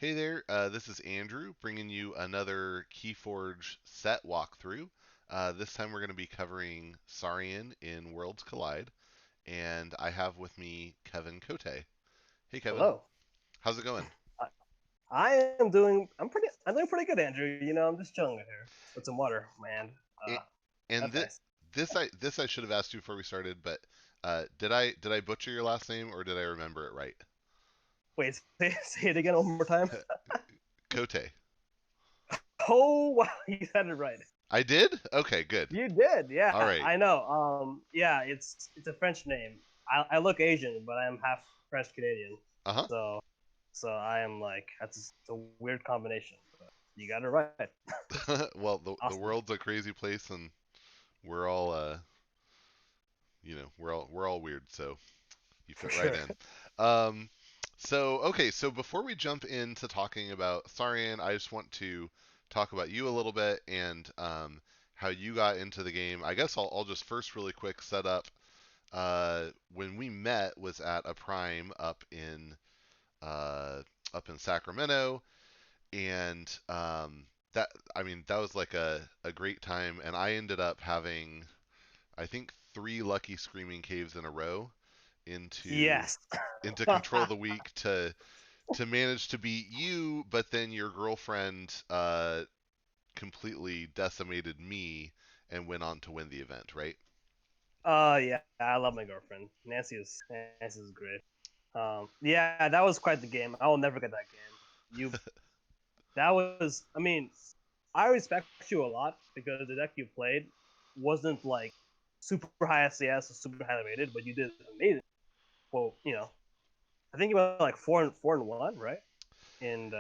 Hey there, this is Andrew bringing you another Keyforge set walkthrough. This time we're going to be covering Saurian in Worlds Collide, and I have with me Kevin Cote. Hey Kevin, Hello. how's it going? I, I am doing. I'm doing pretty good, Andrew. I'm just chilling right here with some water, man. A- Uh, And that's th- nice. this I should have asked you before we started, but did I butcher your last name or did I remember it right? Wait, say it again one more time. Cote. Oh wow, you said it right. I did? Okay, good. You did, yeah. All right. I know. Yeah, it's a French name. I look Asian, but I'm half French Canadian. Uh-huh. So I am like it's a weird combination. But you got it right. Well, the Awesome. world's a crazy place and we're all we're all weird, so you For fit right sure. in. Um, so before we jump into talking about Sarian, I just want to talk about you a little bit and how you got into the game. I guess I'll just first really quick set up. When we met was at a Prime uh, up in Sacramento, and that I mean that was like a great time, and I ended up having I think three lucky screaming caves in a row into Yes. control the week to manage to beat you, but then your girlfriend completely decimated me and went on to win the event, right? Yeah, I love my girlfriend. Nancy is great. Yeah, that was quite the game. I will never get that game. You, that was. I mean, I respect you a lot because the deck you played wasn't like super high SCS or super highly rated, but you did amazing. Well, I think you went like four and one, right? In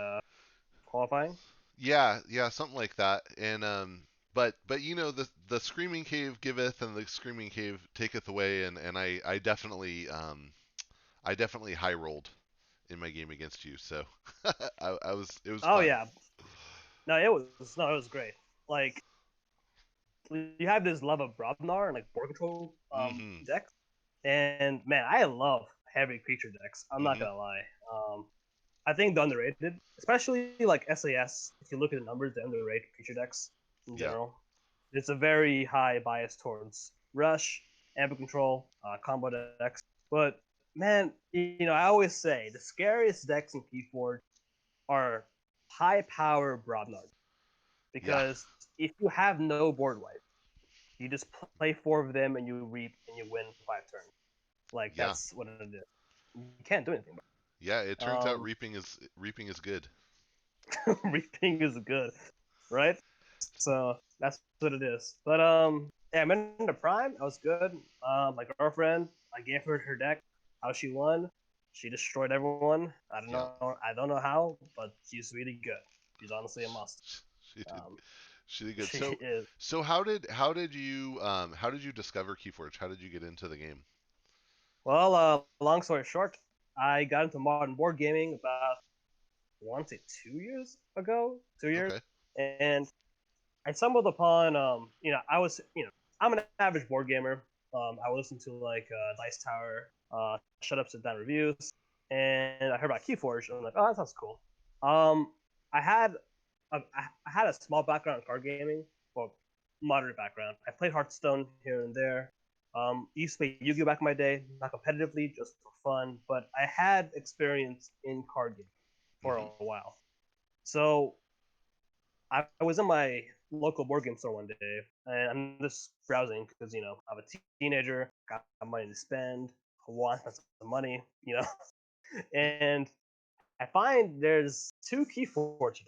qualifying. Yeah, something like that. And but the screaming cave giveth and the screaming cave taketh away, and I definitely high rolled in my game against you, so I was it was Oh fun. yeah, it was great. Like you have this love of Brobnar and like board control Mm-hmm. decks. And man, I love heavy creature decks. I'm not Mm-hmm. gonna lie. I think they're underrated, especially like SAS. If you look at the numbers, they underrate creature decks in Yeah. general. It's a very high bias towards rush, amber control, combo decks. But man, I always say the scariest decks in Keyforge are high power Brobnar Yeah. because if you have no board wipe, you just play four of them and you reap and you win 5 turns. Like Yeah. that's what it is. You can't do anything. Yeah, it turns out Um, reaping is good. reaping is good, right? So that's what it is. But yeah, I went into Prime. I was good. My girlfriend, I gave her her deck. How she won? She destroyed everyone. I don't Yeah. know. I don't know how, but she's really good. She's honestly a must. She did Um, she did good. she So is. so how did you discover Keyforge? How did you get into the game? Well, long story short, I got into modern board gaming about I want to say 2 years ago, 2 years, Okay. and I stumbled upon I'm an average board gamer. I would listen to like Dice Tower, Shut Up Sit Down reviews, and I heard about Keyforge, and I'm like, oh, that sounds cool. Um, I had I had a small background in card gaming, well, moderate background. I played Hearthstone here and there. Used to play Yu-Gi-Oh back in my day, not competitively, just for fun, but I had experience in card gaming for Mm-hmm. a while. So I was in my local board game store one day, and I'm just browsing because I'm a teenager, got money to spend, I want some money, and I find there's two Keyforge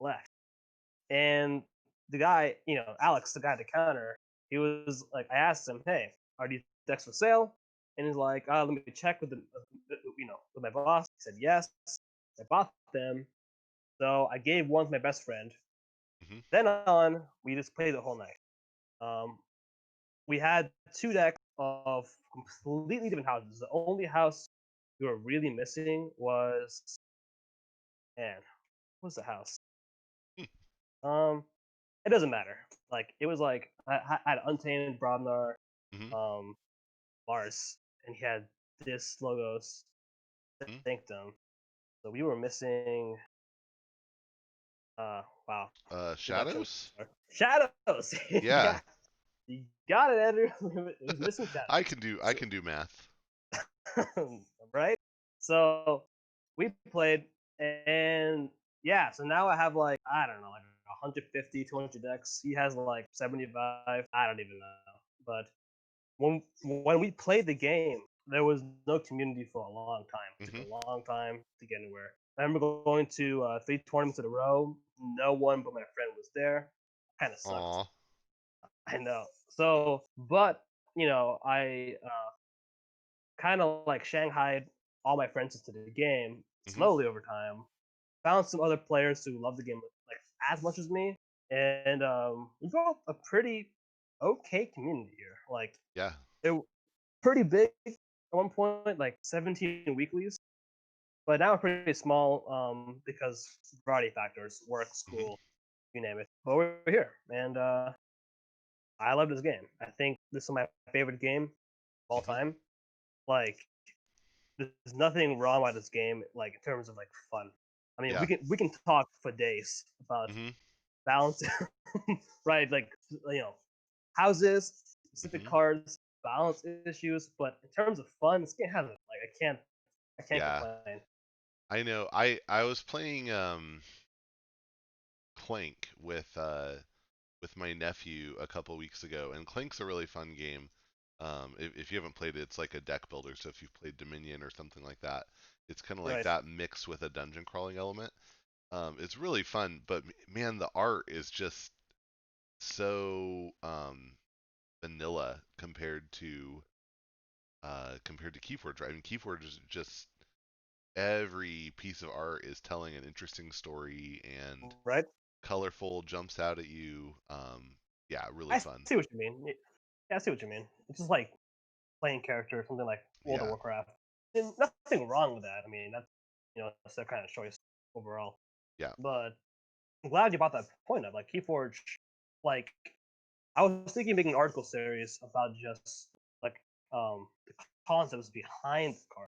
left, and the guy, Alex, the guy at the counter, he was like, I asked him, hey, are these decks for sale? And he's like, let me check with with my boss. He said yes. I bought them, so I gave one to my best friend. Mm-hmm. Then on, we just played the whole night. Um, we had two decks of completely different houses. The only house we were really missing was, man, what was the house? Um, it doesn't matter. Like it was like I had Untamed, Brobnar, Mm-hmm. um, Mars, and he had this logos Mm-hmm. Sanctum. So we were missing. Wow, introduction. Shadows? Sorry. Shadows. Yeah. Yeah, you got it, Andrew. It was missing I shadows. can do I So, can do math. right? So we played, and yeah, so now I have like, I don't know, like 150, 200 decks. He has like 75. I don't even know. But when we played the game, there was no community for a long time. It took Mhm. a long time to get anywhere. I remember going to 3 tournaments in a row. No one but my friend was there. Kind of sucked. Aw. I know. So, but I kind of like shanghaied all my friends into the game Mhm. slowly over time. Found some other players who love the game like as much as me, and we built a pretty okay community here. Like Yeah. it pretty big at one point, like 17 weeklies, but now pretty small because variety factors, work, Mhm. school, you name it. But we're here, and I love this game. I think this is my favorite game of all Mhm. time. Like there's nothing wrong about this game, like in terms of like fun. I mean, we Yeah. can talk for days about Mhm. balance, right? Like houses, specific Mhm. cards, balance issues. But in terms of fun, this game has it. Like I can't Yeah. complain. I know. I was playing Clank with my nephew a couple weeks ago, and Clank's a really fun game. If you haven't played it, it's like a deck builder. So if you've played Dominion or something like that, it's kind of like Right, that mixed with a dungeon crawling element. It's really fun, but man, the art is just so vanilla compared to Keyforge. Right? I mean, Keyforge is just every piece of art is telling an interesting story and right. colorful, jumps out at you. Yeah, really I fun. see what you mean. Yeah, I see what you mean. It's just like playing character, something like World of Yeah, Warcraft. And nothing wrong with that. I mean, that's that's their kind of choice overall. yeah. But I'm glad you brought that point up. Like Keyforge, like I was thinking of making an article series about just like the concepts behind the card,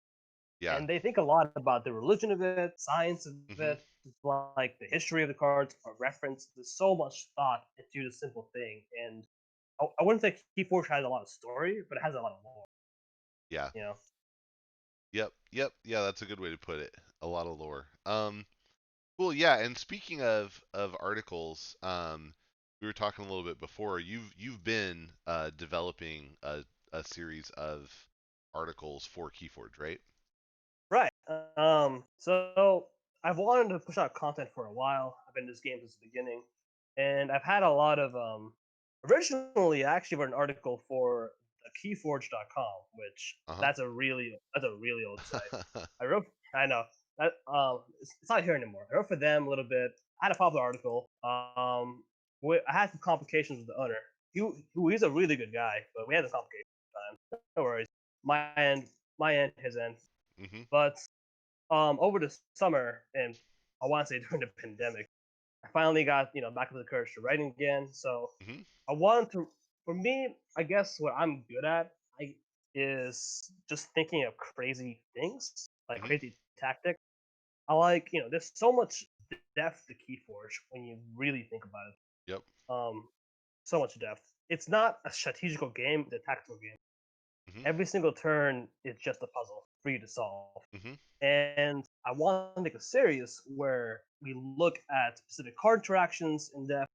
Yeah. and they think a lot about the religion of it, science of Mhm. it, like the history of the cards, a reference. There's so much thought into the simple thing, and I wouldn't say Keyforge has a lot of story, but it has a lot of lore. Yeah. You know, Yep. Yep. Yeah, that's a good way to put it. A lot of lore. Cool. Yeah. And speaking of articles, we were talking a little bit before. You've been developing a series of articles for Keyforge, right? right? So I've wanted to push out content for a while. I've been in this game since the beginning, and I've had a lot of Originally, I actually wrote an article for keyforge.com, which Uh that's a really old site. huh. I wrote, I know that it's not here anymore. I wrote for them a little bit. I had a popular article. I had some complications with the owner. He's a really good guy, but we had some complications at the time. No worries. My end, his end. mhm. But over the summer, and I want to say during the pandemic, I finally got back up to the courage to writing again. So Mhm. I wanted to, for me, I guess what I'm good at is just thinking of crazy things, like Mhm. crazy tactics. I like, there's so much depth to Keyforge when you really think about it. Yep. So much depth. It's not a strategical game; it's a tactical game. Mhm. Every single turn is just a puzzle for you to solve. Mhm. And I want to make a series where we look at specific card interactions in depth,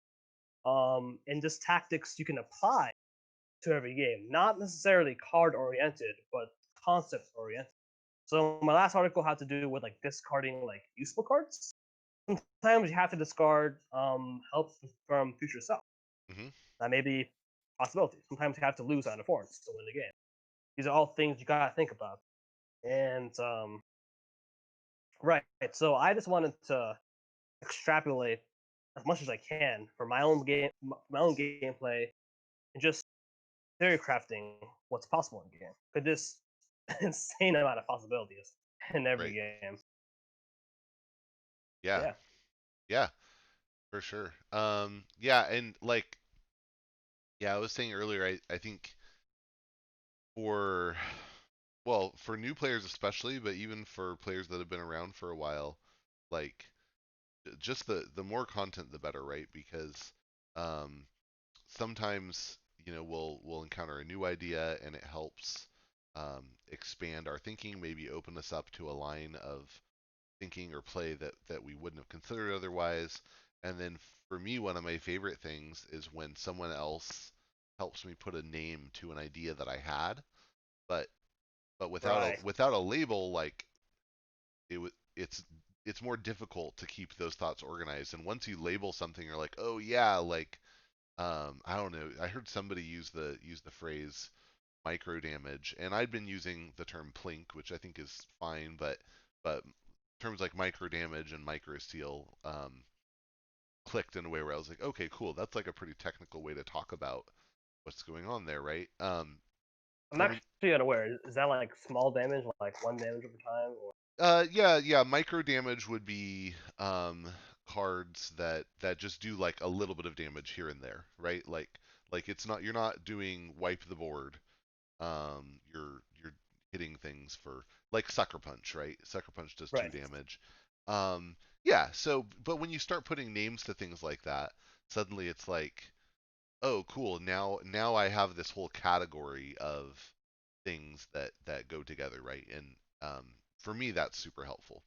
and just tactics you can apply to every game. Not necessarily card oriented, but concept oriented. So my last article had to do with like discarding like useful cards. Sometimes you have to discard help from future self. Mhm. That may be a possibility. Sometimes you have to lose on the forms to win the game. These are all things you gotta think about. And right, so I just wanted to extrapolate as much as I can for my own gameplay, and just theory crafting what's possible in the game. With this insane amount of possibilities in every Right. game. Yeah. Yeah, Yeah. For sure. Yeah, and like, yeah, I was saying earlier, I think for well, for new players especially, but even for players that have been around for a while, like just the more content the better, right? Because um, sometimes we'll encounter a new idea and it helps expand our thinking, maybe open us up to a line of thinking or play that we wouldn't have considered otherwise. And then for me, one of my favorite things is when someone else helps me put a name to an idea that I had, but without a Right. label, like it's more difficult to keep those thoughts organized. And once you label something, you're like, oh yeah, like I don't know. I heard somebody use the phrase micro damage, and I'd been using the term plink, which I think is fine, but terms like micro damage and micro steel clicked in a way where I was like, okay, cool. That's like a pretty technical way to talk about what's going on there, right? I'm and when actually unaware. Is that like small damage, like one damage over time, or yeah, micro damage would be cards that just do like a little bit of damage here and there, right? Like it's not you're not doing wipe the board. You're hitting things for like sucker punch, right? Sucker punch does two right? damage. Yeah. So, but when you start putting names to things like that, suddenly it's like, oh, cool. Now I have this whole category of things that go together, right? And for me, that's super helpful.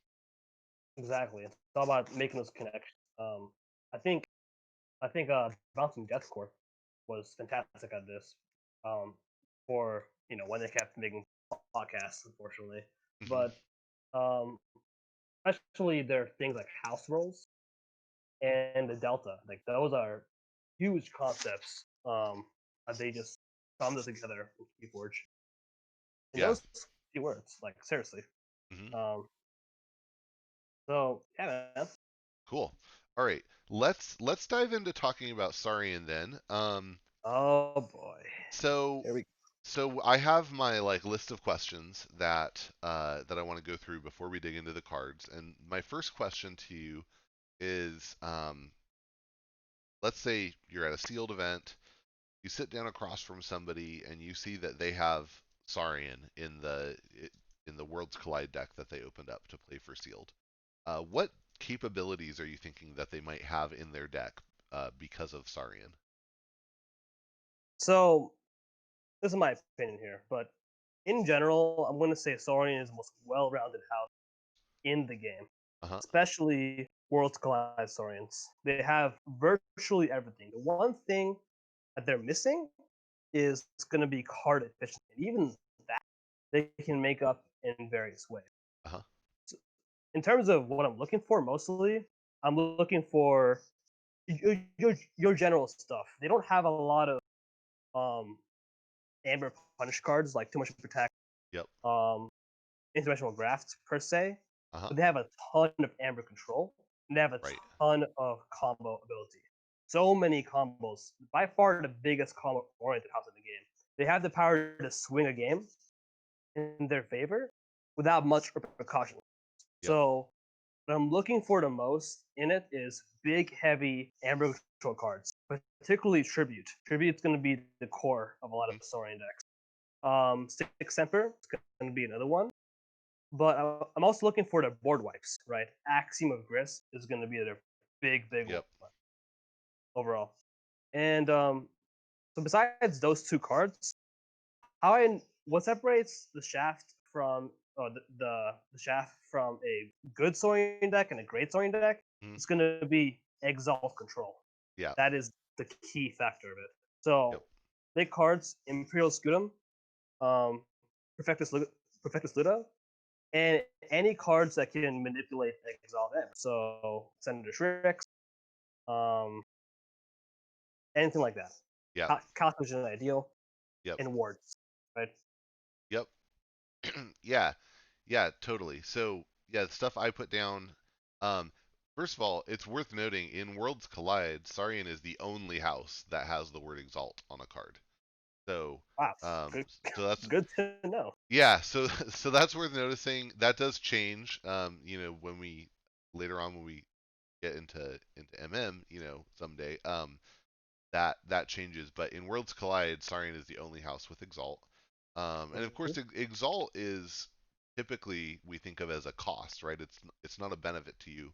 Exactly. It's all about making those connections. I think Bouncing Death Corp was fantastic at this. Um, for when they kept making podcasts, unfortunately, Hmm. but um, especially their things like house rolls and the delta, like those are huge concepts. That they just summed it together in Keyforge in Yeah. those few words. Like seriously. Hmm. Um, so yeah, man. Cool. All right. Let's dive into talking about Saurian then. Oh boy. So Here we so I have my like list of questions that I want to go through before we dig into the cards. And my first question to you is, let's say you're at a sealed event, you sit down across from somebody, and you see that they have Saurian in the Worlds Collide deck that they opened up to play for sealed. What capabilities are you thinking that they might have in their deck because of Saurian? So this is my opinion here, but in general, I'm going to say Saurian is the most well-rounded house in the game, Uh huh. especially Worlds Collide Saurians. They have virtually everything. The one thing that they're missing is going to be card efficiency, and even that they can make up in various ways. Uh huh. So in terms of what I'm looking for, mostly, I'm looking for your general stuff. They don't have a lot of um, Amber Punish cards, like too much protect, Yep. um, interdimensional graft per se, Uh huh. but they have a ton of Amber control, and they have a Right. ton of combo ability. So many combos. By far the biggest combo oriented house in the game. They have the power to swing a game in their favor without much repercussion. Yep. So what I'm looking for the most in it is big, heavy Amber control cards, particularly Tribute. Tribute's going to be the core of a lot of Mhm. Saurian decks. Six Semper is going to be another one. But I'm also looking for the board wipes, right? Axiom of Gris is going to be their big one Yep. overall. And so besides those two cards, what separates the shaft from the shaft from a good Saurian deck and a great Saurian deck Mhm. is going to be Exalt control. Yeah. That is the key factor of it. Yep. So big cards, Imperial Scutum, um, Perfectus, Perfectus Ludo, and any cards that can manipulate Exalt M. So Senator Shrix, um, anything like that. Yeah. Calculation Ideal, Yep. and Wards, right? Yep. Yeah. Yeah. Totally. So yeah, the stuff I put down. Um, First of all, it's worth noting in Worlds Collide, Saurian is the only house that has the word exalt on a card. So, Wow, um, good, so that's good to know. yeah. So so that's worth noticing. That does change. When we later on when we get into MM, someday, that changes. But in Worlds Collide, Saurian is the only house with exalt. And of course, Exalt is typically we think of as a cost, right? It's not a benefit to you.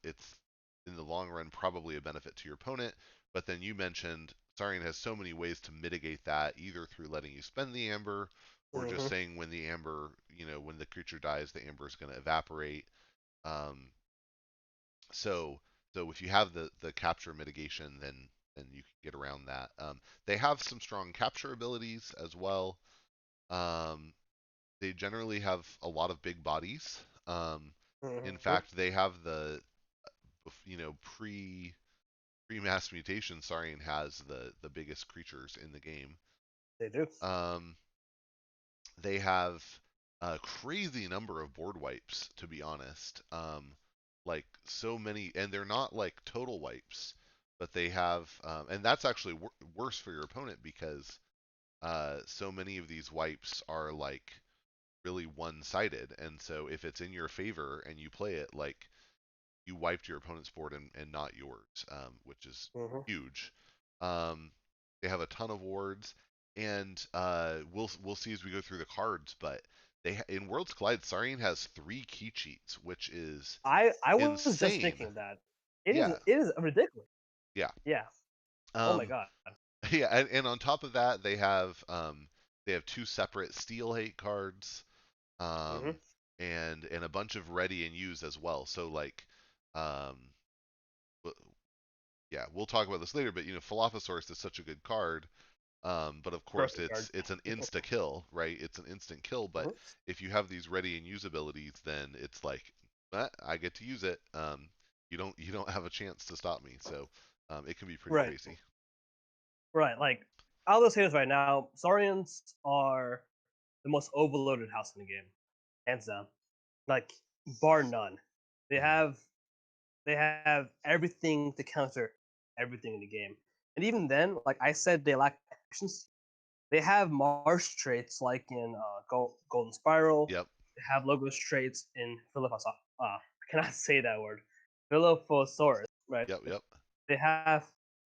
It's in the long run probably a benefit to your opponent. But then you mentioned Saurian has so many ways to mitigate that, either through letting you spend the amber, or just Mm-hmm. saying when the amber, when the creature dies, the amber is going to evaporate. Um, so so if you have the capture mitigation, then you can get around that. They have some strong capture abilities as well. Um, they generally have a lot of big bodies. In Mm-hmm. fact, they have the pre mass mutation. Saurian has the biggest creatures in the game. They do. Um, they have a crazy number of board wipes, to be honest. Like so many, and they're not like total wipes, but they have, and that's actually worse for your opponent because so many of these wipes are like really one-sided, and so if it's in your favor and you play it, like you wiped your opponent's board and not yours, which is Mm-hmm. huge. Um, they have a ton of wards, and we'll see as we go through the cards. But in Worlds Collide, Saurian has 3 key cheats, which is I was just insane. thinking that it is Yeah, it is ridiculous. yeah, Yeah. Oh my um, god. yeah, and on top of that, they have 2 separate Steel Hate cards, Mm-hmm. um, and a bunch of ready and use as well. So like, um, yeah, we'll talk about this later, but Dilophosaurus is such a good card. But of course, Broken card. it's an insta kill, right? It's an instant kill. But Mm-hmm. if you have these ready and use abilities, then it's like, I get to use it. You don't have a chance to stop me. So it can be pretty Right. crazy. Right. Like all those heroes right now, Saurians are the most overloaded house in the game, hands down. Like bar none. They Hmm. have they have everything to counter everything in the game. And even then, like I said, they lack actions. They have Marsh traits like in Golden Spiral. Yep. They have Logos traits in I cannot say that word. Philophosaurus, right? Yep. Yep. They have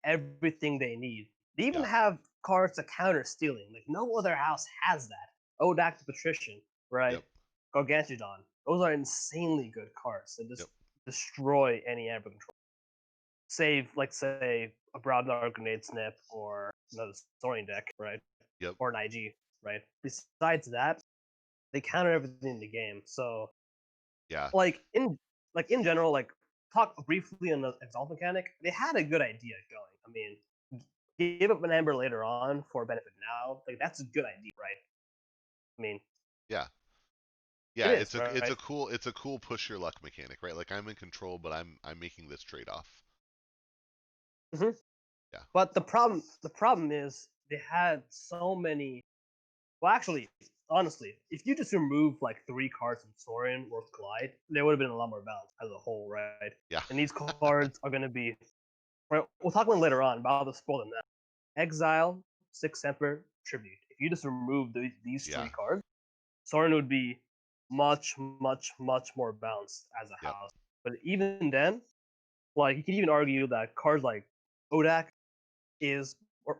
everything they need. They even Yeah. have cards to counter stealing. Like no other house has that. Odak the Patrician, right? Yep. Gargantodon. Those are insanely good cards to Yep. just destroy any amber control. Save, like, say, a Broadnar Grenade Snip or another Saurian deck, right? Yep. Or an IG, right? Besides that, they counter everything in the game. So, Yeah. like in general, like talk briefly on the exalt mechanic. They had a good idea going. I mean, give up an amber later on for benefit now. Like that's a good idea, right? I mean, Yeah. it Yeah. is It's a right. cool push your luck mechanic, right? Like I'm in control, but I'm making this trade off. Mm-hmm. Yeah. But the problem is they had so many. Well, actually, honestly, if you just remove like 3 cards from Saurian or Glide, there would have been a lot more balance as a whole, right? Yeah. And these cards are going to be. Right, we'll talk about it later on, but I'll just spoil them now. Exile, Six Emperor, Tribute. If you just remove these Yeah. 3 cards, Soren would be much, much, much more balanced as a Yep. house. But even then, like you could even argue that cards like Odak is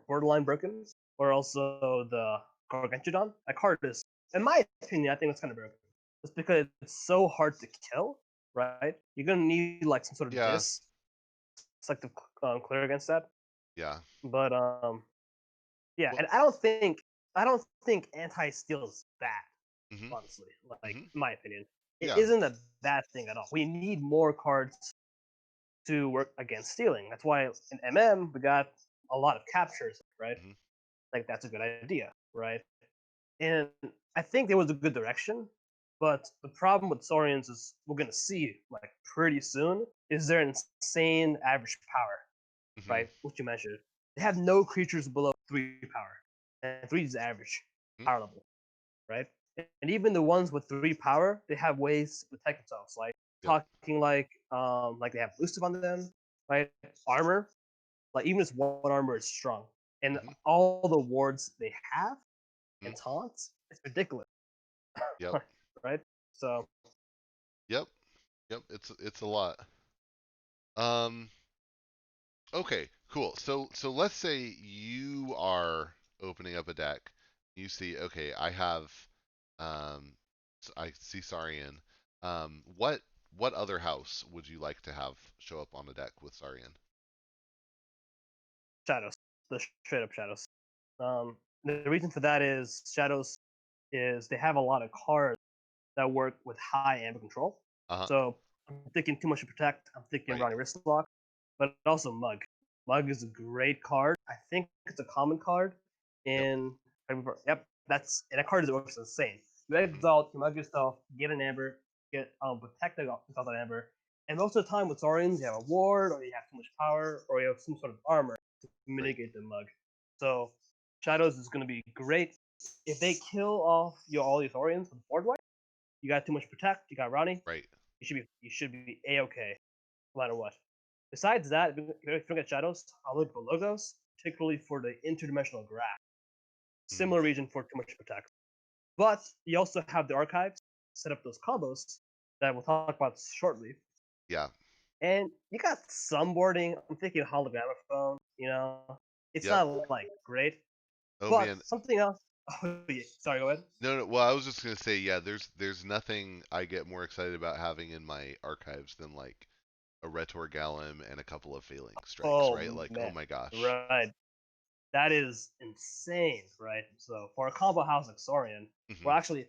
borderline broken, or also the Gargantodon. That card is, in my opinion, I think it's kind of broken. Just because it's so hard to kill, right? You're gonna need like some sort of Yeah. selective clear against that. Yeah. But yeah, Well. and I don't think anti steal is bad, Hmm. honestly. Like Hmm. in my opinion, it Yeah. isn't a bad thing at all. We need more cards to work against stealing. That's why in MM we got a lot of captures, right? Hmm. Like that's a good idea, right? And I think there was a good direction, but the problem with Saurians is we're gonna see like pretty soon is their insane average power, Hmm. right? Which you mentioned. They have no creatures below 3 power, and 3 is the average power level, right? And even the ones with 3 power, they have ways to protect themselves, like Yep. talking like they have elusive on them, right? Armor, like even just one armor is strong, and Hmm. all the wards they have Hmm. and taunts, it's ridiculous, Yep. right? So Yep. Yep. It's a lot. Um. Okay. Cool. So let's say you are opening up a deck You see, okay, I have, I see Saurian. What other house would you like to have show up on a deck with Saurian? Shadows, the straight up shadows. The reason for that is shadows is they have a lot of cards that work with high amber control. Uh huh. So I'm thinking too much to protect. I'm thinking Right. Ronnie Wristlock, but also Mug. Mug is a great card. I think it's a common card Yep. in. Yep, that's and that card is works insane. You Hmm. exalt, you mug yourself, get an amber, get protect yourself an amber, and most of the time with Saurians you have a ward or you have too much power or you have some sort of armor to Right. mitigate the mug. So Shadows is going to be great if they kill off all these Saurians with board wipe. You got too much protect. You got Ronnie. Right. You should be a okay no matter what. Besides that, if you look at Shadows, I'll look for logos, particularly for the interdimensional graph. Hmm. Similar region for too much protect. But you also have the archives, set up those combos that we'll talk about shortly. Yeah. And you got some boarding. I'm thinking hologramophone, it's Yep. not like great. Oh But man. something else. Oh, yeah. Sorry, go ahead. No, no. Well, I was just gonna say, yeah. There's nothing I get more excited about having in my archives than like a Retor Gallum and a couple of failing strikes, right? Oh Like, oh man, my gosh. right. That is insane, right? So for a combo house like Saurian, Hmm. well, actually,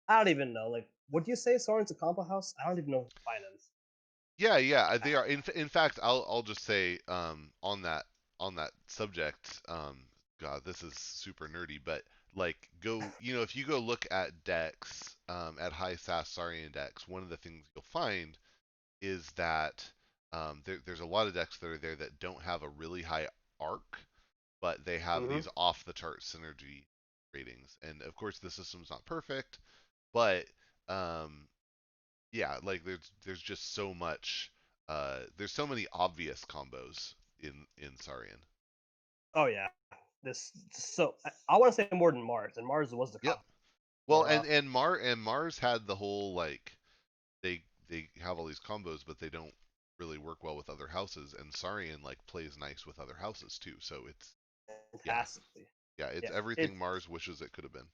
I don't even know. Like, would you say Saurian's a combo house? I don't even know finance. Yeah, yeah, they are. In fact, I'll just say on that subject. God, this is super nerdy, but like go, if you go look at decks, at high SAS Saurian decks, one of the things you'll find is that there's a lot of decks that are there that don't have a really high arc, but they have Mm-hmm. these off the chart synergy ratings. And of course, the system's not perfect, but um, yeah, like there's just so much there's so many obvious combos in Saurian. Oh yeah, this so I want to say more than Mars, and Mars was the Yep. combo. Well, Uh, and Mars had the whole like they have all these combos, but they don't really work well with other houses, and Saurian like plays nice with other houses too. So it's yeah, fantastically. yeah, it's Yeah, everything it's Mars wishes it could have been.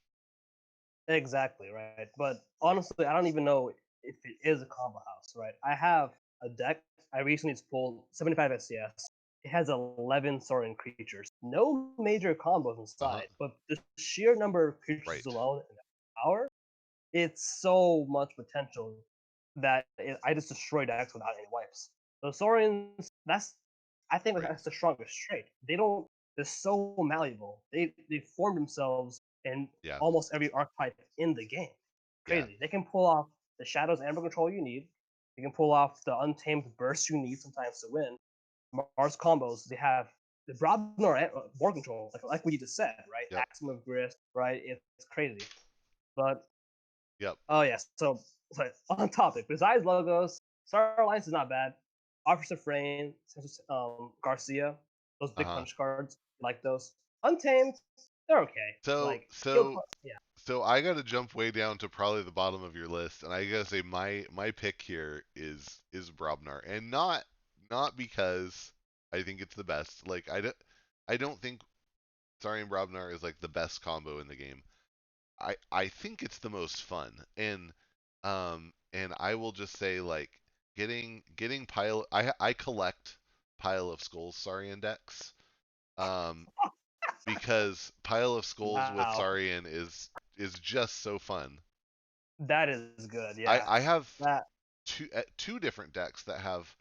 exactly right. But honestly, I don't even know if it is a combo house, right? I have a deck I recently pulled 75 SCS. It has 11 Saurian creatures. No major combos Uh huh. inside, but the sheer number of creatures Right. alone and the power, it's so much potential that I just destroy decks without any wipes. The Saurians, I think Right. that's the strongest trait. They're so malleable. They form themselves in Yeah. almost every archetype in the game. Yeah. Crazy. They can pull off the Shadows Amber control you need. They can pull off the Untamed burst you need sometimes to win. Mars combos, they have the Brobnar board control, like what you just said, right? Yep. Axiom of Grist, right? It's crazy. But Yep. oh yes, so on topic. Besides logos, Star Alliance is not bad. Officer Frame, Garcia, those Uh big huh. punch cards, like those. Untamed, they're okay. So Like kill, so yeah. So I got to jump way down to probably the bottom of your list, and I gotta say my pick here is Brobnar, and not because I think it's the best. Like I don't think Saurian Brobnar is like the best combo in the game. I think it's the most fun, and I will just say like getting pile. I collect pile of skulls Saurian decks. Um, because Pile of Skulls with Wow, Saurian is just so fun. that is good. I Yeah, I have that. two different decks that have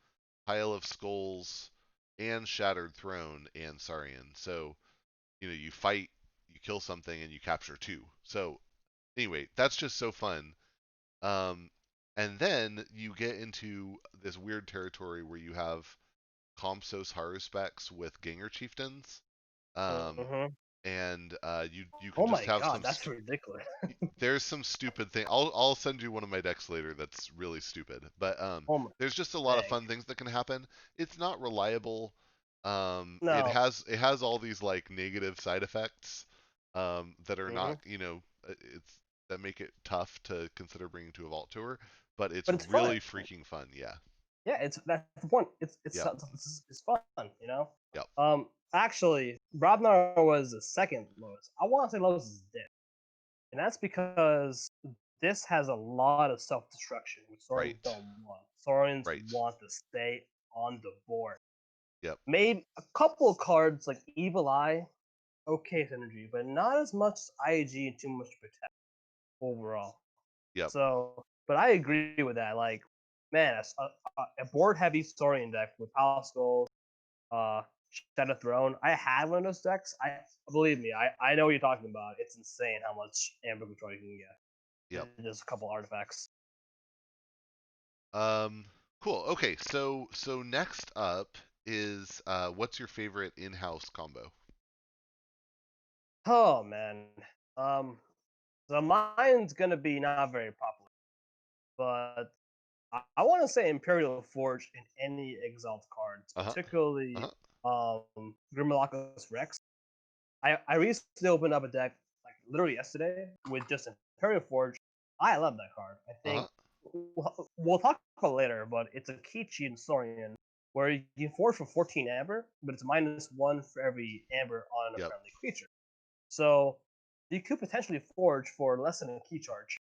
Pile of Skulls and Shattered Throne and Saurian. So you fight, you kill something, and you capture two. So anyway, that's just so fun. Um, and then you get into this weird territory where you have Compsos Haruspecs with Ganger Chieftains. Um, Hmm. and you can Oh just my have god, that's ridiculous. there's some stupid thing. I'll send you one of my decks later that's really stupid. But Oh my there's just a lot of dang. fun things that can happen. It's not reliable. It No. has all these like negative side effects that are not Hmm. it's that make it tough to consider bringing to a vault tour. But it's But it's fun. really freaking fun. Yeah. Yeah, that's the point. Yep. It's fun, you know. Yep. Actually, Brabnar was the second lowest. I want to say lowest is this, and that's because this has a lot of self destruction, which Saurians Right. don't want. Saurians Right. want to stay on the board. Yep. Made a couple of cards like Evil Eye, okay synergy, but not as much as IG and too much to protect overall. Yep. So, but I agree with that. Like, man, a board heavy Saurian deck with Palace Skulls, uh, Shadow Throne. I had one of those decks. I believe me, I know what you're talking about. It's insane how much Amber Control you can Yep. get. Just a couple artifacts. Um, cool. Okay, so next up is what's your favorite in-house combo? Oh man. Um, so mine's gonna be not very popular, but I want to say Imperial Forge in any Exalt cards, Uh-huh. particularly Uh-huh. Grimlock's Rex. I recently opened up a deck like literally yesterday with just Imperial Forge. I love that card. I Uh-huh. think we'll talk about it later, but it's a key cheat in Saurian where you can forge for 14 amber, but it's -1 for every amber on a Yep. friendly creature. So you could potentially forge for less than a key charge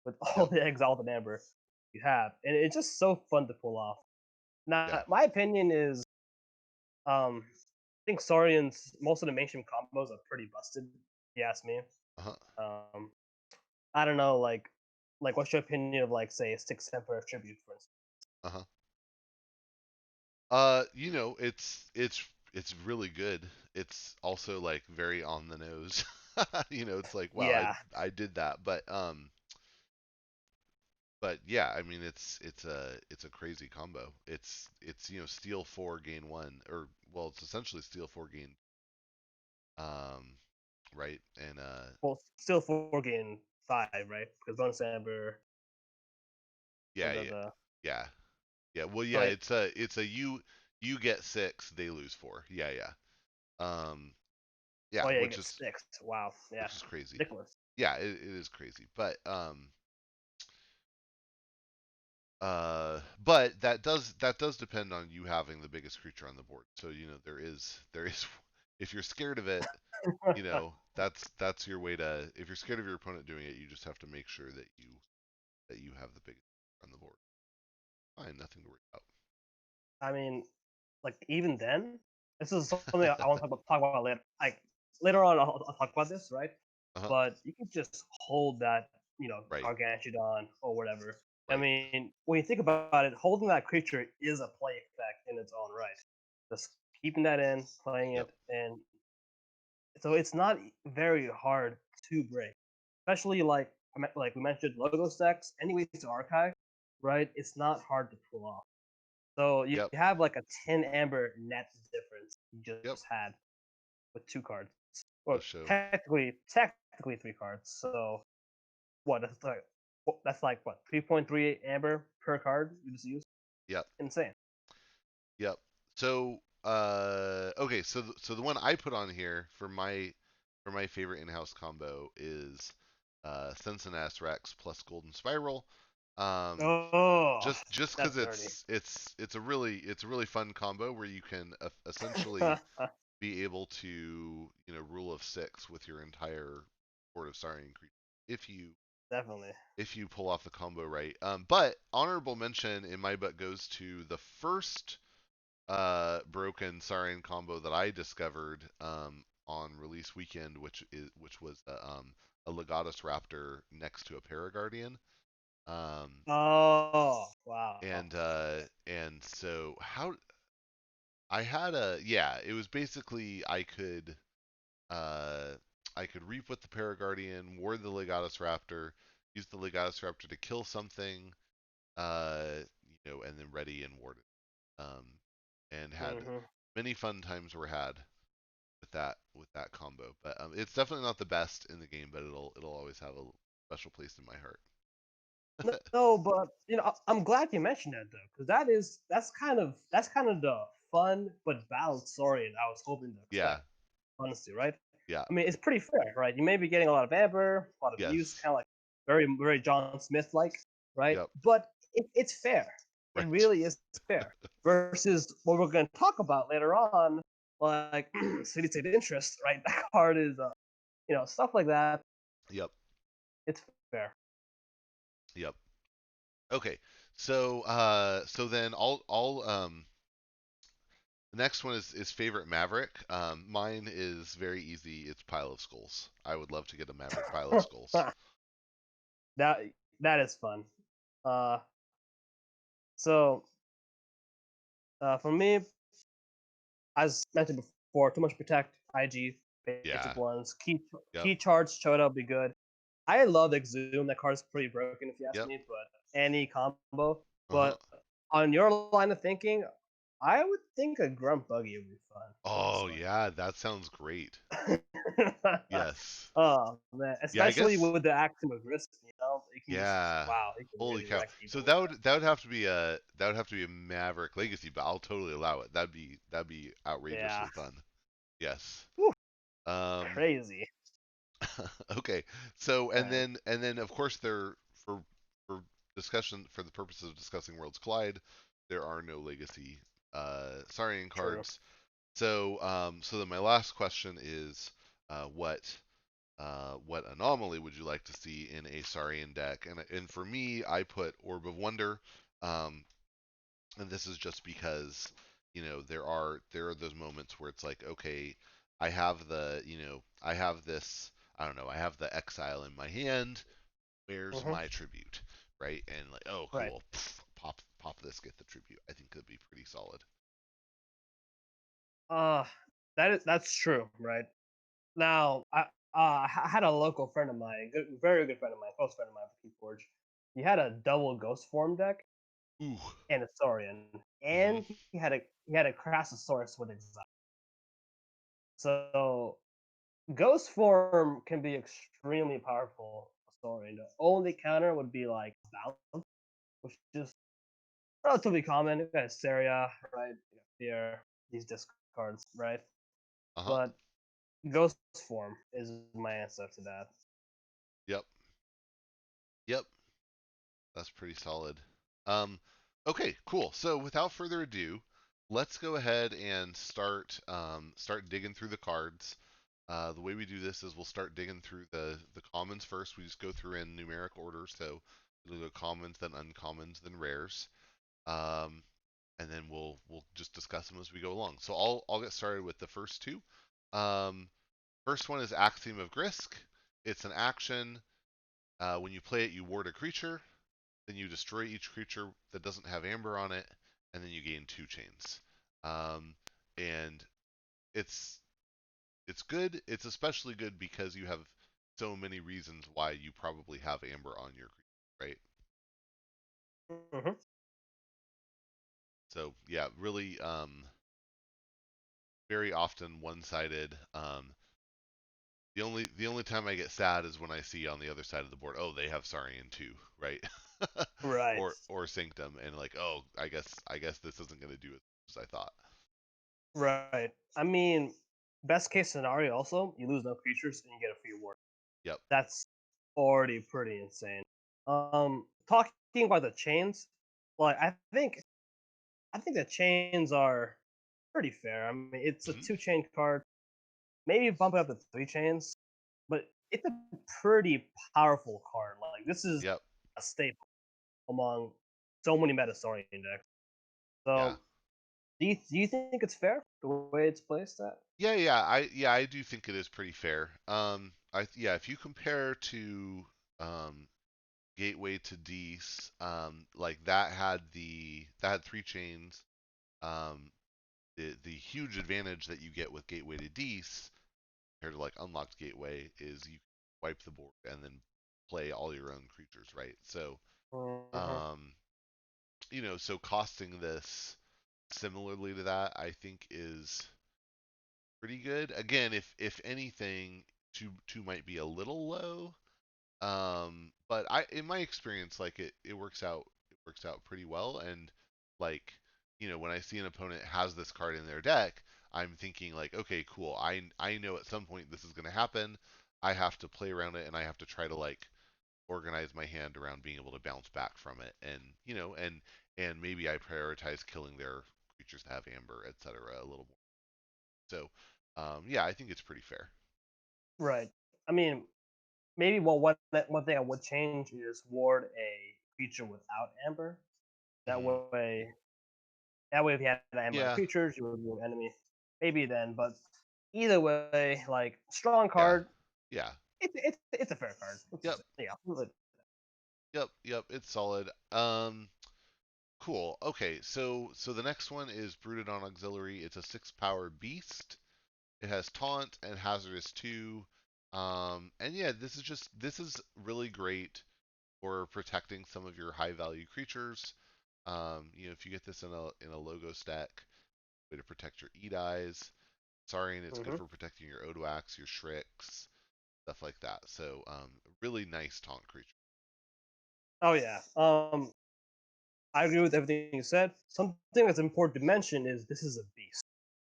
with all Yep. the exalted amber you have, and it's just so fun to pull off. Now, Yeah. my opinion is, I think Saurian's most of the mainstream combos are pretty busted. If you ask me. Uh-huh. Um, I don't know, like what's your opinion of like say a Six Temper tribute, for instance? Uh-huh. It's really good. It's also like very on the nose. It's like, wow, I Yeah, I did that, but yeah, I mean it's a crazy combo. It's steal 4 gain 1, or well, it's essentially steal 4 gain um right? And well, still 4 gain 5, right? Because bonus amber, da, yeah, da, yeah. da. Yeah. Yeah, well, So yeah, it's a you get 6, they lose 4. Yeah, yeah. Um yeah, oh yeah, you which get is 6. Wow, yeah, which is crazy. ridiculous. Yeah, it is crazy. But that does depend on you having the biggest creature on the board. So, there is if you're scared of it, that's your way to if you're scared of your opponent doing it, you just have to make sure that you have the biggest on the board. Fine, nothing to worry I mean, like even then, this is something I want to talk about later. Like later on, I'll talk about this, right? about. But you can just hold that, Right, Gargantuan or whatever. I right. mean, when you think about it, holding that creature is a play effect in its own right. Just keeping that in, playing Yep, it, and so it's not very hard to break. Especially like we mentioned, logo stacks, any ways to archive, right? It's not hard to pull off. So you yep, have like a 10 amber net difference you yep. just had with 2 cards. The Well, show. technically 3 cards. So what? That's like what 3.38 amber per card you just used. Yep, Insane. yep. So, okay, so the one I put on here for my favorite in-house combo is Cincinnati Rex plus Golden Spiral. Um, Oh, just because that's dirty. it's a really fun combo where you can essentially be able to rule of 6 with your entire board of Saurian creatures if you Definitely. if you pull off the combo right. But honorable mention in my book goes to the first broken Saurian combo that I discovered on release weekend, which was a Legatus Raptor next to a Paraguardian. Um, Oh, wow. and so how I had a yeah, it was basically uh I could reap with the Paraguardian, ward the Legatus Raptor, use the Legatus Raptor to kill something, and then ready and ward it. And had Hmm. many fun times were had with that combo. But it's definitely not the best in the game, but it'll always have a special place in my heart. No, but I'm glad you mentioned that though, because that's kind of the fun but balanced Saurian I was hoping to Yeah, expect. Honestly, right? yeah, I mean, it's pretty fair, right? You may be getting a lot of amber, a lot of use, yes, kind of like very, very John Smith like, right? yep, But it's fair. it Right. really is fair. Versus what we're going to talk about later on, like city state interest, right? That card is, stuff like that. Yep. It's fair. Yep. Okay. So then I'll the next one is favorite Maverick. Mine is very easy. It's Pile of Skulls. I would love to get a Maverick Pile of Skulls. that that is fun. Uh, so for me, as mentioned before, too much protect, IG, Yeah. basic ones. Yep. Key charge, Choda would be good. I love Exhume. That card's pretty broken if you ask Yep. me, but any combo. Uh-huh. But on your line of thinking, I would think a Grunt Buggy would be fun, Oh honestly. yeah, that sounds great. Yes. Oh man, Yeah, I especially guess. with the action of risk, you can just Yeah. wow, you can Holy really cow. wreck So people with that. that would have to be a Maverick Legacy, but I'll totally allow it. That'd be Yeah, outrageously fun. Yes. whew, Um crazy. okay. So Man, and then of course there for discussion for the purposes of discussing Worlds Collide, there are no Legacy Saurian true. cards. So then my last question is what anomaly would you like to see in a Saurian deck? And for me, I put Orb of Wonder, um, and this is just because there are those moments where it's like, okay, I have I have this, I don't know, I have the Exile in my hand. Where's Hmm. my tribute, right? And like, oh, Right. cool, pop this, get the tribute. I think it'd be pretty solid. Uh, that's true, right? Now, I had a local friend of mine, very good friend of mine, close friend of mine, Forge. He had a double Ghost Form deck Ooh. and a Saurian, Mm-hmm. and he had a Crassosaurus with Exile. So Ghost Form can be extremely powerful. Saurian. The only counter would be like Balance, which is relatively common. You got Saria, right? You got Fear, these discards, right? Uh huh. But Ghost Form is my answer to that. Yep. Yep. That's pretty solid. Um, okay, cool. So without further ado, let's go ahead and start digging through the cards. The way we do this is we'll start digging through the commons first. We just go through in numeric order, so it'll go commons, then uncommons, then rares, um, and then we'll just discuss them as we go along. So I'll get started with the first two. Um, First one is Axiom of Grisk. It's an action. When you play it, you ward a creature. Then you destroy each creature that doesn't have amber on it, and then you gain 2 chains. Um, and it's it's good. It's especially good because you have so many reasons why you probably have amber on your creature, right? Hmm. So yeah, really, very often one-sided. The only time I get sad is when I see on the other side of the board, oh, they have Saurian too, right? Right. or Sanctum, and like, oh, I guess this isn't going to do as much as I thought. Right. I mean, best case scenario also, you lose no creatures and you get a free ward. Yep. That's already pretty insane. Talking about the chains, like I think the chains are pretty fair. I mean, it's a Hmm. 2 chain card. Maybe bump it up to 3 chains, but it's a pretty powerful card. Like this is Yep. a staple among so many meta Saurian decks. Yeah. So, do you think it's fair the way it's placed at? Yeah, I do think it is pretty fair. Yeah, if you compare to um Gateway to Dees, like that had 3 chains. Um, the huge advantage that you get with Gateway to Dees compared to like Unlocked Gateway is you wipe the board and then play all your own creatures, right? So, Mm-hmm. um, so costing this similarly to that, I think is pretty good. Again, if anything, two might be a little low. But in my experience, like it works out pretty well. And like, when I see an opponent has this card in their deck, I'm thinking like, okay, cool. I know at some point this is gonna happen. I have to play around it and I have to try to like organize my hand around being able to bounce back from it. And and maybe I prioritize killing their creatures that have amber, etc. a little more. So, yeah, I think it's pretty fair. Right. I mean, maybe one thing I would change is ward a creature without amber. That Hmm. way, that way, if you had amber Yeah, creatures, you would ward enemy. Maybe then, but either way, like strong yeah, card, yeah. it's a fair card. Yep, Yeah. yep. It's solid. Cool. Okay, so the next one is Brooded on Auxiliary. It's a 6 power beast. It has taunt and hazardous 2. And yeah, this is really great for protecting some of your high value creatures. If you get this in a logo stack, way to protect your Edeyes. Saurian, it's good Mm-hmm. for protecting your Odoax, your Shrix, stuff like that. So really nice taunt creature. Oh yeah. I agree with everything you said. Something that's important to mention is this is a beast.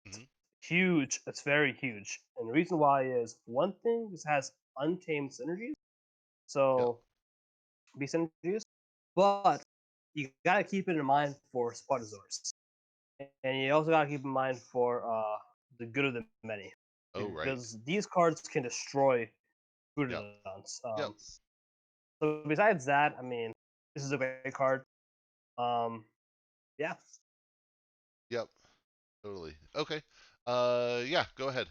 Hmm. Huge. It's very huge. And the reason why is one thing, this has untamed synergies. Yep. So beast synergies. But you gotta keep it in mind for Spartosaurus. And you also gotta keep in mind for the good of the many. Oh right. Because these cards can destroy Yep. Groudons. Yep. So besides that, I mean, this is a great card. Um, yeah. Yep. Totally. Okay. Yeah. Go ahead.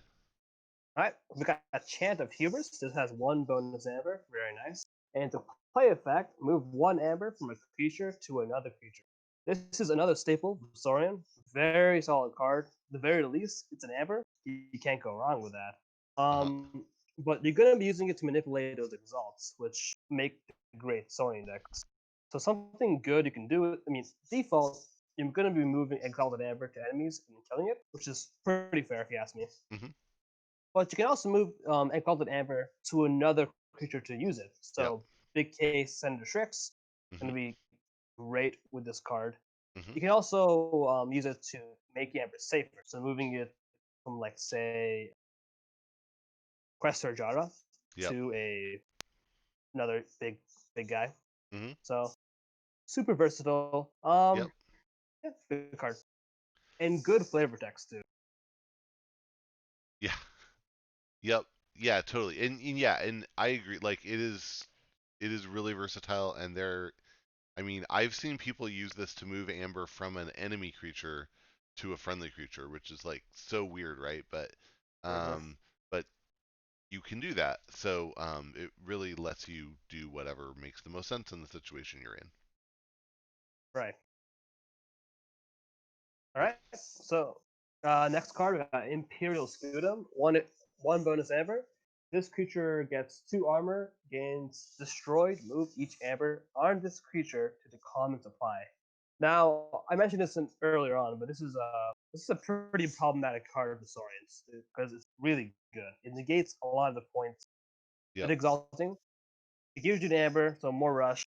All right, we got a Chant of Hubris. This has one bonus amber. Very nice. And to play effect, move one amber from a creature to another creature. This is another staple of Saurian. Very solid card. At the very least, it's an amber. You can't go wrong with that. Uh huh. But you're going to be using it to manipulate those exalts, which make great Saurian decks. So something good you can do. I mean, default, you're going to be moving exalted amber to enemies and killing it, which is pretty fair if you ask me. Hmm. But you can also move Exalted Amber to another creature to use it. Yep. So big case Senator Shrix going Hmm. to be great with this card. Hmm. You can also use it to make Amber safer. So moving it from like say Questor Jara Yep. to a another big guy. Hmm. So super versatile. Yep. Yeah, good card and good flavor text too. Yeah. Yep. Yeah. Totally. And yeah, and I agree. Like it is really versatile, and I mean, I've seen people use this to move amber from an enemy creature to a friendly creature, which is like so weird, right? Mm-hmm. Um, but you can do that. So it really lets you do whatever makes the most sense in the situation you're in. Right. All Cool. right. So next card, we got Imperial Scutum. One bonus amber. This creature gets 2 armor, gains destroyed. Move each amber on this creature to the common supply. Now, I mentioned this earlier on, but this is a pretty problematic card for Saurians because it's really good. It negates a lot of the points. It's Yep. exalting. It gives you an amber, so more rush.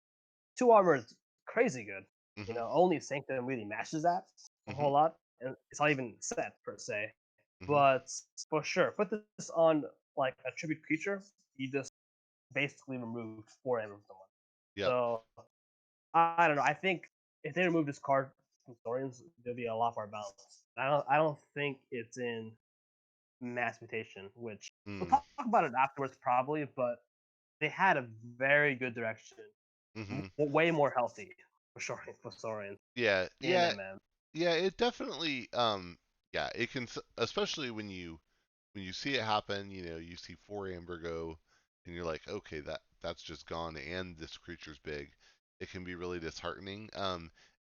2 armor is crazy good. Mhm. Only Sanctum really matches that a Mhm. whole lot, and it's not even set per se. Mhm. But for sure, put this on like a tribute creature, you just basically removed 4 ammo from someone. Yep. So I don't know. I think if they remove this card from Saurians, there'll be a lot more balance. I don't think it's in mass mutation, which we'll Mm. talk about it afterwards probably, but they had a very good direction, Mhm. way more healthy for Saurians. Yeah. Yeah, Yeah. man. Yeah. It definitely. Yeah. It can, especially when you see it happen. You see 4 amber go, and you're like, okay, that's just gone, and this creature's big. It can be really disheartening.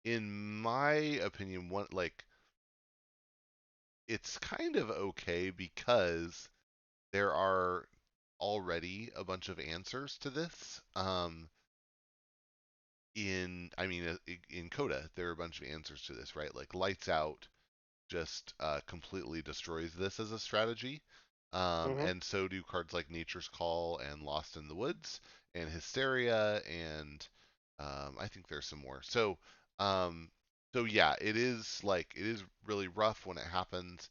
In my opinion, one like it's kind of okay because there are already a bunch of answers to this. I mean, in Coda, there are a bunch of answers to this, right? Like Lights Out just completely destroys this as a strategy. Hmm. And so do cards like Nature's Call and Lost in the Woods and Hysteria and I think there's some more. Um, so yeah, it is really rough when it happens,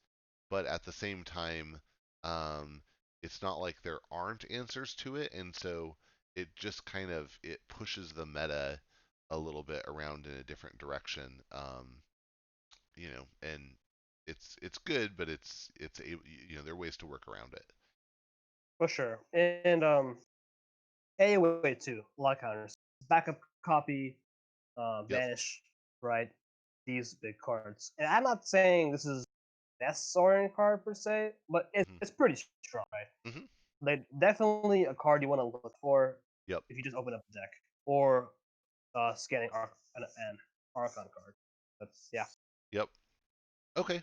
but at the same time, um, it's not like there aren't answers to it, and so it just kind of it pushes the meta a little bit around in a different direction. And it's good, but there are ways to work around it. for sure. And AOA too, a lot of counters. Backup copy, Yep. vanish, right? These big cards. And I'm not saying this is best Saurian card per se, but Hmm. it's pretty strong, right? Hmm. Like definitely a card you want to look for Yep. if you just open up the deck or scanning an Archon card. But yeah. Yep. Okay.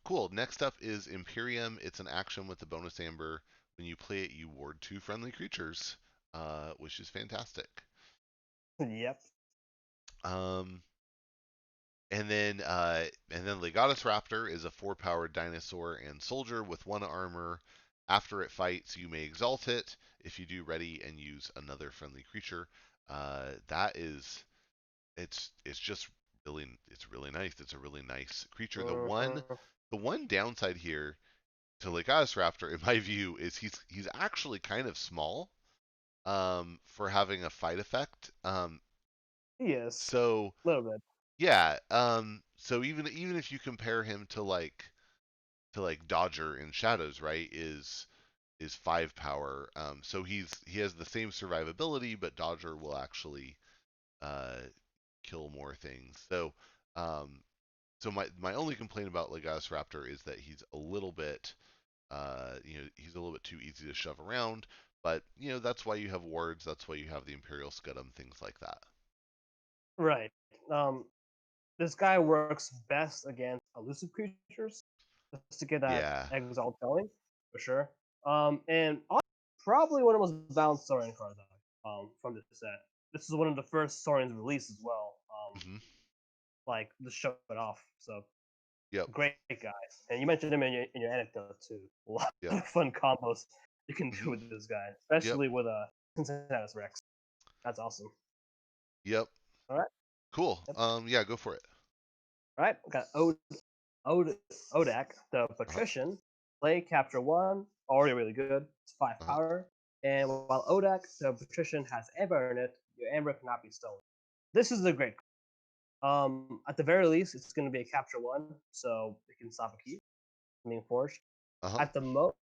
Cool. Next up is Imperium. It's an action with the bonus amber. When you play it, you ward 2 friendly creatures, which is fantastic. Yep. Um, and then Legatus Raptor is a 4-powered dinosaur and soldier with 1 armor. After it fights, you may exalt it. If you do, ready and use another friendly creature. That is, it's just it's really nice. It's a really nice creature. The one Mm-hmm. the one downside here to Legatus Raptor, in my view, is he's actually kind of small for having a fight effect. He is So a little bit. yeah, so even if you compare him to like Dodger in Shadows, right, is 5 power. So he has the same survivability, but Dodger will actually uh, kill more things. Um, so my only complaint about Legatus Raptor is that he's a little bit too easy to shove around. But that's why you have wards. That's why you have the Imperial Scudam, things like that. Right. Um, this guy works best against elusive creatures just to get that Yeah. exalt going for sure. And probably one of the most balanced Saurian cards from this set. This is one of the first Saurians released as well. Hmm. Like to show it off. So Yep. great guy. And you mentioned him in your anecdote too. A lot Yep. of fun combos you can do Hmm. with this guy, Yep. especially with a Cincinnati Rex. That's awesome. Yep. All right. Cool. Yep. Yeah, go for it. All right. We got Odak, the Uh-huh. patrician. Play capture one. Already really good. It's 5 Uh-huh. power. And while Odak, the patrician, has amber in it, your amber cannot be stolen. This is a great. At the very least, it's going to be a capture one, so it can stop a key from being forged. Uh-huh. At the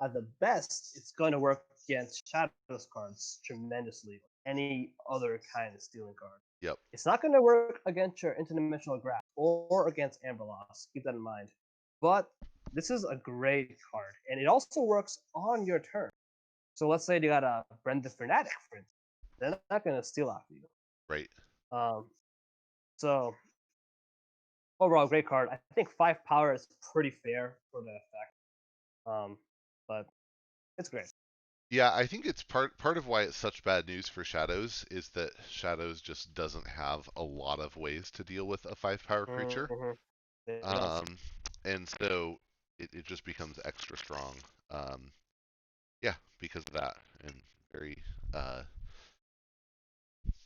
at the best, it's going to work against Shadows cards tremendously. Any other kind of stealing card. Yep. It's not going to work against your interdimensional graph or against Amber Loss. Keep that in mind. But this is a great card, and it also works on your turn. So let's say you got a Brenda Fanatic, for instance. They're not going to steal off you. Right. Um, so overall, great card. I think 5 power is pretty fair for the effect. But it's great. Yeah, I think it's part of why it's such bad news for Shadows is that Shadows just doesn't have a lot of ways to deal with a 5 power creature. Mm-hmm. It does. Um, and so it just becomes extra strong. Um, yeah, because of that. And very uh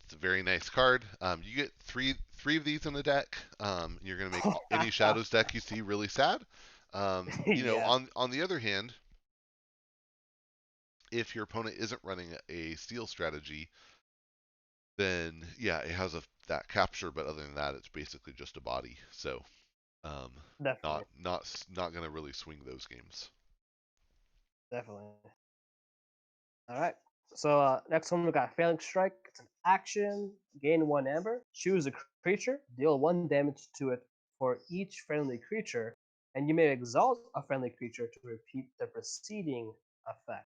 it's a very nice card. You get three of these in the deck. You're gonna make any Shadows deck you see really sad. Yeah, On the other hand, if your opponent isn't running a steal strategy, then yeah, it has that capture, but other than that, it's basically just a body. So um, definitely, not gonna really swing those games. definitely. All right. So next one we got Phalanx Strike. It's an action. Gain 1 amber. Choose a creature. Deal 1 damage to it for each friendly creature, and you may exalt a friendly creature to repeat the preceding effect.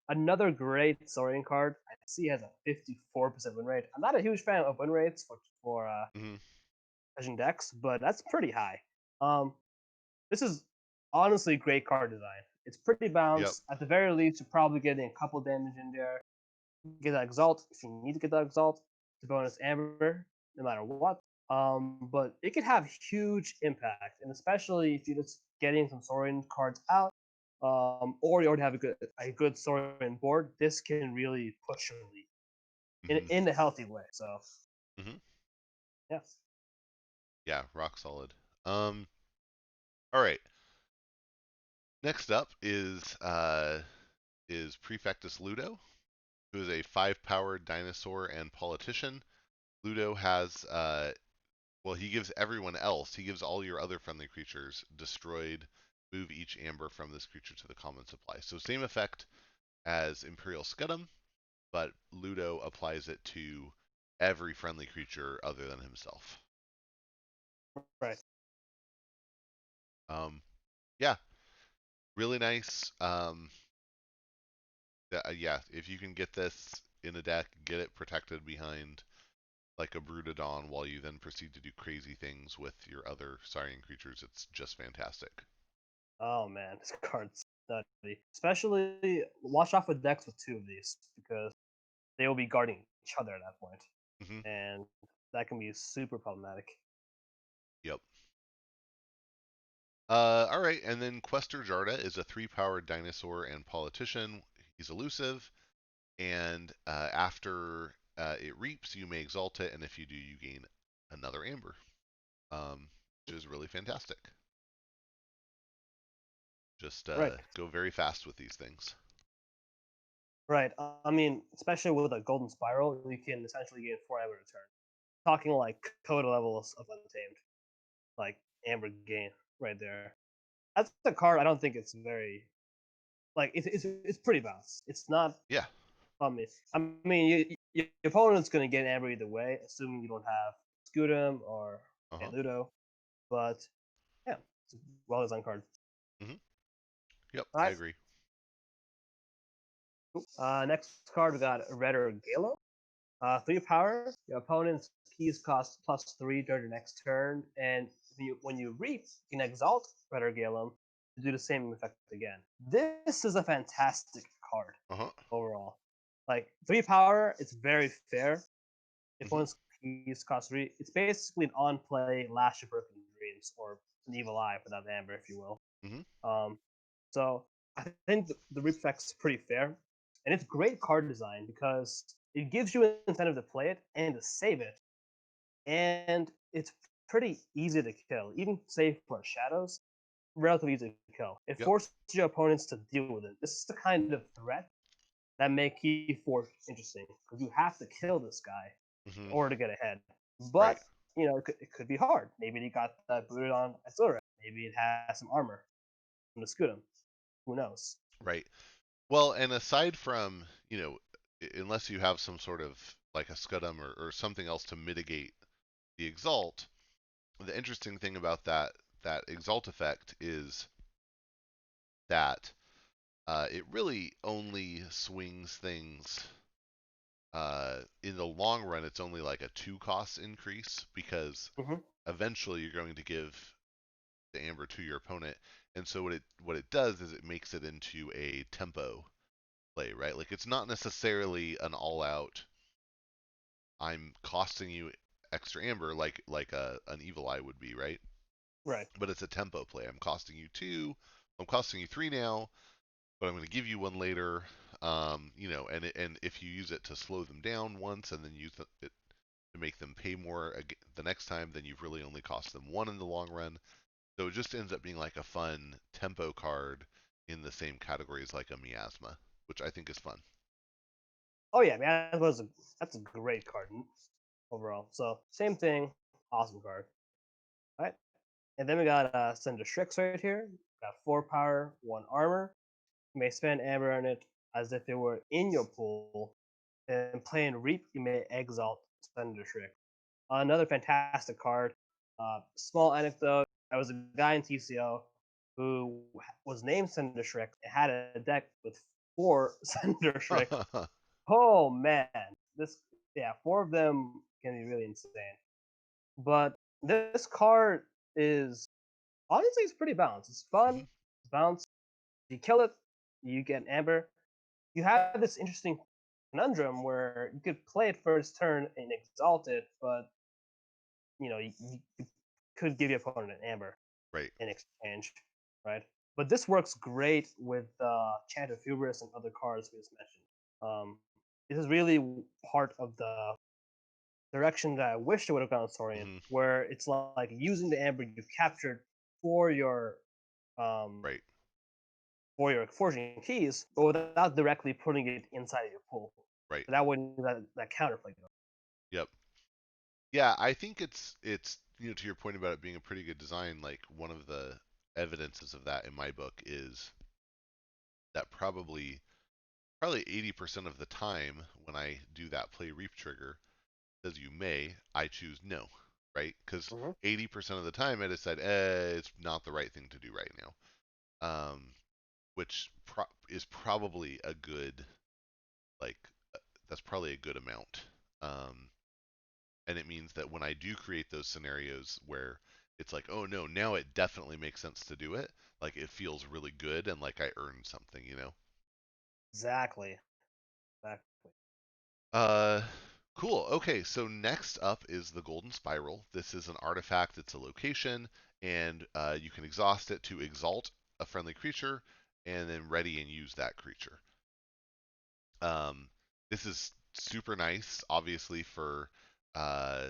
Another great Saurian card. I see it has a 54% win rate. I'm not a huge fan of win rates for Hmm. Vision decks, but that's pretty high. Um, this is honestly great card design. It's pretty Yep. balanced. At the very least, you're probably getting a couple damage in there. Get that exalt if you need to get that exalt. It's a bonus amber, no matter what. But it could have huge impact, and especially if you're just getting some Saurian cards out, or you already have a good Saurian board. This can really push your lead Hmm. in a healthy way. So Hmm. yeah. Yeah, rock solid. Um, all right. Next up is Prefectus Ludo, who is a 5 power dinosaur and politician. Ludo has well, he gives everyone else, he gives all your other friendly creatures destroyed, move each amber from this creature to the common supply. So same effect as Imperial Scudam, but Ludo applies it to every friendly creature other than himself. Right. Um, yeah, really nice. Yeah, if you can get this in a deck, get it protected behind like a Brutodon while you then proceed to do crazy things with your other Saurian creatures, it's just fantastic. Oh man, this card's nutty. Especially watch out for decks with two of these because they will be guarding each other at that point, Hmm. and that can be super problematic. Yep. All right, and then Quester Jarda is a 3-powered dinosaur and politician. He's elusive, and after it reaps, you may exalt it, and if you do, you gain another amber, which is really fantastic. Just Right. go very fast with these things. Right. I mean, especially with a golden spiral, you can essentially gain 4 amber a turn. Talking like code levels of Untamed, like amber gain right there. That's a card I don't think it's very like it's pretty balanced. It's not. Yeah. Your opponent's gonna get amber either way, assuming you don't have Scudam or Uh huh. Ludo. But yeah, it's a well designed card. Hmm. Yep, All I right. agree. Cool. Next card we got Redder Galo. 3 power. Your opponent's keys cost +3 during the next turn, and when you reap, you can exalt Redder Galen to do the same effect again. This is a fantastic card Uh huh. overall. Like 3 power, it's very fair. Your Hmm. opponent's keys cost 3. It's basically an on-play Lash of Broken Dreams or an Evil Eye without Amber, if you will. Hmm. Um, so I think the reap effect's pretty fair, and it's great card design because it gives you an incentive to play it and to save it, and it's pretty easy to kill. Even save for shadows, relatively easy to kill. It Yep. forces your opponents to deal with it. This is the kind of threat that make Key Force interesting because you have to kill this guy in Hmm. order to get ahead. Right. But it could be hard. Maybe he got that booted on Azura. Maybe it has some armor from the Scudam. Who knows? Right. Well, and aside from, unless you have some sort of like a Scudam or something else to mitigate the exalt, the interesting thing about that exalt effect is that it really only swings things. In the long run, it's only like a 2 cost increase because Hmm. eventually you're going to give the amber to your opponent, and so what it does is it makes it into a tempo play, right? Like it's not necessarily an all out I'm costing you extra amber like an evil eye would be, right? Right. But it's a tempo play. I'm costing you 2, I'm costing you 3 now, but I'm going to give you 1 later. And if you use it to slow them down once and then use it to make them pay more the next time, then you've really only cost them 1 in the long run. So it just ends up being like a fun tempo card in the same categories like a miasma, which I think is fun. Oh yeah, man, that's a great card overall. So same thing, awesome card. All right, and then we got Cinder Strix right here. Got 4 power, 1 armor. You may spend amber on it as if it were in your pool. And playing Reap, you may exalt Cinder Strix. Another fantastic card. Small anecdote: there was a guy in TCO who was named Cinder Shrek and had a deck with 4 Cinder Shreks. Oh man, this yeah, 4 of them can be really insane. But this card is honestly it's pretty balanced. It's Hmm. fun, it's balanced. You kill it, you get amber. You have this interesting conundrum where you could play it first turn and exalt it, but you could give your opponent an amber Right. in exchange, right? But this works great with Chant of Hubris and other cards we just mentioned. This is really part of the direction that I wish I would have gone with Saurian, Hmm. where it's like using the amber you've captured for your um, Right. for your forging keys, but without directly putting it inside of your pool. Right. So that wouldn't that counterplay. Yep. Yeah, I think it's to your point about it being a pretty good design. Like one of the evidences of that in my book is that probably 80% of the time when I do that play reap trigger, says you may, I choose no, right? Because Hmm. 80% of the time I decide, it's not the right thing to do right now. Which is probably a good, like, uh, that's probably a good amount. Um, and it means that when I do create those scenarios where it's like, oh no, now it definitely makes sense to do it, like it feels really good and like I earned something, you know? Exactly. Exactly. Uh, cool. Okay, so next up is the Golden Spiral. This is an artifact, it's a location, and you can exhaust it to exalt a friendly creature and then ready and use that creature. Um, this is super nice, obviously, for uh,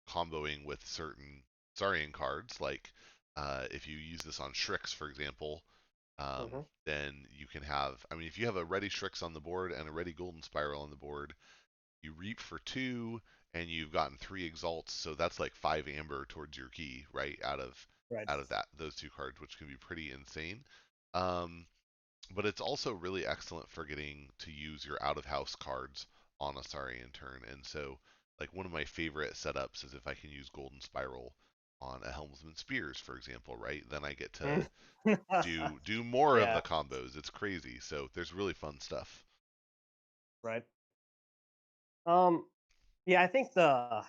comboing with certain Saurian cards. Like if you use this on Shrix, for example, Hmm. then you can have. I mean, if you have a ready Shrix on the board and a ready Golden Spiral on the board, you reap for 2, and you've gotten 3 exalts, so that's like 5 amber towards your key, right? Right. Out of that those 2 cards, which can be pretty insane. Um, but it's also really excellent for getting to use your out of house cards on a Saurian turn. And so, like, one of my favorite setups is if I can use Golden Spiral on a Helmsman Spears, for example, right? Then I get to do more of Yeah. the combos. It's crazy. So there's really fun stuff. Right. Um. Yeah, I think the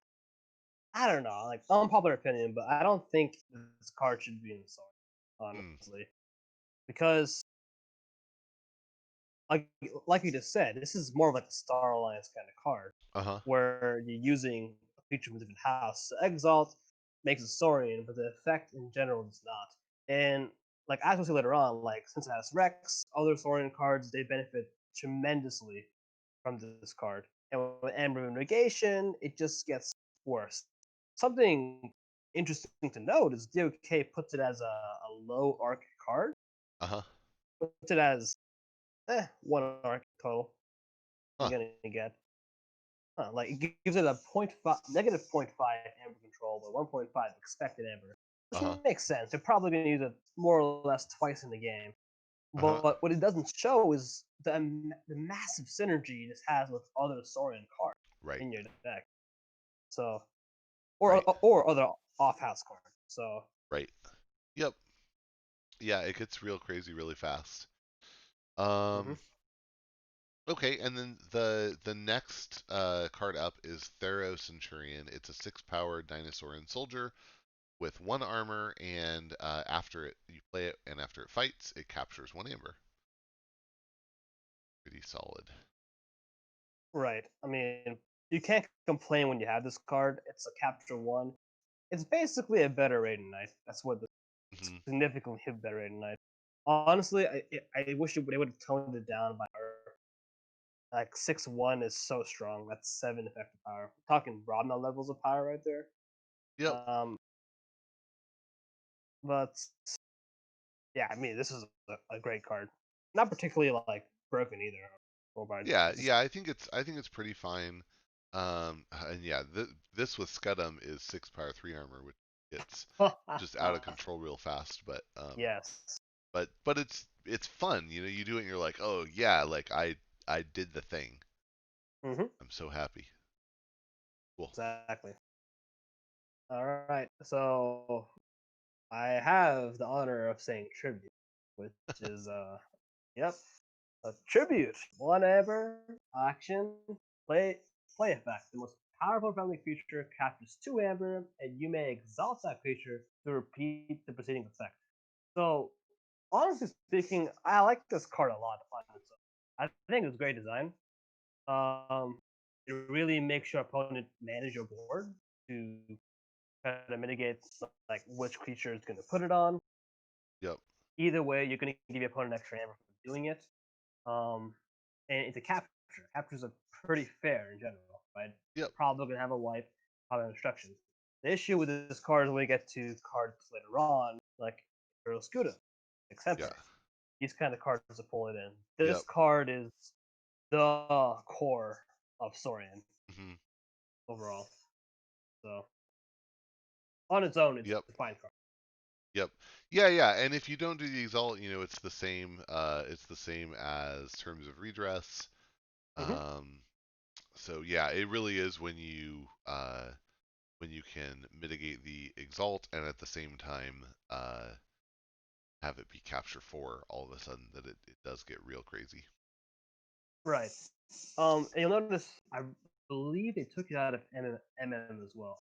I don't know, like unpopular opinion, but I don't think this card should be in the sword, Mm. honestly, because like like you just said, this is more of like a Star Alliance kind of card Uh huh. where you're using a creature from a different house. So Exalt makes it Saurian, but the effect in general does not. And like as we'll see later on, like since it has Rex, other Saurian cards they benefit tremendously from this card. And with Amber Negation, it just gets worse. Something interesting to note is DOK puts it as a low arc card, Uh huh. puts it as 1 arc total Huh. you're gonna get. Like it gives it a point 0.5, negative point 0.5 amber control, but 1.5 expected amber, Uh which huh. makes sense. They're probably going to use it more or less twice in the game. Uh huh. But what it doesn't show is the massive synergy this has with other Saurian cards Right. in your deck. So, Right. or other off house cards. So, Right. Yep. Yeah, it gets real crazy really fast. Um, hmm. okay, and then the next card up is Thero Centurion. It's a 6 power Dinosaurian soldier with 1 armor, and after it you play it, and after it fights, it captures 1 amber. Pretty solid. Right. I mean, you can't complain when you have this card. It's a capture one. It's basically a better rating knight. That's what the Hmm. significantly better rating knight. Honestly, I wish they would have toned it down by like 6-1 is so strong. That's 7 effective power. We're talking Rodna levels of power right there. Yep. Um, but yeah, I mean this is a great card. Not particularly like broken either. Or by Yeah. just Yeah. I think it's pretty fine. And yeah, this with Scudum is 6 power 3 armor, which gets just out of control real fast. yes. But it's fun. You do it, and you're like, oh yeah, like I did the thing. Hmm. I'm so happy. Cool. Exactly. All right. So I have the honor of saying tribute, which is yep, a tribute. Whenever action play play effect. The most powerful friendly creature captures 2 amber, and you may exalt that creature to repeat the preceding effect. So honestly speaking, I like this card a lot on its own. I think it's great design. Um, it really makes your opponent manage your board to kind of mitigate like which creature is going to put it on. Yep. Either way, you're going to give your opponent extra amber for doing it. Um, and it's a capture. Captures are pretty fair in general, right? Yep. Probably going to have a wipe, probably instructions. The issue with this card is when we get to cards later on, like Earl Scuda, Yeah. Exemplar. These kind of cards to pull it in. Yep. This card is the core of Saurian Hmm. overall. So on its own, it's Yep. a fine card. Yep. Yeah, yeah. And if you don't do the exalt, it's the same. It's the same as terms of redress. Hmm. Um, so yeah, it really is when you can mitigate the exalt and at the same time have it be capture four. All of a sudden, that it does get real crazy. Right. And you'll notice, I believe they took it out of MM as well.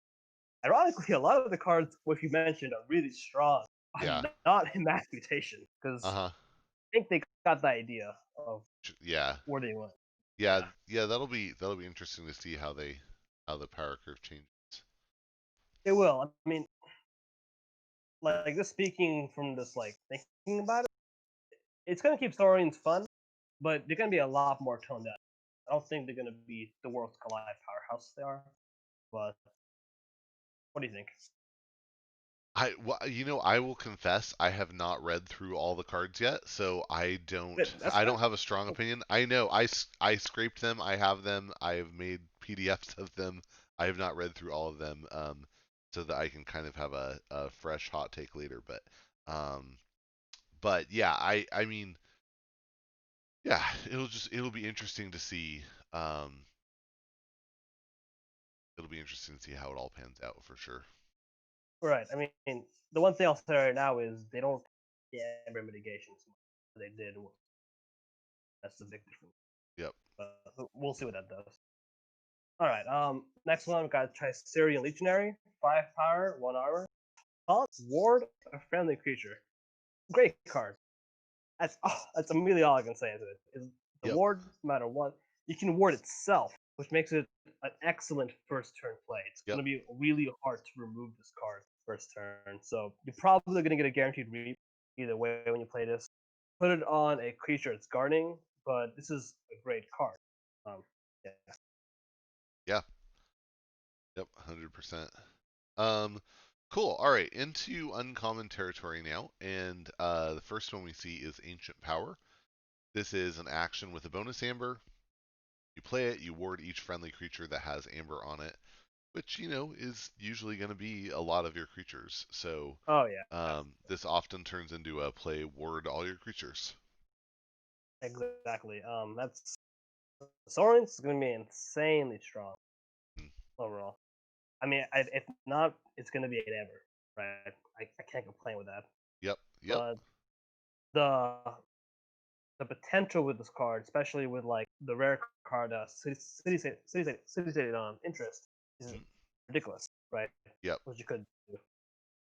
Ironically, a lot of the cards, which you mentioned, are really strong, are Yeah. not in max mutation Uh because huh. I think they got the idea of Yeah. where they went. Yeah. Yeah, Yeah. That'll be interesting to see how the power curve changes. it will. I mean, like just speaking from this, like thinking about it, it's gonna keep Saurians fun, but they're gonna be a lot more toned down. I don't think they're gonna be the world's collide powerhouse they are. But what do you think? I will confess I have not read through all the cards yet, so I don't That's I fair. don't have a strong opinion. I know I scraped them, I have them, I have made PDFs of them. I have not read through all of them, so that I can kind of have a fresh hot take later. Um, but yeah, I mean, yeah, it'll be interesting to see. Um, it'll be interesting to see how it all pans out for sure. Right. I mean, the one thing I'll say right now is they don't get amber mitigation as much as they did. That's the big difference. Yep. But we'll see what that does. All right. Next one we got Saurian Legionary, 5 power, 1 armor. Ward a friendly creature. Great card. That's immediately all I can say to it. Is the Yep. ward, no matter what, you can ward itself, which makes it an excellent first turn play. It's Yep. going to be really hard to remove this card first turn. So you're probably going to get a guaranteed reap either way when you play this. Put it on a creature it's guarding, but this is a great card. Um, yeah. Yeah. Yep. 100%. Um, cool. All right, into uncommon territory now, and the first one we see is Ancient Power. This is an action with a bonus amber. You play it, you ward each friendly creature that has amber on it, which is usually going to be a lot of your creatures. So Oh yeah, this often turns into a play ward all your creatures. exactly. That's Soren's going to be insanely strong Mm. overall. I mean, if not, it's going to be an amber, right? I can't complain with that. Yep. Yep. But the the potential with this card, especially with like the rare card city state interest, is Mm. ridiculous, right? Yep. What you could do.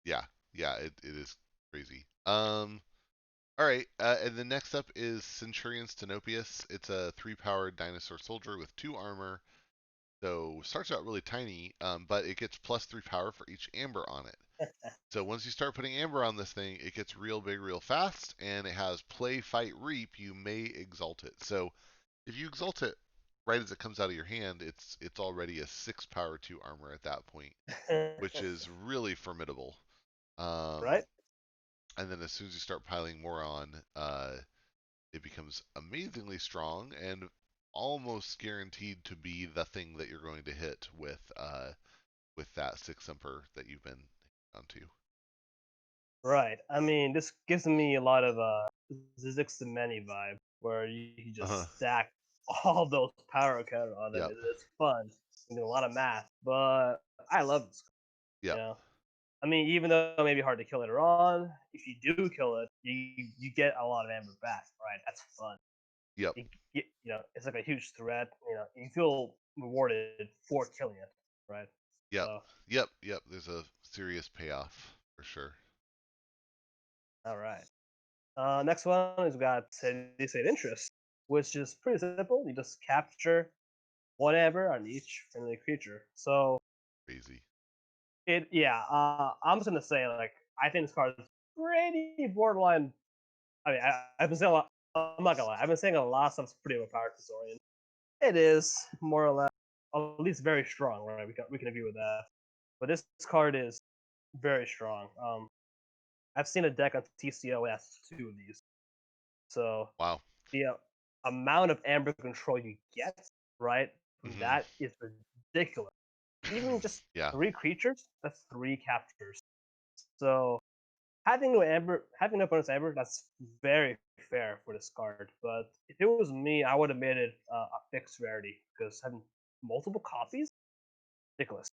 Yeah. Yeah. It is crazy. All right, and then next up is Centurion Stenopius. It's a 3-powered dinosaur soldier with 2 armor. So starts out really tiny, but it gets +3 power for each amber on it. So once you start putting amber on this thing, it gets real big real fast, and it has play, fight, reap. You may exalt it. So if you exalt it right as it comes out of your hand, it's already a 6-power 2 armor at that point, which is really formidable. Um, Right? and then as soon as you start piling more on, it becomes amazingly strong and almost guaranteed to be the thing that you're going to hit with that 6 emperor that you've been onto. Right. I mean, this gives me a lot of Zizix the Many vibe, where you Uh-huh. just stack all those power counter on them. Yep. It's fun. You do a lot of math, but I love this. You Yep. know, I mean, even though it may be hard to kill later on, if you do kill it, you get a lot of amber back, right? That's fun. Yep. It's like a huge threat. You feel rewarded for killing it, right? Yep. So, Yep. Yep. There's a serious payoff for sure. all right. Next one is we got steady state interest, which is pretty simple. You just capture whatever on each friendly creature. So Crazy. I'm just gonna say like I think this card is pretty borderline. I mean, I've been saying a lot. I'm not gonna lie. I've been saying a lot of stuff's pretty overpowered for Saurian. It is more or less, at least very strong, right? We can agree with that. But this card is very strong. I've seen a deck on TCO that has 2 of these. So Wow. the amount of amber control you get, right, from Hmm. that is ridiculous. even just Yeah. 3 creatures, that's 3 captures. So having no bonus amber, that's very fair for this card. But if it was me, I would have made it a fixed rarity because having multiple copies, ridiculous.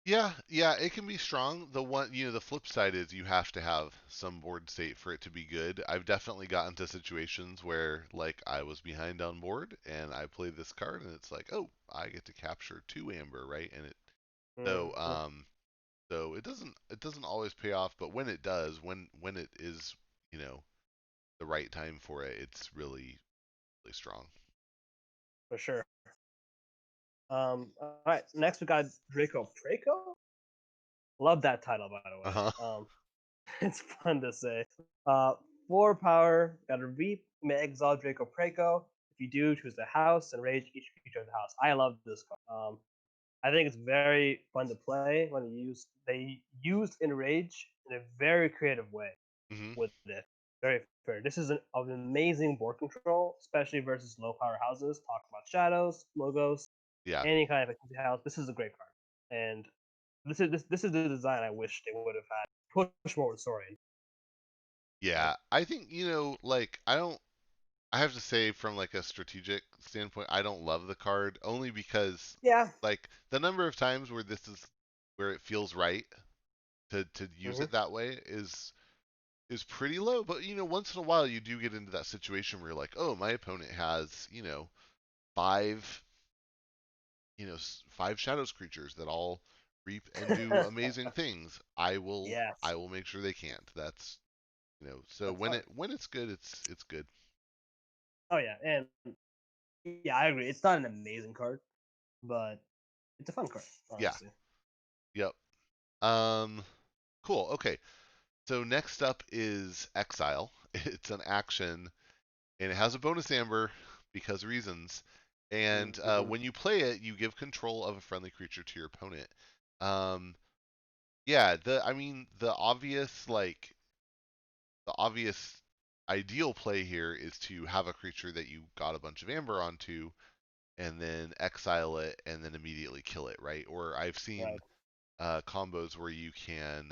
Yeah, yeah, it can be strong. The flip side is you have to have some board state for it to be good. I've definitely gotten to situations where like I was behind on board and I played this card and it's like, "Oh, I get to capture 2 amber, right?" And it so Mm-hmm, um so it doesn't always pay off, but when it does, when it is, you know, the right time for it, it's really really strong. for sure. All right, next we got Draco Praco. Love that title, by the way. Uh-huh. It's fun to say. Uh, 4 power, gotta reap, may exile Draco Praco. If you do, choose the house and rage each creature of the house. I love this card. I think it's very fun to play when they used Enrage in a very creative way Mhm. with it. Very fair. This is an amazing board control, especially versus low power houses. Talk about shadows, logos, Yeah. any kind of efficiency house. This is a great card, and this is the design I wish they would have had. Push more with Saurian. Right? Yeah. I think, like I have to say from like a strategic standpoint, I don't love the card only because Yeah. like the number of times where it feels right to use Hmm. it that way is pretty low. But once in a while you do get into that situation where you're like, oh, my opponent has, five, 5 shadows creatures that all reap and do amazing things. Yes, I will make sure they can't. So that's fun. when it's good, it's good. Oh yeah, and yeah, I agree. It's not an amazing card, but it's a fun card, Yeah. honestly. Yep. Um cool. Okay. So next up is Exile. It's an action, and it has a bonus amber because reasons. And Hmm. when you play it, you give control of a friendly creature to your opponent. Um, yeah, I mean, the obvious ideal play here is to have a creature that you got a bunch of amber onto, and then exile it, and then immediately kill it, right? Or I've seen Right. combos where you can.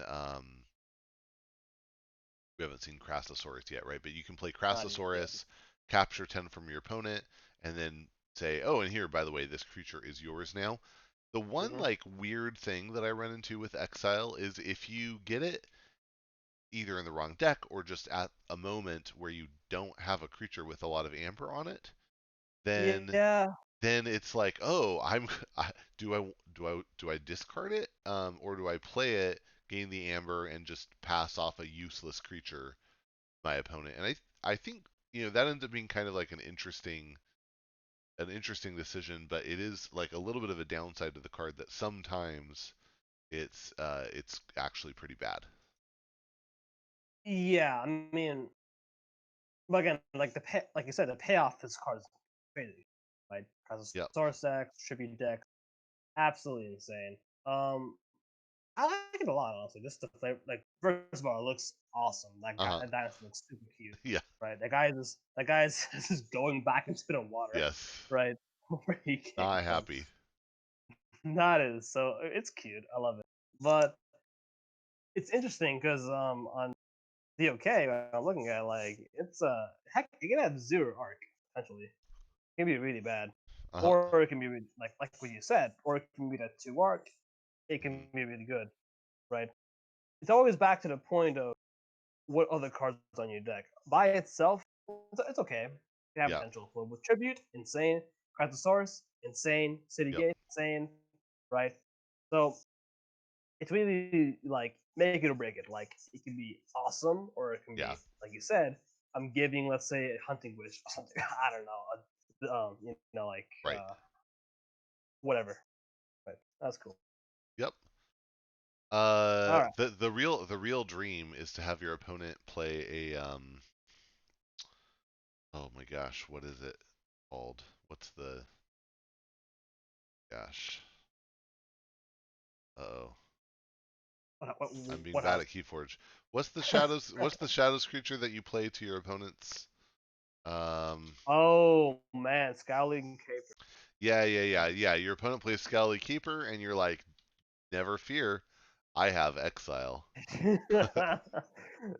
We haven't seen Crassosaurus yet, right? But you can play Not yet. Crassosaurus, capture 10 from your opponent, and then say, oh, and here, by the way, this creature is yours now. The one Hmm. like weird thing that I run into with Exile is if you get it either in the wrong deck or just at a moment where you don't have a creature with a lot of amber on it, then Yeah. then it's like, oh, do I discard it, or do I play it, gain the amber, and just pass off a useless creature my opponent. And I think that ends up being kind of like an interesting decision, but it is like a little bit of a downside to the card that sometimes it's actually pretty bad. Yeah. I mean, but again, like you said, the payoff this card is crazy. Right? Because Yep. Source decks, tribute decks, absolutely insane. I like it a lot, honestly. Just the flavor, like first of all, it looks awesome. Uh huh. That dinosaur looks super cute, Yeah. right? That guy's just going back into the water, Yes. right? Where he came Not from. happy. That is so it's cute. I love it, but it's interesting because on the OK, when I'm looking at it, like it's heck, it can have 0 arc potentially. It can be really bad, Uh huh. or it can be like what you said, or it can be that 2 arc. It Hmm. can be really good, right? It's always back to the point of what other cards on your deck. By itself, it's okay. It have Yeah. potential. But with Tribute, insane. Kratosaurus, insane. City Yep. Gate, insane. Right? So it's really like make it or break it. Like it can be awesome, or it can Yeah. be like you said. I'm giving, let's say, a hunting wish or something. I don't know. Like Right. whatever. But that's cool. Yep. All right. The real dream is to have your opponent play a oh my gosh, what is it called? What's the gosh? Oh, What, I'm being what bad house? at Keyforge. What's the shadows creature that you play to your opponents? Um Oh man, Scowling Caper. Yeah. Your opponent plays Scally Keeper, and you're like, never fear, I have Exile.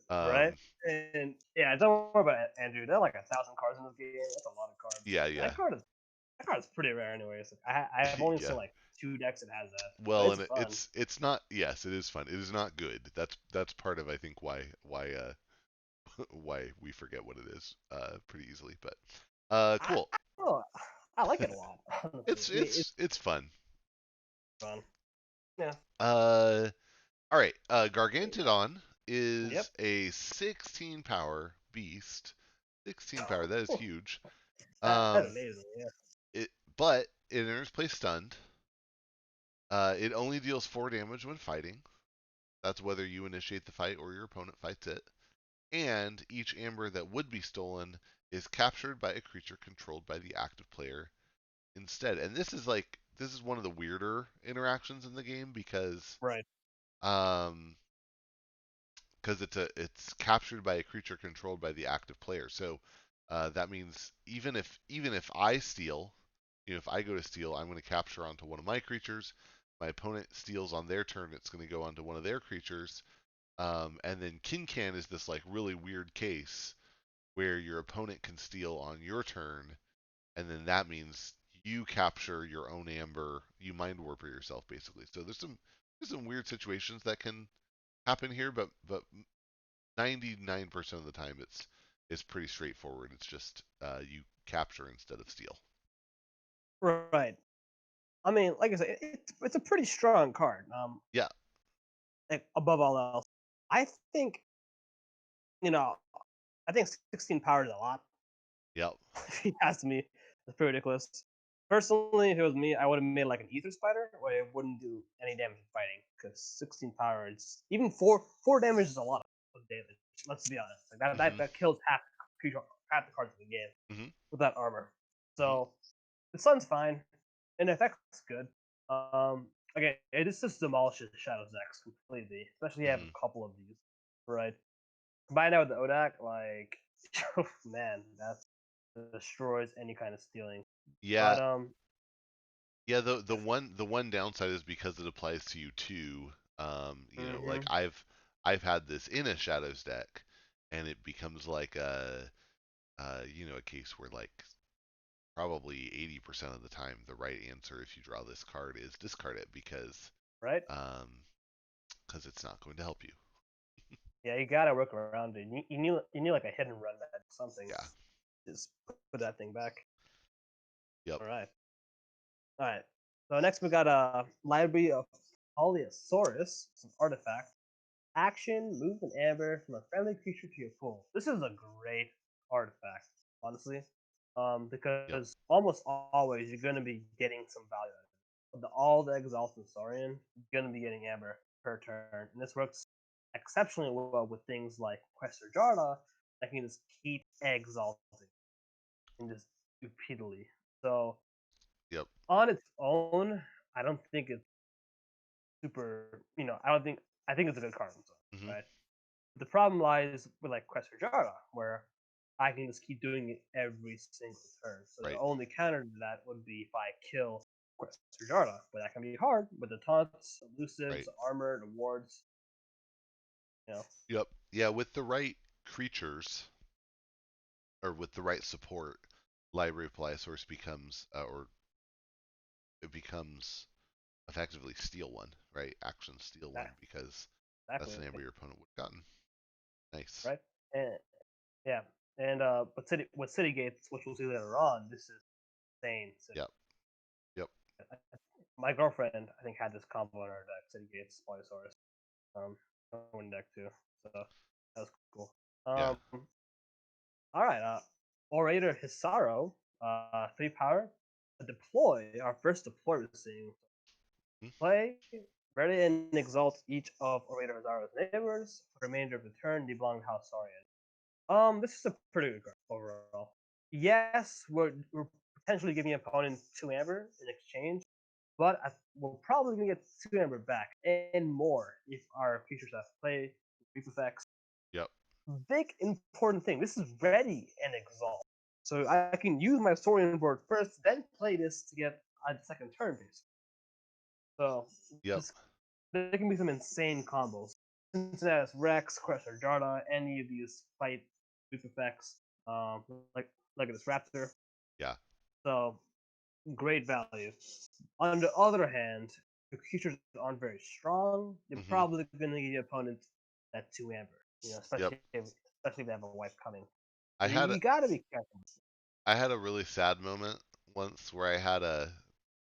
Right? Um, And yeah, don't worry about it, Andrew. There are like 1,000 cards in this game. That's a lot of cards. yeah. That card is pretty rare, anyways. I've only Yeah. seen like 2 decks that has that, but Well, it's and fun. it's not. Yes, it is fun. It is not good. That's part of I think why why we forget what it is pretty easily. But I, cool. oh, I like it a lot. Honestly. It's I mean, it's it's it's fun. fun. Yeah. Uh, all right. Gargantodon Yep. is a 16 power beast. 16 power. That is huge. That's Um, amazing. Yeah. it but it enters play stunned. It only deals 4 damage when fighting. That's whether you initiate the fight or your opponent fights it. And each amber that would be stolen is captured by a creature controlled by the active player instead. And this is one of the weirder interactions in the game Right. um because it's captured by a creature controlled by the active player. So that means even if I steal, if I go to steal, I'm going to capture onto one of my creatures. My opponent steals on their turn, it's going to go onto one of their creatures. And then Kincan is this like really weird case where your opponent can steal on your turn, and then that means you capture your own amber, you mind warper yourself basically. So there's some weird situations that can happen here, but 99% of the time it's pretty straightforward. It's just you capture instead of steal. Right. I mean, like I said, it's a pretty strong card. Yeah. Like, above all else, I think you know, I think 16 power is a lot. Yep. If you ask me, it's pretty ridiculous. Personally, if it was me, I would have made like an ether spider where it wouldn't do any damage in fighting because 16 power is even four damage is a lot of damage. Let's be honest, like Mhm. that kills half the cards in the game Mhm. with that armor. Mhm. So the sun's fine, and the effect's good. Again, it just demolishes Shadow's decks completely, especially if you have Mhm. a couple of these, right? Combine that with the ODAC, like, oh, man, that destroys any kind of stealing. Yeah. But Yeah, the one downside is because it applies to you too. Like mhm, I've had this in a Shadows deck, and it becomes like a case where like probably 80% of the time the right answer if you draw this card is discard it right? um because it's not going to help you. Yeah, you gotta work around it. You need like a hidden run that something. Yeah. Just put that thing back. Yep. All right, all right. So next we got a library of Polyosaurus. It's an artifact. Action, move an amber from a friendly creature to your full. This is a great artifact, honestly, Yep. because almost always you're going to be getting some value out of it. With all the exalts in Saurian, you're going to be getting amber per turn, and this works exceptionally well with things like Questor Jarda that can just keep exalting and just repeatedly. So Yep. on its own, I don't think it's super. I don't think I think it's a good card, Mhm. right? The problem lies with like Quest for Jara, where I can just keep doing it every single turn. So the Right. only counter to that would be if I kill Quest for Jara, but that can be hard with the taunts, elusives, Right. the armor, the wards. You know, Yep. Yeah, with the right creatures or with the right support, library apply source becomes or it becomes effectively steal one, right? Action steal one that because that's exactly an amber your opponent would have gotten. Nice. right. And yeah, and but city gates, which we'll see later on, this is insane. So, Yep. Yep. my girlfriend, I think, had this combo in her deck, city gates, Spinosaurus. One deck too. So that was cool. Yeah. All right. Orator Hisaro, 3 power. Deploy, our first deploy we're seeing. Mhm. Play, ready and exalt each of Orator Hisaro's neighbors. For the remainder of the turn, they belong to House Saurian. This is a pretty good card overall. Yes, we're potentially giving opponent 2 amber in exchange, but we're probably gonna get 2 amber back and more if our creatures have play, reap effects. Yep. Big important thing. This is ready and exalt. So I can use my Saurian board first, then play this to get a second turn, basically. So Yep. this there can be some insane combos. Since it has Rex, Crusher, Jarda, any of these fight loop effects, um, like like this Raptor. Yeah. So great value. On the other hand, the creatures aren't very strong. You're Mhm. probably going to give your opponent that 2 amber. Yep. Especially if they have a wipe coming. I So had a you got to be careful. I had a really sad moment once where I had a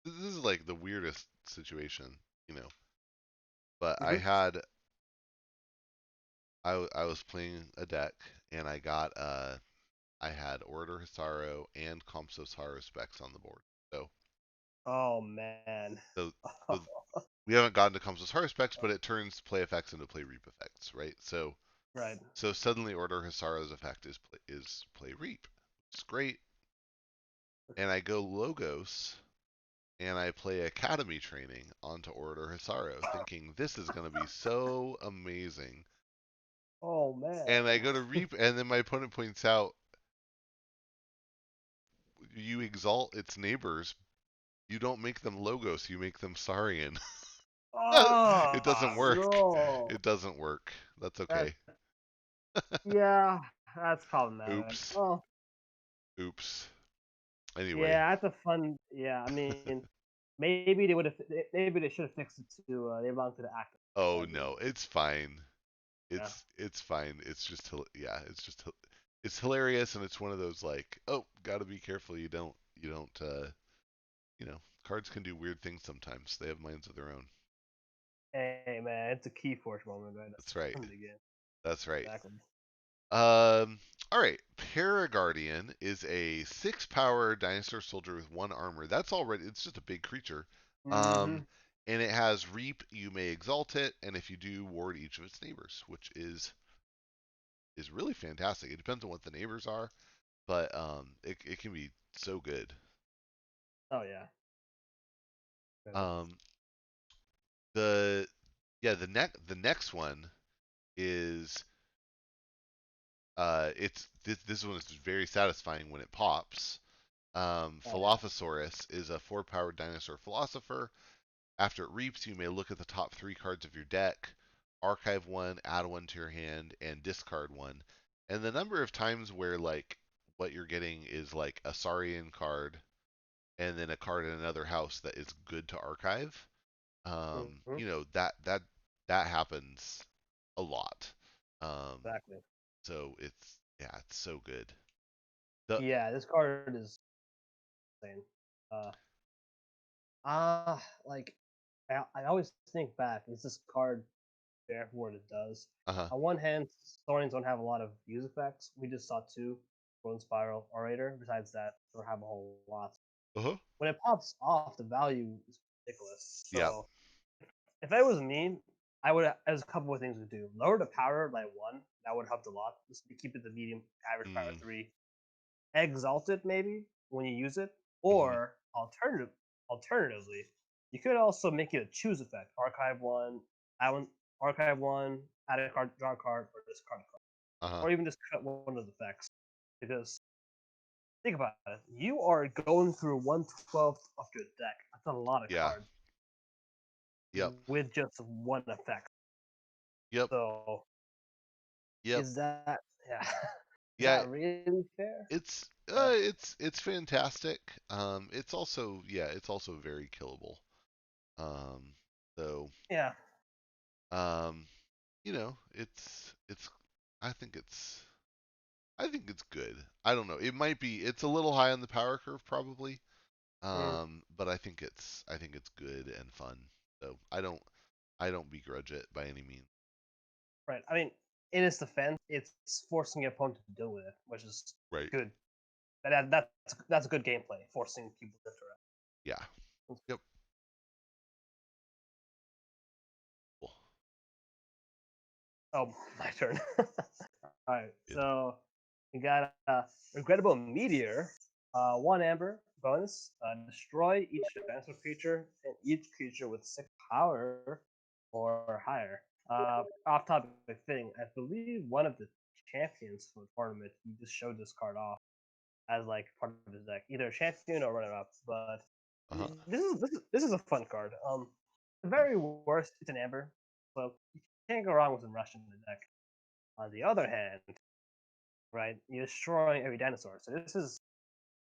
this is like the weirdest situation, you know. But Mm-hmm. I was playing a deck and I had Orator Hisaro and Compsos Haru specs on the board. So Oh man. so so we haven't gotten to Compsos Haru specs, but it turns play effects into play reap effects, right? Right. So suddenly Order Hisaro's effect is play reap. It's great. And I go Logos and I play Academy Training onto Order Hisaru, thinking this is gonna be so amazing. Oh And I man. go to reap, and then my opponent points out, you exalt its neighbors. You don't make them Logos, you make them Saurian. It doesn't Oh work. no. It doesn't work. That's That okay. yeah, that's problematic. Oops. Oh Oops. Anyway. yeah, that's a fun. Yeah, I mean, maybe they would have. Maybe they should have fixed it to they belong to the actor. Oh That'd be no, it's fine. yeah. It's fine. It's just yeah, it's hilarious, and it's one of those like, oh, gotta be careful. You don't cards can do weird things sometimes. They have minds of their own. Hey man, it's a key force moment, right? That's That's right. fun to get. That's right. Exactly. All right. Paraguardian is a 6 power dinosaur soldier with 1 armor. That's already, it's just a big creature. Mm-hmm. Um, and it has Reap. You may exalt it, and if you do, ward each of its neighbors, which is really fantastic. It depends on what the neighbors are, but it can be so good. Oh yeah. Um, the yeah, the next one is this one is very satisfying when it pops. Oh yeah. Philophosaurus is a 4 powered dinosaur philosopher. After it reaps, you may look at the top 3 cards of your deck, archive one, add one to your hand, and discard one. And the number of times where like what you're getting is like a Saurian card and then a card in another house that is good to archive. Mm-hmm. That happens a lot. Um, Exactly. so it's so good. The Yeah, this card is insane. Uh, like I always think back. Is this card there for what it does? uh-huh. On one hand, Saurians don't have a lot of use effects. We just saw two, Bone Spiral, Orator. Besides that, they don't have a whole lot. Uh-huh. When it pops off, the value is ridiculous. Yeah. So if it was me, I would. There's a couple of things to do. Lower the power by one. That would help a lot. Just to keep it the medium average power Mm, 3. Exalt it maybe when you use it, mhm. or alternatively, you could also make it a choose effect. Archive one, add one, archive one, add a card, draw a card, or discard a card, Uh-huh. or even just cut one of the effects. Because think about it, you are going through 1/12 of your deck. That's a lot of Yeah. cards Yep. with just one effect. Yep. So Yep. is that yeah? Is Yeah, that really fair? Uh, it's fantastic. It's also it's also very killable. Um, so yeah. um, it's I think it's I think it's good. I don't know. It's a little high on the power curve probably. Mm. But I think it's good and fun. So I don't begrudge it by any means. Right. I mean, in its defense, it's forcing your opponent to deal with it, which is Right. good. That's a good gameplay, forcing people to interact. Yeah. Yep. Cool. Oh, my turn. All right. Good. So we got regrettable meteor, 1 amber bonus. Destroy each defensive creature and each creature with 6 power or higher. Off topic thing, I believe one of the champions for the tournament, he just showed this card off. as like part of his deck, either champion or runner up. But Uh-huh. this is a fun card. The very worst, it's an amber, so you can't go wrong with some rush in the deck. On the other hand, right, you're destroying every dinosaur. So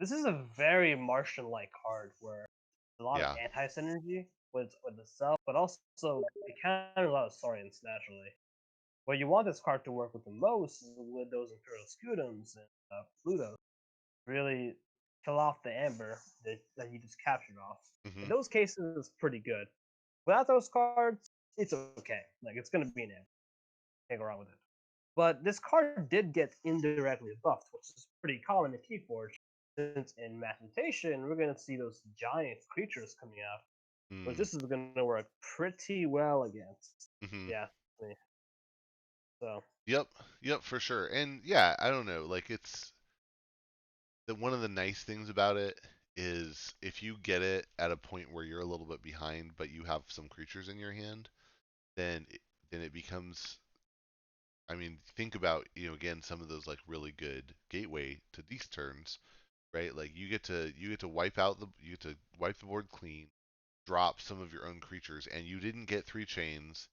this is a very Martian-like card where a lot of Yeah. anti-synergy with the self, but also it counters a lot of Saurians naturally. Where you want this card to work with the most is with those Imperial Scutums and Pluto. Really kill off the amber that you just captured off. In Hmm. those cases, it's pretty good. Without those cards, it's okay. Like it's gonna be an amber. Can't go wrong with it. But this card did get indirectly buffed, which is pretty common in Keyforge, since in Mathematician we're gonna see those giant creatures coming out, which Mm. this is gonna work pretty well against. Hmm. Yeah. So Yep. Yep, for sure. And yeah, I don't know. Like it's one of the nice things about it is if you get it at a point where you're a little bit behind, but you have some creatures in your hand, then it becomes. I mean, think about again some of those like really good gateway to these turns, right? Like you get to wipe the board clean, drop some of your own creatures, and you didn't get three chains,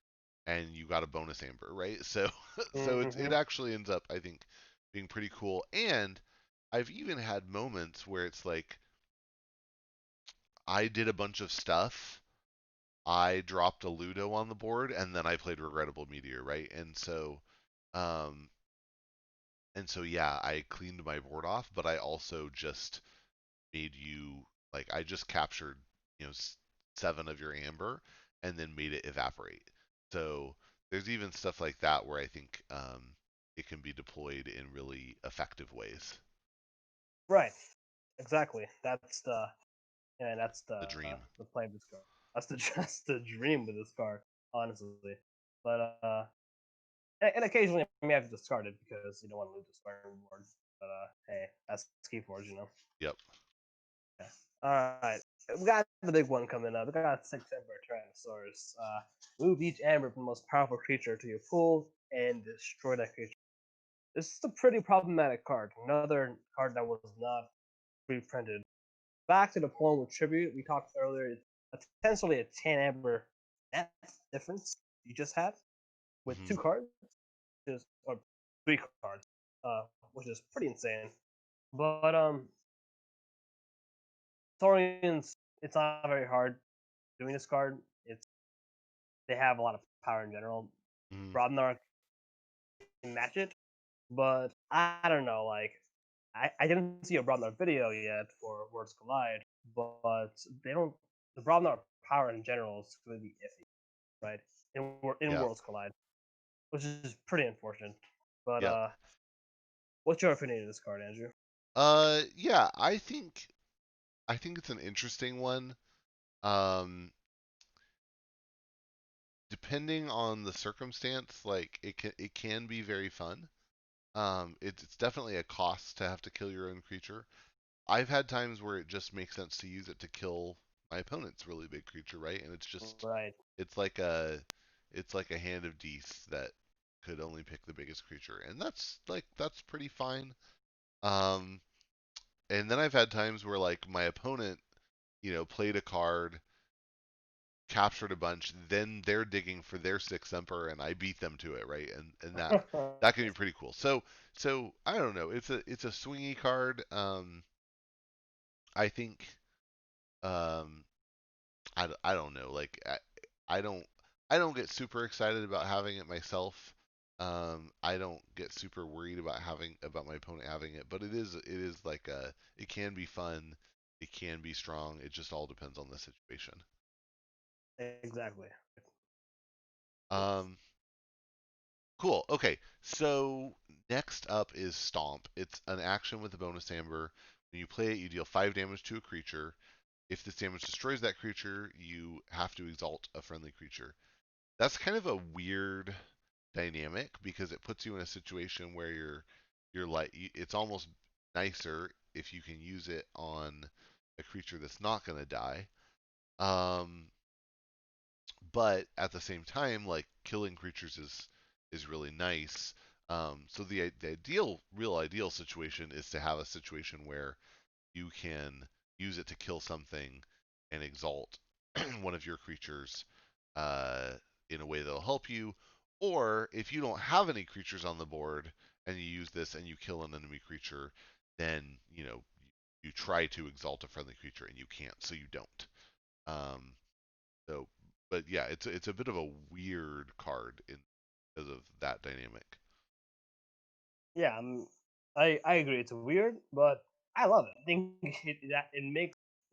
and you got a bonus amber, right? So it hmm actually ends up I think being pretty cool. And I've even had moments where it's like I did a bunch of stuff. I dropped a Ludo on the board, and then I played Regrettable Meteor, right? Um, yeah, I cleaned my board off, but I also just made you like I just captured you know seven of your amber, and then made it evaporate. So there's even stuff like that where I think it can be deployed in really effective ways. right, exactly. That's The dream. the play of this card. That's the just the dream with this card, honestly. But and occasionally I may have to discard it because you don't want to lose the sparring board. But hey, that's Keyforge, you know. Yep. Yeah. All right, we got the big one coming up. We got 6 Ember Tyrannosaurus. Move each Amber from the most powerful creature to your pool and destroy that creature. This is a pretty problematic card. Another card that was not reprinted. Back to the point with tribute we talked earlier. It's essentially a 10 Amber net difference you just had with Hmm. 2 cards, just or 3 cards, which is pretty insane. But Saurians, it's not very hard doing this card. It's they have a lot of power in general. Hmm. Brobnar can match it, but I don't know. Like I didn't see a Brobnar video yet for Worlds Collide, but they don't. The Brobnar power in general is really iffy, right? In Yeah. Worlds Collide, which is pretty unfortunate. But Yep. what's your opinion of this card, Andrew? Yeah, I think it's an interesting one. Um, Depending on the circumstance, like it can be very fun. It's definitely a cost to have to kill your own creature. I've had times where it just makes sense to use it to kill my opponent's really big creature, right? And Right. it's like a it's like a hand of Death that could only pick the biggest creature, and that's pretty fine. Um, and then I've had times where like my opponent, played a card, captured a bunch, then they're digging for their sixth emperor, and I beat them to it, right? And that can be pretty cool. So I don't know. It's a swingy card. I think um, I don't know. Like I don't I don't get super excited about having it myself. I don't get super worried about my opponent having it, but it is like it can be fun. It can be strong. It just all depends on the situation. Exactly. Um, cool. Okay. So next up is Stomp. It's an action with a bonus amber. When you play it, you deal 5 damage to a creature. If this damage destroys that creature, you have to exalt a friendly creature. That's kind of a weird dynamic because it puts you in a situation where you're like it's almost nicer if you can use it on a creature that's not going to die. Um, but at the same time, like killing creatures is really nice. So the real ideal situation is to have a situation where you can use it to kill something and exalt one of your creatures uh, in a way that'll help you. Or if you don't have any creatures on the board and you use this and you kill an enemy creature, then you try to exalt a friendly creature and you can't, so you don't. Um, so, but yeah, it's a bit of a weird card because of that dynamic. Yeah, I agree. It's weird, but I love it. I think it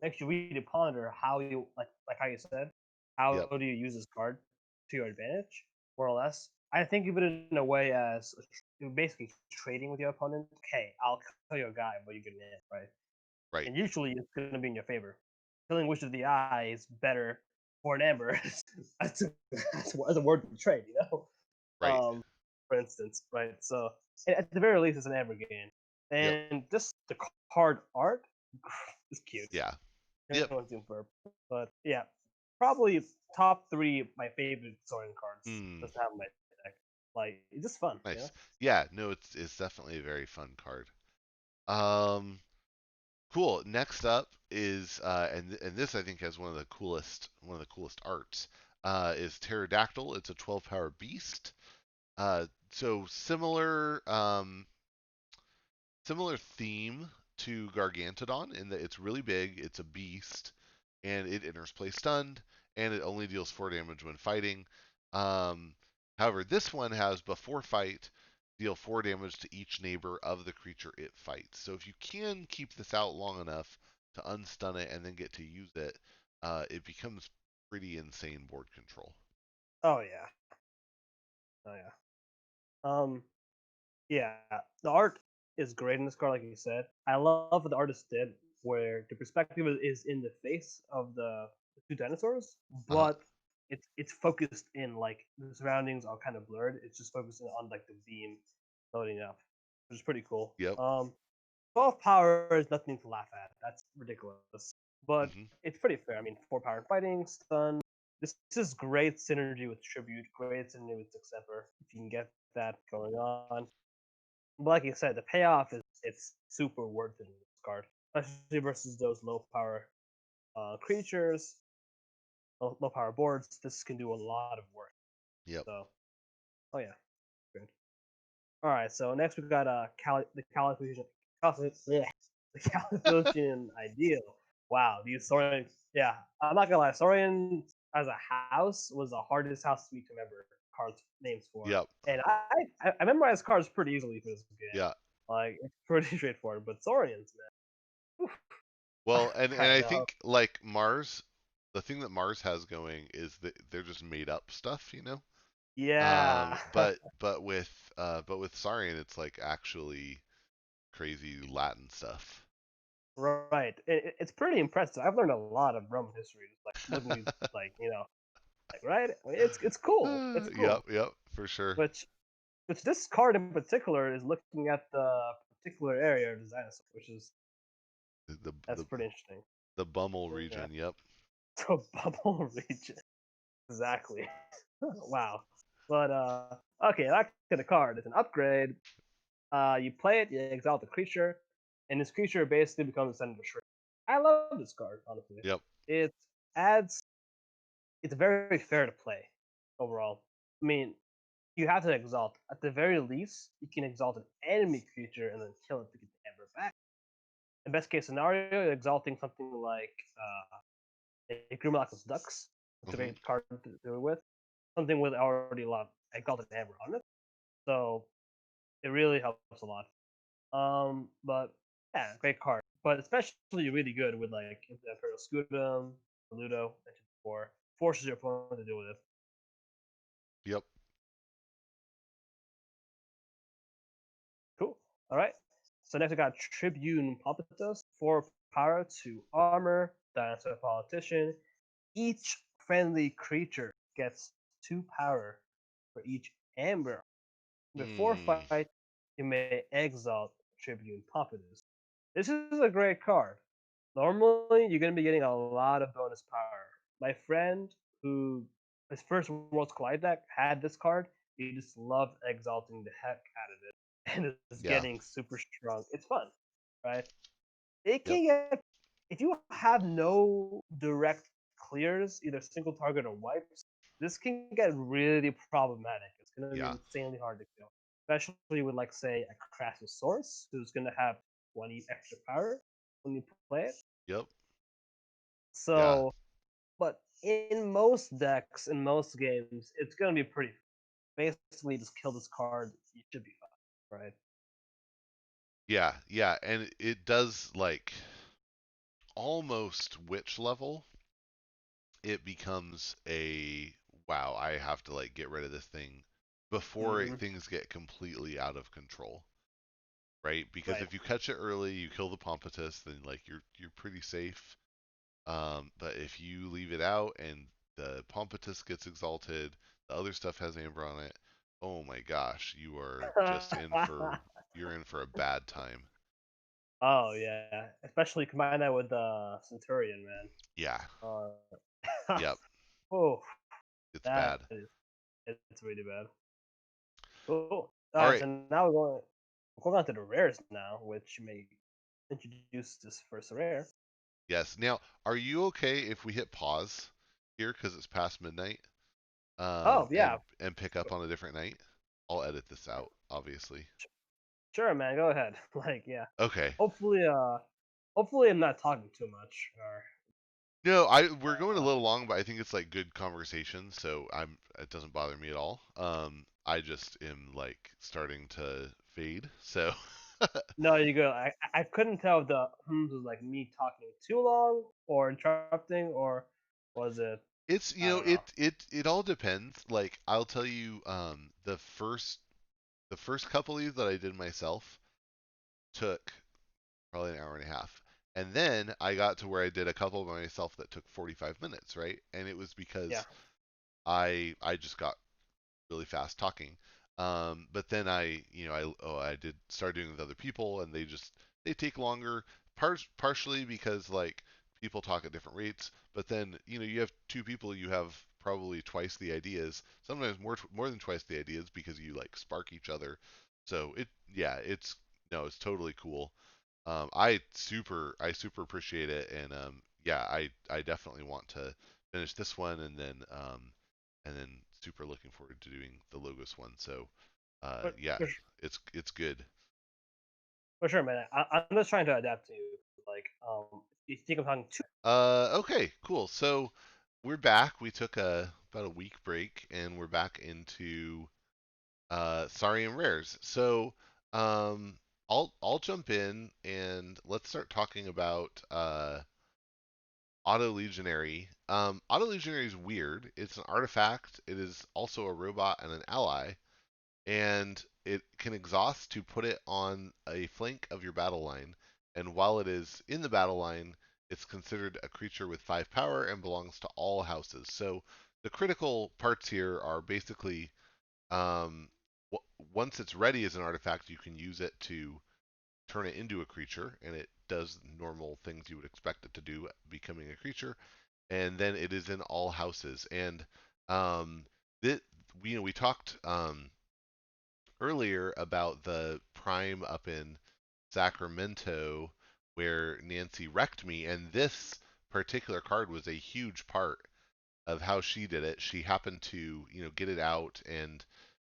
makes you really ponder how you like how you said, how Yep. do you use this card to your advantage, more or less. I think of it in a way as you're basically trading with your opponent. Okay, I'll kill your guy, but you get an in, right? Right. And usually it's going to be in your favor. Killing Wish of the Eye is better for an Amber. That's a word to trade, you know. Right. For instance, right? So at the very least, it's an Amber game, Yep. and just the card art is cute. Yeah. Yep. Everyone's doing burp, but yeah, probably top three of my favorite Saurian cards Hmm. just to have in my deck. Like it's just fun, you know. Nice. Yeah. No, it's definitely a very fun card. Um. Cool. Next up is and this I think has one of the coolest arts. Is Pterodactyl. It's a 12 power beast. So similar theme to Gargantodon in that it's really big, it's a beast, and it enters play stunned, and it only deals 4 damage when fighting. Um, However, this one has before fight, deal 4 damage to each neighbor of the creature it fights. So if you can keep this out long enough to unstun it and then get to use it, it becomes pretty insane board control. Oh yeah, oh yeah. Um, Yeah, the art is great in this card, like you said. I love what the artist did, where the perspective is in the face of the two dinosaurs, Uh huh. but it's focused in like the surroundings are kind of blurred. It's just focusing on like the beam loading up, which is pretty cool. Yep. 12 power is nothing to laugh at. That's ridiculous, but Hmm. it's pretty fair. I mean, 4 power in fighting, stun. This is great synergy with tribute, great synergy with Exceper. If you can get that going on, but like you said, the payoff is it's super worth it in this card, especially versus those low power creatures, low power boards. This can do a lot of work. Yep. So, oh yeah, good. All right, so next we've got the Caliphusian, the Caliphusian Ideal. Wow, these Saurian, yeah, I'm not gonna lie, Saurian as a house was the hardest house to remember cards names for, Yep. and I memorized cards pretty easily for this game. Yeah. Like it's pretty straightforward, but Saurians, man. Oof. Well, and I I know. think like Mars, the thing that Mars has going is that they're just made up stuff, you know. Yeah. But with Saurian, it's like actually crazy Latin stuff. Right. It's pretty impressive. I've learned a lot of Roman history, just like looking at these, like like right. I mean, it's cool. It's Yep, cool. yep, for sure. Which which this card in particular is looking at the particular area of the dinosaur, which is The that's the pretty interesting. the Bummel Yeah. region. Yep. So bubble region. Exactly. Wow. But okay, back to the card. It's an upgrade. You play it, you exalt the creature, and this creature basically becomes a center of the shred. I love this card, honestly. Yep. It adds. It's very fair to play overall. I mean, you have to exalt. At the very least, you can exalt an enemy creature and then kill it to get the ember back. In best case scenario, you're exalting something like a Grimlock's Ducks. It's a Hmm. great card to do it with. Something with already a lot of exalted ember on it. So it really helps a lot. But yeah, great card. But especially really good with like Imperial Scutum, Ludo, mentioned before. Forces your opponent to deal with it. Yep. Cool. All right. So next we got Tribune Palpitus, 4 power, 2 armor, dinosaur politician. Each friendly creature gets 2 power for each amber. Before Hmm. fight, you may exalt Tribune Palpitus. This is a great card. Normally, you're going to be getting a lot of bonus power. My friend, who his first Worlds Collide deck had this card, You just love exalting the heck out of it, and it's Yeah. getting super strong. It's fun, right? It Yep. can get if you have no direct clears, either single target or wipes. This can get really problematic. It's gonna be Yeah. insanely hard to kill, especially with like say a Crassus Source, who's gonna have 20 extra power when you play it. Yep. Yeah. So, but in most decks, in most games, it's gonna be pretty. Basically, just kill this card. You should be fine, right? Yeah. Yeah. And it does like almost witch level. It becomes a wow. I have to like get rid of this thing before Mm-hmm. things get completely out of control, right? Because Right. if you catch it early, you kill the Pompatus, then like you're pretty safe. But if you leave it out and the Pompatus gets exalted, the other stuff has amber on it. Oh my gosh, you are just in for you're in for a bad time. Oh yeah, especially combine that with the Centurion, man. Yeah. Yep. Oh, It's that bad. is it's really bad. Cool. All All right, right. so now we're going on to the rares now, which may introduce this first rare. Yes. Now, are you okay if we hit pause here because it's past midnight? Oh yeah, And pick up on a different night? I'll edit this out, obviously. sure, man. Go ahead. Like yeah. Okay. Hopefully, hopefully I'm not talking too much. Or No, I we're going a little long, but I think it's like good conversation, so it doesn't bother me at all. I just am like starting to fade. So no, you go. I couldn't tell if the was like me talking too long or interrupting, or was it? it's I don't know. it all depends. Like I'll tell you, the first couple of these that I did myself took probably an hour and a half. And then I got to where I did a couple by myself that took 45 minutes, right? And it was Yeah. because I just got really fast talking. But then I did start doing it with other people, and they take longer. Partially because like people talk at different rates, but then you have two people, you have probably twice the ideas, sometimes more than twice the ideas because you like spark each other. So it's no, it's totally cool. I super appreciate it, and yeah, I definitely want to finish this one, and then super looking forward to doing the Logos one. So But yeah, it's good. for sure, man. I'm just trying to adapt to you. Like, you think I'm talking too? Okay, cool. So we're back. We took about a week break, and we're back into Saurian rares. So um, I'll jump in and let's start talking about Auto Legionary. Auto Legionary is weird. It's an artifact. It is also a robot and an ally, and it can exhaust to put it on a flank of your battle line. And while it is in the battle line, it's considered a creature with 5 power and belongs to all houses. So the critical parts here are basically um, once it's ready as an artifact, you can use it to turn it into a creature, and it does normal things you would expect it to do, becoming a creature. And then it is in all houses. And um, that we talked earlier about the prime up in Sacramento where Nancy wrecked me, and this particular card was a huge part of how she did it. She happened to, get it out and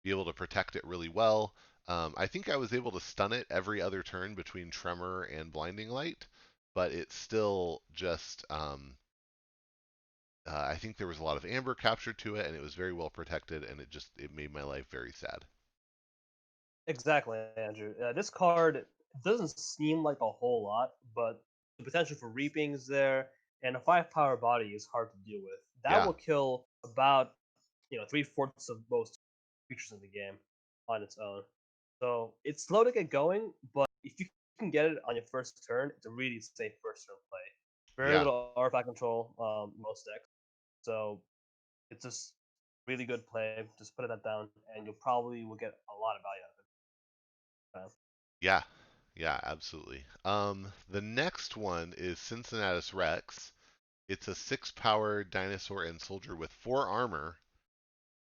be able to protect it really well. I think I was able to stun it every other turn between Tremor and Blinding Light, but it still just, I think there was a lot of amber captured to it, and it was very well protected, and it made my life very sad. Exactly, Andrew. This card doesn't seem like a whole lot, but the potential for reaping is there, and a 5 power body is hard to deal with. That Yeah, will kill about 3/4 of most creatures in the game on its own. So it's slow to get going, but if you can get it on your first turn, it's a really safe first turn play. Very yeah. little artifact control, most decks. So it's just really good play. Just put that down, and you'll probably will get a lot of value out of it. Yeah, yeah, absolutely. The next one is Cincinnatus Rex. It's a 6 power dinosaur and soldier with 4 armor.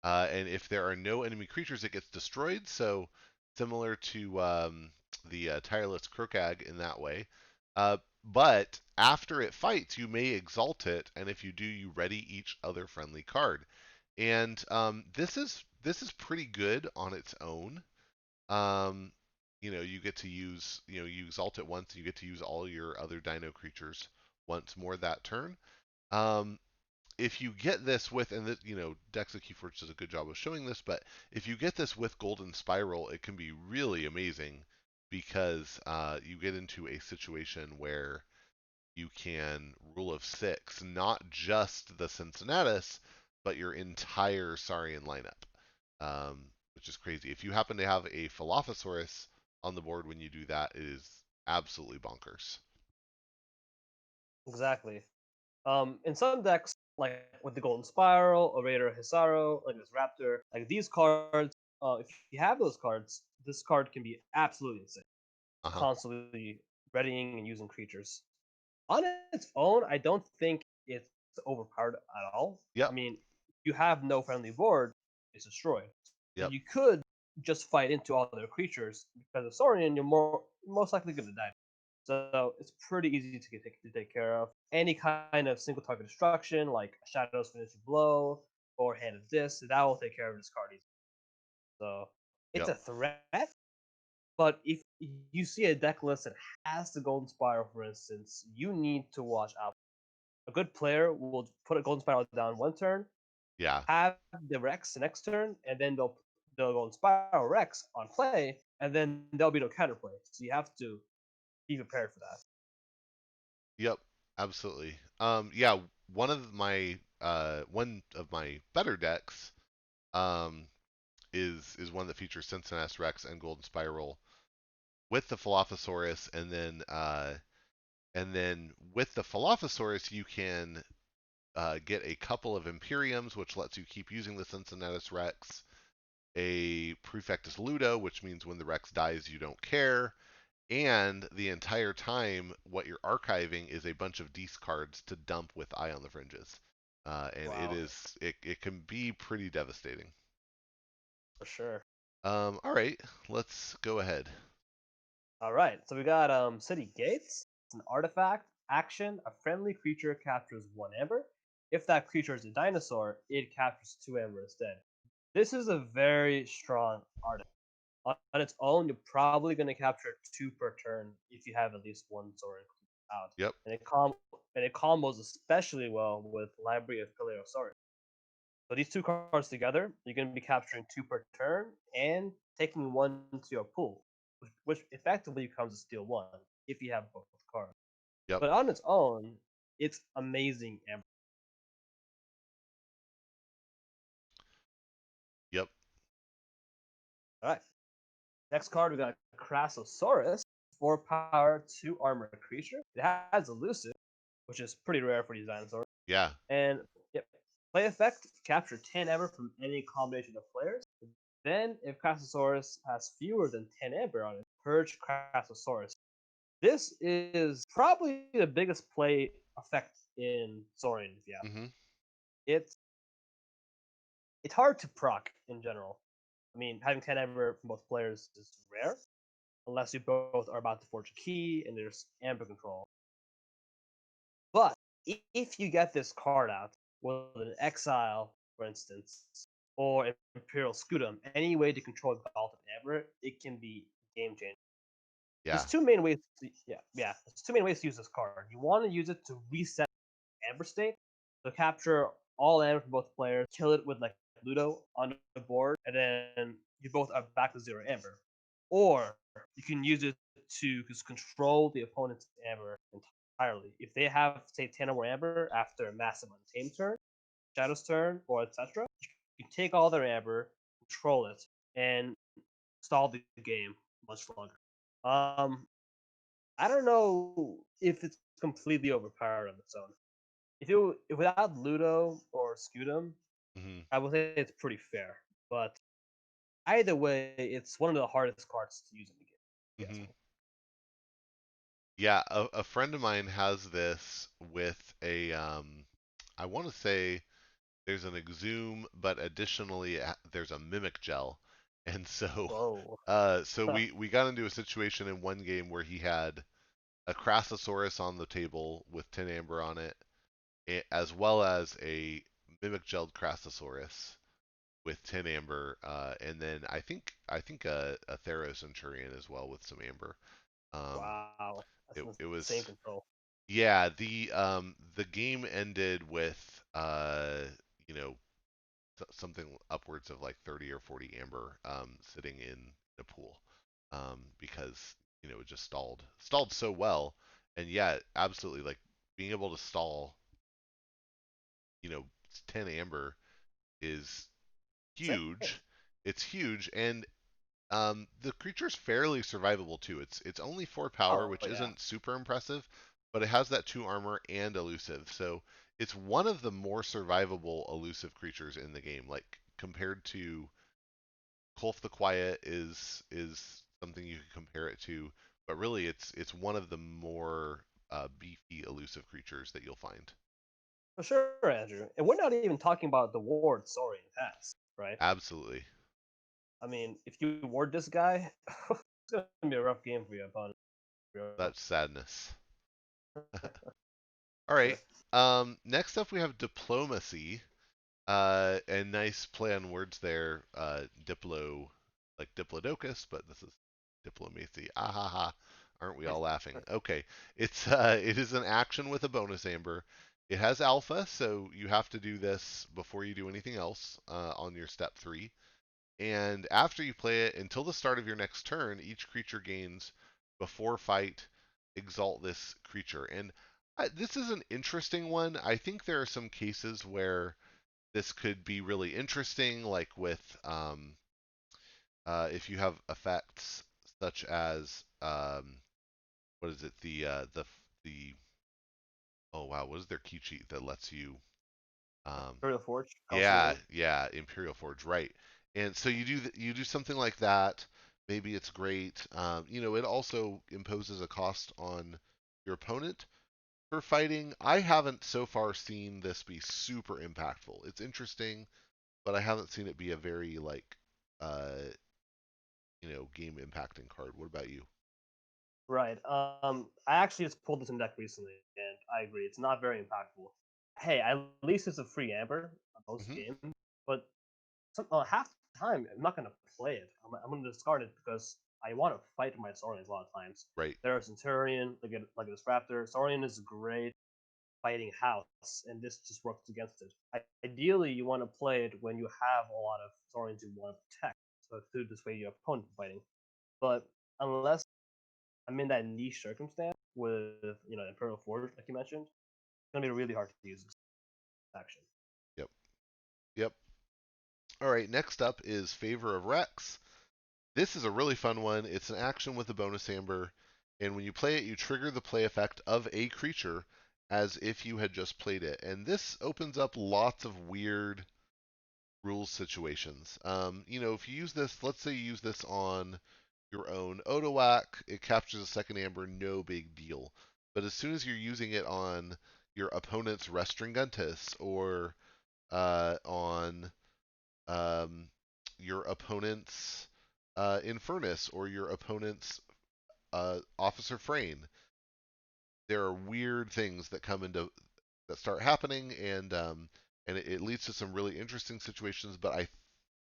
and if there are no enemy creatures, it gets destroyed. So similar to the tireless Krokag in that way. But after it fights, you may exalt it, and if you do, you ready each other friendly card. And this is pretty good on its own. Um, you get to use, you exalt it once, and you get to use all your other Dino creatures once more that turn. Um, if you get this with, and this, Dexa Keyforge does a good job of showing this, but if you get this with Golden Spiral, it can be really amazing because you get into a situation where you can rule of six, not just the Cincinnatus, but your entire Saurian lineup, which is crazy. If you happen to have a Dilophosaurus on the board when you do that, it is absolutely bonkers. Exactly. In some decks, like with the Golden Spiral, or Raider Hisaro, like this Raptor, like these cards, if you have those cards, this card can be absolutely insane. Uh Just huh. constantly readying and using creatures. On its own, I don't think it's overpowered at all. I Yep. mean, you have no friendly board, it's destroyed. So Yep. you could just fight into all their creatures because of Saurian, you're most likely going to die. So it's pretty easy to take care of. Any kind of single target destruction, like Shadow's Finishing Blow or Hand of Disc, that will take care of this card easily. So it's Yep. a threat, but if you see a deck list that has the Golden Spiral, for instance, you need to watch out. A good player will put a Golden Spiral down one turn, Yeah. have the Rex the next turn, and then they'll go and Spiral Rex on play, and then there'll be no counterplay. So you have to be prepared for that. Yep. Absolutely. Yeah. One of my better decks um, is one that features Cincinnati Rex and Golden Spiral with the Dilophosaurus, and then with the Dilophosaurus you can get a couple of Imperiums, which lets you keep using the Cincinnati Rex. A Prefectus Ludo, which means when the Rex dies, you don't care. And the entire time, what you're archiving is a bunch of Dees cards to dump with Eye on the Fringes. And Wow, it can be pretty devastating. for sure. All right, let's go ahead. All right, so we got City Gates. It's an artifact. Action: a friendly creature captures one amber. If that creature is a dinosaur, it captures two amber instead. This is a very strong artifact. On its own, you're probably going to capture two per turn if you have at least one sword out. Yep, And it combos especially well with Library of Paleosaurus. So these two cards together, you're going to be capturing two per turn and taking one to your pool, which effectively becomes a steal one if you have both cards. yep, But on its own, it's amazing. yep. All right. Next card, we got Crassosaurus, 4 power, 2 armor creature. It has elusive, which is pretty rare for these dinosaurs. Yeah, And yep, play effect, capture 10 amber from any combination of players. Then, if Crassosaurus has fewer than 10 amber on it, purge Crassosaurus. This is probably the biggest play effect in Saurian, if you ask. mm-hmm, It's it's hard to proc in general. I mean, having 10 amber from both players is rare, unless you both are about to forge a key and there's amber control. But if you get this card out with an exile, for instance, or Imperial Scutum, any way to control Galt of Amber, it can be game changing. There's yeah, two main ways. There's two main ways to use this card. You want to use it to reset Amber state, so capture all Amber from both players, kill it with like Ludo on the board, and then you both are back to 0 Amber. Or you can use it to just control the opponent's Amber entirely. If they have, say, 10 or more Amber after a massive Untamed turn, Shadow's turn, or etc., you take all their Amber, control it, and stall the game much longer. Um, I don't know if it's completely overpowered on its own. If without Ludo or Scutum, mm-hmm, I would say it's pretty fair. But either way, it's one of the hardest cards to use in the game. Yes. mm-hmm. Yeah, a friend of mine has this with a I want to say there's an exhume, but additionally there's a mimic gel, and so Whoa. so we got into a situation in one game where he had a Crassosaurus on the table with 10 amber on it, as well as a mimic gelled Crassosaurus with 10 amber, and then I think a Theros Centurion as well with some amber. Um, Wow. That's it insane was control. yeah, the game ended with you know something upwards of like 30 or 40 amber sitting in the pool because it just stalled so well, and yeah, absolutely, like being able to stall you know 10 amber is Insane. huge. It's huge, and the creature's fairly survivable too. It's only 4 power, Oh which yeah. isn't super impressive, but it has that 2 armor and elusive. So it's one of the more survivable elusive creatures in the game. Like compared to Kolf the Quiet is something you can compare it to, but really it's one of the more beefy elusive creatures that you'll find. For sure, Andrew. And we're not even talking about the ward Saurian has, right? Absolutely, I mean, if you ward this guy, it's gonna be a rough game for your opponent. that's sadness. All right. Next up we have diplomacy. A nice play on words there. Diplo, like Diplodocus, but this is diplomacy. Ah ha ha. Aren't we all laughing? Okay. It is an action with a bonus amber. It has alpha, so you have to do this before you do anything else on your step 3. And after you play it, until the start of your next turn, each creature gains before fight, exalt this creature. And this is an interesting one. I think there are some cases where this could be really interesting, like with if you have effects such as what is it? The oh wow, what is their key cheat that lets you Imperial Forge, yeah, absolutely. yeah, Imperial Forge, right? And so you do something like that. Maybe it's great. It also imposes a cost on your opponent for fighting. I haven't so far seen this be super impactful. It's interesting, but I haven't seen it be a very like uh game impacting card. What about you? Right. I actually just pulled this in deck recently, and I agree. It's not very impactful. Hey, at least it's a free amber on most Hmm. games, but half the time I'm not gonna play it. I'm gonna discard it because I want to fight my Saurians a lot of times. Right. There's Centurion, like this Raptor. Saurian is great fighting house, and this just works against it. Ideally, you want to play it when you have a lot of Saurians you want to protect, so to dissuade your opponent from fighting. But unless I'm in that niche circumstance with Imperial Forge, like you mentioned, it's gonna be really hard to use this action. Yep. Yep. All right. Next up is Favor of Rex. This is a really fun one. It's an action with a bonus amber, and when you play it, you trigger the play effect of a creature as if you had just played it. And this opens up lots of weird rules situations. If you use this, let's say you use this on your own Otowak, it captures a second amber, no big deal. But as soon as you're using it on your opponent's Restringuntus or on your opponent's Infernus or your opponent's Officer Frayne, there are weird things that come into that start happening, and it leads to some really interesting situations. But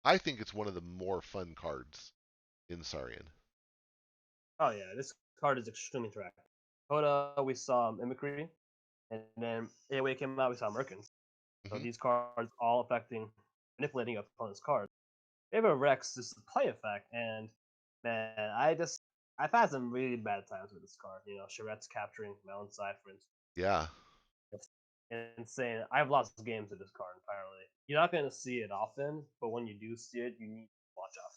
I think it's one of the more fun cards in Saurian. Oh yeah, this card is extremely interactive. Coda, we saw Mimicry, and then AOA came out, we saw Merkins. So Hmm. these cards all affecting manipulating your opponent's card. Favor Rex is the play effect, and man, I've had some really bad times with this card. Charette's capturing Mountainside, for instance. Yeah. It's insane. I've lost games with this card entirely. You're not going to see it often, but when you do see it, you need to watch out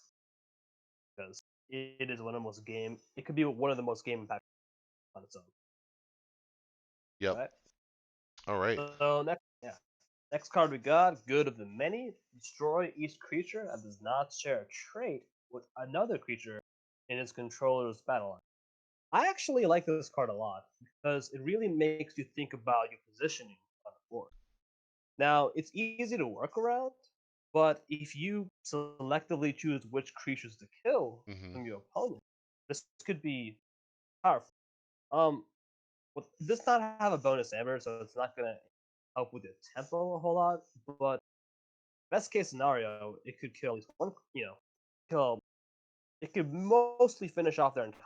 because it is one of the most game. It could be one of the most game impact on its own. Yep. Right. All right. So next card we got Good of the Many. Destroy each creature that does not share a trait with another creature in its controller's battle line. I actually like this card a lot because it really makes you think about your positioning on the board. Now, it's easy to work around, but if you selectively choose which creatures to kill Hmm. from your opponent, this could be powerful. Um, well, it does not have a bonus ever, so it's not gonna help with your tempo a whole lot. But best case scenario, it could kill at least one. Kill. It could mostly finish off their entire.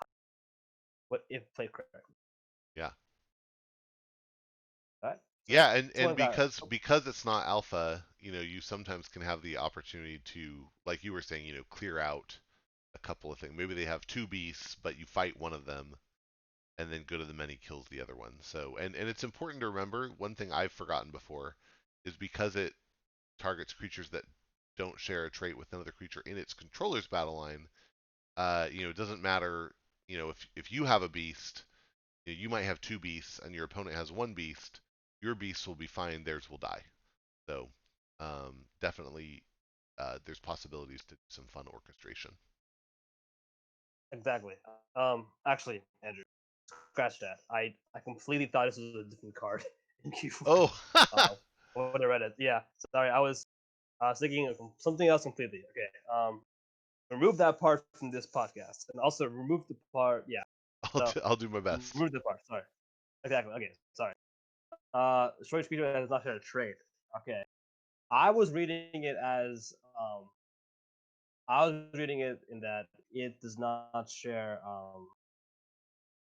What if played correctly? Yeah. Right. So Yeah, this and one got. because it's not alpha, you sometimes can have the opportunity to, like you were saying, clear out a couple of things. Maybe they have two beasts, but you fight one of them and then go to the many kills the other one. So, and it's important to remember one thing I've forgotten before is because it targets creatures that don't share a trait with another creature in its controller's battle line. It doesn't matter. If you have a beast, you might have two beasts, and your opponent has one beast. Your beast will be fine; theirs will die. So, definitely, there's possibilities to do some fun orchestration. Exactly. Actually, Andrew, scratch that. I completely thought this was a different card in Q4. Oh, Uh, when I read it, yeah. Sorry, I was thinking of something else completely. Okay. Remove that part from this podcast, and also remove the part. Yeah. So I'll do my best. remove the part. Sorry. Exactly. Okay. Sorry. Short creature has not shared a trait. Okay. I was reading it as I was reading it in that it does not share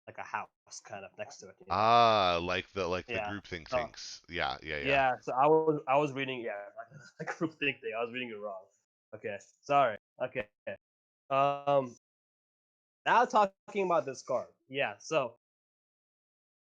like a house kind of next to it. Ah, like the Yeah. group think So tanks. Yeah, yeah, yeah. yeah. So I was reading like group think thing. I was reading it wrong. Okay. Sorry. Okay. Now talking about this card. Yeah. So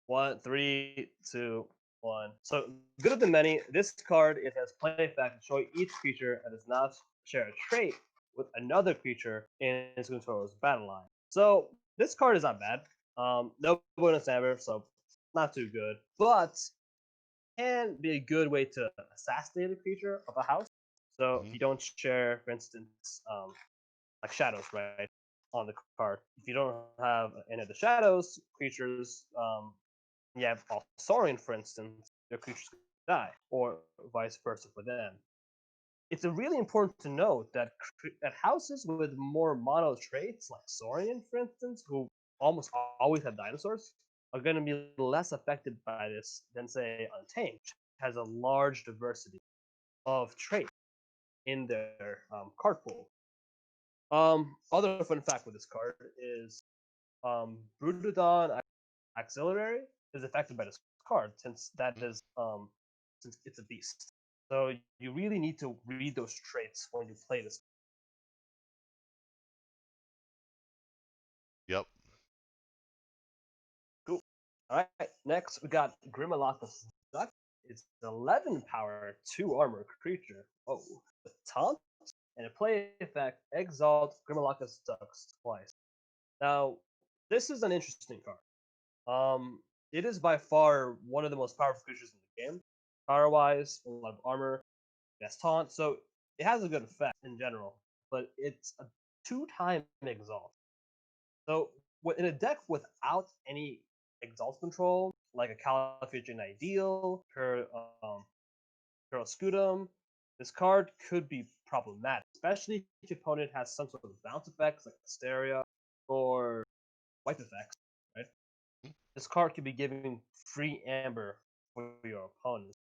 one, three, two, one. So good of the many. This card it has play effect to show each creature that does not share a trait with another creature in its controller's battle line. So this card is not bad. No bonus ever, so not too good, but can be a good way to assassinate a creature of a house. So if Hmm. you don't share, for instance, like shadows, right, on the card. If you don't have any of the shadows creatures, you have Saurian, for instance, their creatures die, or vice versa for them. It's really important to note that houses with more mono traits, like Saurian, for instance, who almost always have dinosaurs, are going to be less affected by this than, say, Untamed, which has a large diversity of traits in their card pool. Other fun fact with this card is Brutodon Auxiliary is affected by this card since it's a beast. So you really need to read those traits when you play this. Yep. Cool. All right. Next we got Grimalothus Duck. It's an 11 power, 2 armor creature. Oh, with taunt and a play effect, exalt Grimalothus Ducks twice. Now, this is an interesting card. It is by far one of the most powerful creatures in the game. Power wise, a lot of armor, it has taunt, so it has a good effect in general, but it's a two-time exalt. So in a deck without any exalt control, like a Caliphate Ideal, um, Scutum, this card could be problematic, especially if your opponent has some sort of bounce effects like Hysteria or wipe effects, right? This card could be giving free amber for your opponent.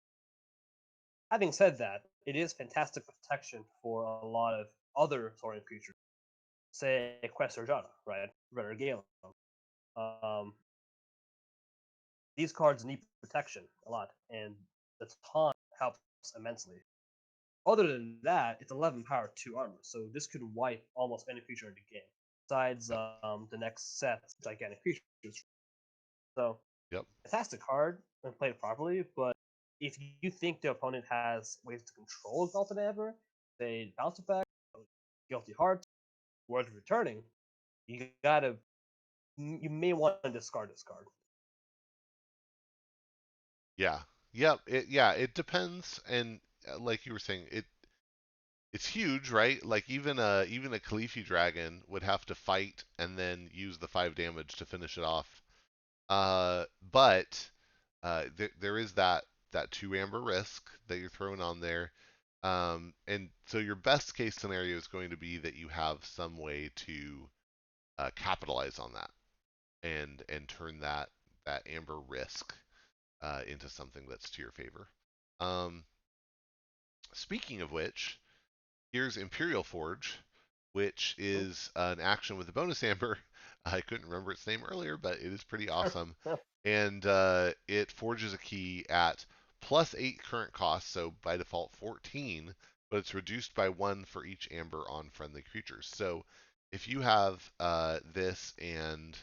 Having said that, it is fantastic protection for a lot of other Saurian creatures, say Quest Jada, right? Red Galen. Um, these cards need protection a lot, and the taunt helps immensely. Other than that, it's 11 power 2 armor, so this could wipe almost any creature in the game, besides Yep. the next set, gigantic creatures. So Yep. fantastic card when played properly, but if you think the opponent has ways to control Exalted Amber, say bounce effect, guilty heart, words returning, you may want to discard this card. Yeah. Yep. It depends, and like you were saying, it's huge, right? Like even a Khaleesi dragon would have to fight and then use the 5 damage to finish it off. But there is that. that 2 amber risk that you're throwing on there. And so your best case scenario is going to be that you have some way to capitalize on that and turn that amber risk into something that's to your favor. Um, Speaking of which, here's Imperial Forge, which is an action with a bonus amber. I couldn't remember its name earlier, but it is pretty awesome. And it forges a key at +8 current cost, so by default 14, but it's reduced by 1 for each amber on friendly creatures. So if you have this and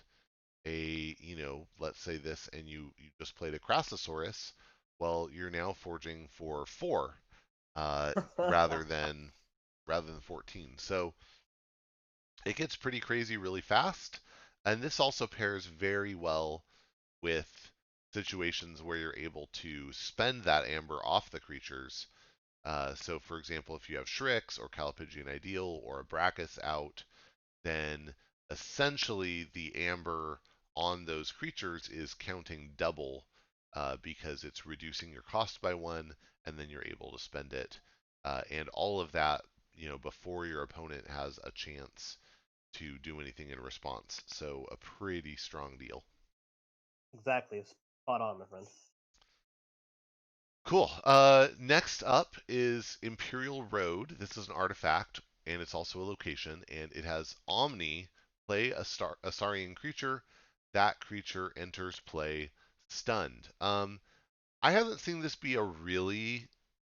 let's say this, and you just played a Crassosaurus, well, you're now forging for 4 uh, rather than 14. So it gets pretty crazy really fast, and this also pairs very well with situations where you're able to spend that amber off the creatures. So, for example, if you have Shrix or Calipigian Ideal or a Brachus out, then essentially the amber on those creatures is counting double because it's reducing your cost by 1, and then you're able to spend it. And all of that, before your opponent has a chance to do anything in response. So a pretty strong deal. Exactly. Spot on, my friend. Cool. Next up is Imperial Road. This is an artifact, and it's also a location, and it has Omni. Play a Saurian creature. That creature enters play stunned. I haven't seen this be a really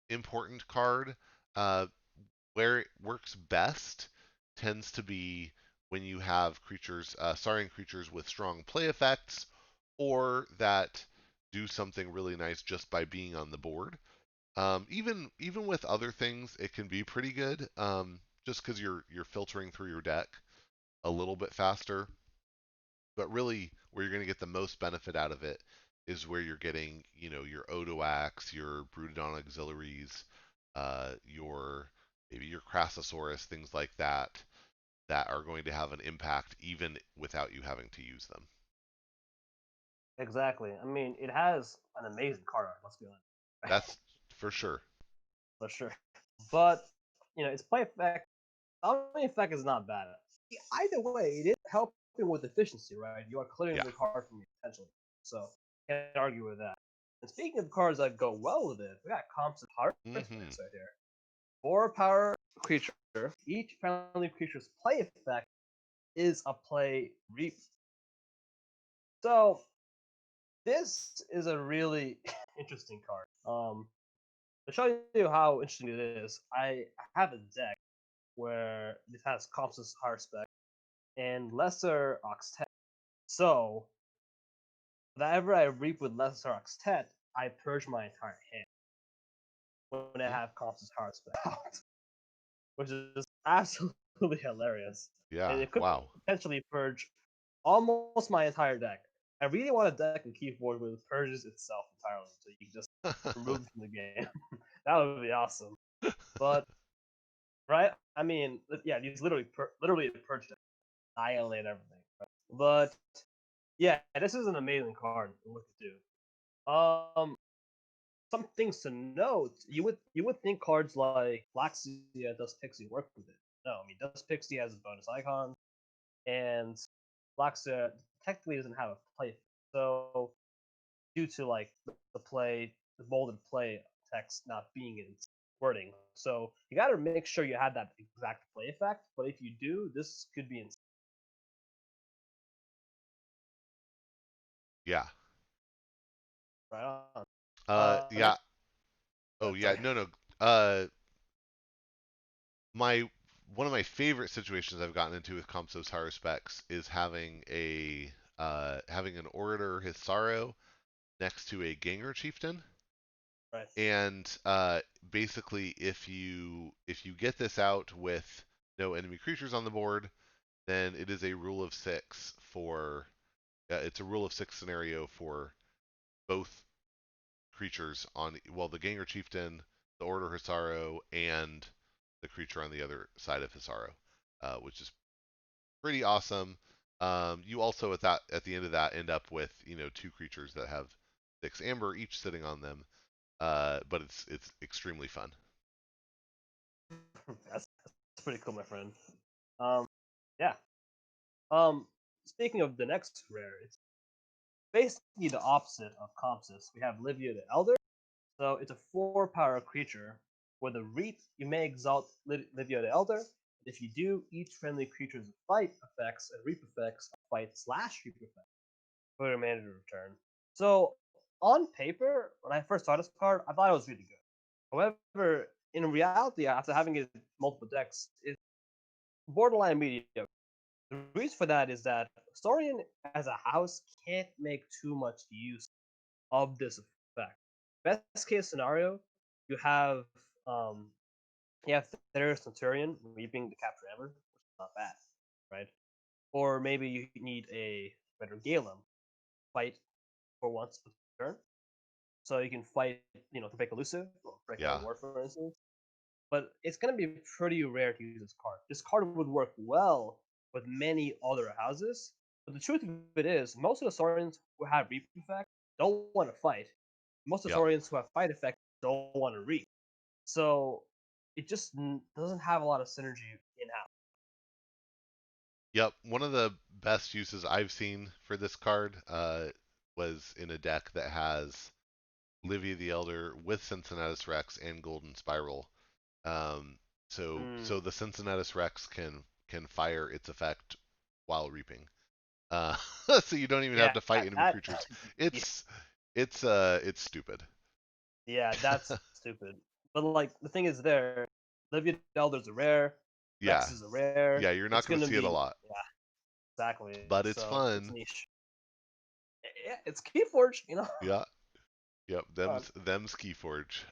important card. Uh, where it works best tends to be when you have creatures, Saurian creatures with strong play effects, or that do something really nice just by being on the board. Even with other things, it can be pretty good. Just because you're filtering through your deck a little bit faster. But really, where you're going to get the most benefit out of it is where you're getting, your Odoax, your Broodon auxiliaries, your maybe your Crassosaurus, things like that are going to have an impact even without you having to use them. Exactly. I mean, it has an amazing card art. Let's be honest. That's for sure. For sure. But its play effect. Omni effect is not bad. Either way, it is helping with efficiency, right? You are clearing Yeah. the card from you potentially, so can't argue with that. And speaking of cards that go well with it, we got Comps and Heart Hmm. Specs right here. 4 power creature. Each friendly creature's play effect is a play reap. So this is a really interesting card. To show you how interesting it is, I have a deck where it has Comps Heart Spec and Lesser Oxtet. So whenever I reap with Lesser Oxtet, I purge my entire hand when I have Comps Heart Spec out, which is absolutely hilarious. And Yeah. it could Wow. potentially purge almost my entire deck. I really want a deck in Keyforge where it purges itself entirely, so you can just remove it from the game. That would be awesome. But right, I mean, yeah, these literally purge deck, annihilate everything. But yeah, this is an amazing card to look at too. Some things to note. You would think cards like Flaxia, Dust Pixie work with it. No, I mean Dust Pixie has a bonus icon, and Flaxia technically doesn't have a play. So due to like the bolded play text not being in its wording, so you got to make sure you have that exact play effect. But if you do, this could be in Yeah. right on. Yeah. Next, Oh, yeah. sorry. No, no. Uh, my One of my favorite situations I've gotten into with Compsos High Specs is having an Orator Hisaro next to a Ganger Chieftain. Right. And basically, if you get this out with no enemy creatures on the board, then it is a rule of six for it's a rule of six scenario for both creatures on the Ganger Chieftain, the Order Hisaro, and the creature on the other side of Hisaro, which is pretty awesome. You also at the end of that end up with 2 creatures that have 6 amber each sitting on them. but it's extremely fun. That's pretty cool, my friend. Um, yeah. Um, Speaking of the next rare, it's basically the opposite of Compsys. We have Livia the Elder. So it's a 4 power creature. With a Reap, you may exalt Livia the Elder. If you do, each friendly creature's fight effects and Reap effects fight/Reap effects for the remainder of the turn. So on paper, when I first saw this card, I thought it was really good. However, in reality, after having it in multiple decks, it's borderline mediocre. The reason for that is that Saurian as a house can't make too much use of this effect. Best case scenario, you have um you have Theros Centurion reaping the capture hammer, which is not bad, right? Or maybe you need a better Galem fight for once per turn. So you can fight, to break elusive or break a Yeah. war, for instance. But it's going to be pretty rare to use this card. This card would work well with many other houses, but the truth of it is, most of the Saurians who have Reap effect don't want to fight. Most of the Yep. Saurians who have fight effect don't want to Reap. So it just doesn't have a lot of synergy in house. Yep. One of the best uses I've seen for this card was in a deck that has Livy the Elder with Cincinnatus Rex and Golden Spiral. Um, so Mm, the Cincinnatus Rex can fire its effect while reaping. Uh, so you don't even have yeah, to fight enemy that. creatures. Yeah, It's it's stupid. yeah, that's stupid. But like the thing is, Livia Elder's a rare, Yeah. Rex is a rare. Yeah, you're not It's going to gonna see it a be, lot, yeah, exactly. but it's So it's fun. niche. Yeah, it's Keyforge, Yeah. Yep, Come them's Keyforge.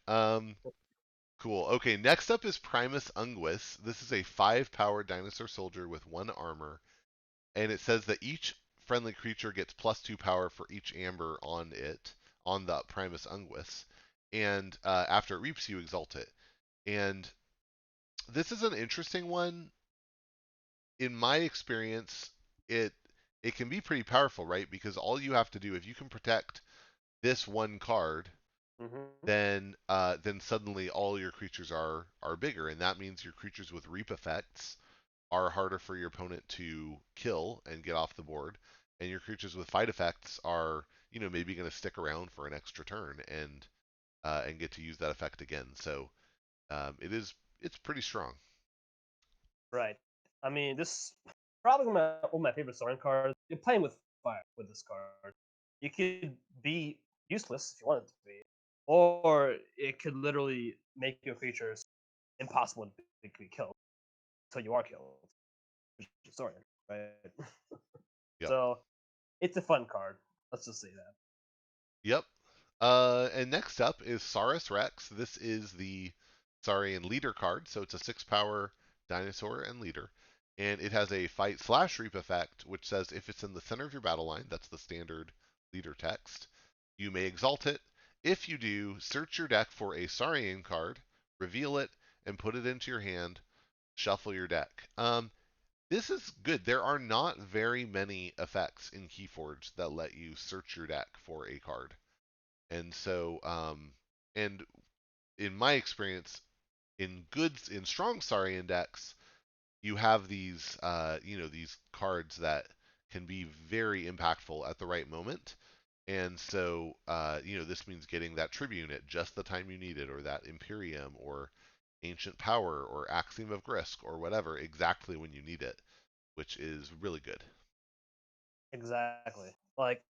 Cool. Okay, next up is Primus Unguis. This is a 5 power dinosaur soldier with 1 armor, and it says that each friendly creature gets +2 power for each amber on it, on the Primus Unguis, and after it reaps, you exalt it. And this is an interesting one. In my experience, it it can be pretty powerful, right? Because all you have to do, if you can protect this one card, hmm then suddenly all your creatures are bigger, and that means your creatures with reap effects are harder for your opponent to kill and get off the board, and your creatures with fight effects are maybe going to stick around for an extra turn and get to use that effect again. So it's pretty strong. Right. I mean, this probably one of my favorite Soren cards. You're playing with fire with this card. You could be useless if you wanted to be, or it could literally make your creatures impossible to be killed until you are killed, which is Soren, right? Yep. So it's a fun card. Let's just say that. Yep. And next up is Saurus Rex. This is the Saurian leader card, so it's a 6 power dinosaur and leader. And it has a fight/reap effect, which says if it's in the center of your battle line, that's the standard leader text, you may exalt it. If you do, search your deck for a Saurian card, reveal it, and put it into your hand. Shuffle your deck. This is good. There are not very many effects in Keyforge that let you search your deck for a card. And so, and in my experience, in strong Saurian decks, you have these, these cards that can be very impactful at the right moment. And so, this means getting that Tribune at just the time you need it, or that Imperium, or Ancient Power, or Axiom of Grisk, or whatever, exactly when you need it, which is really good. Exactly. Like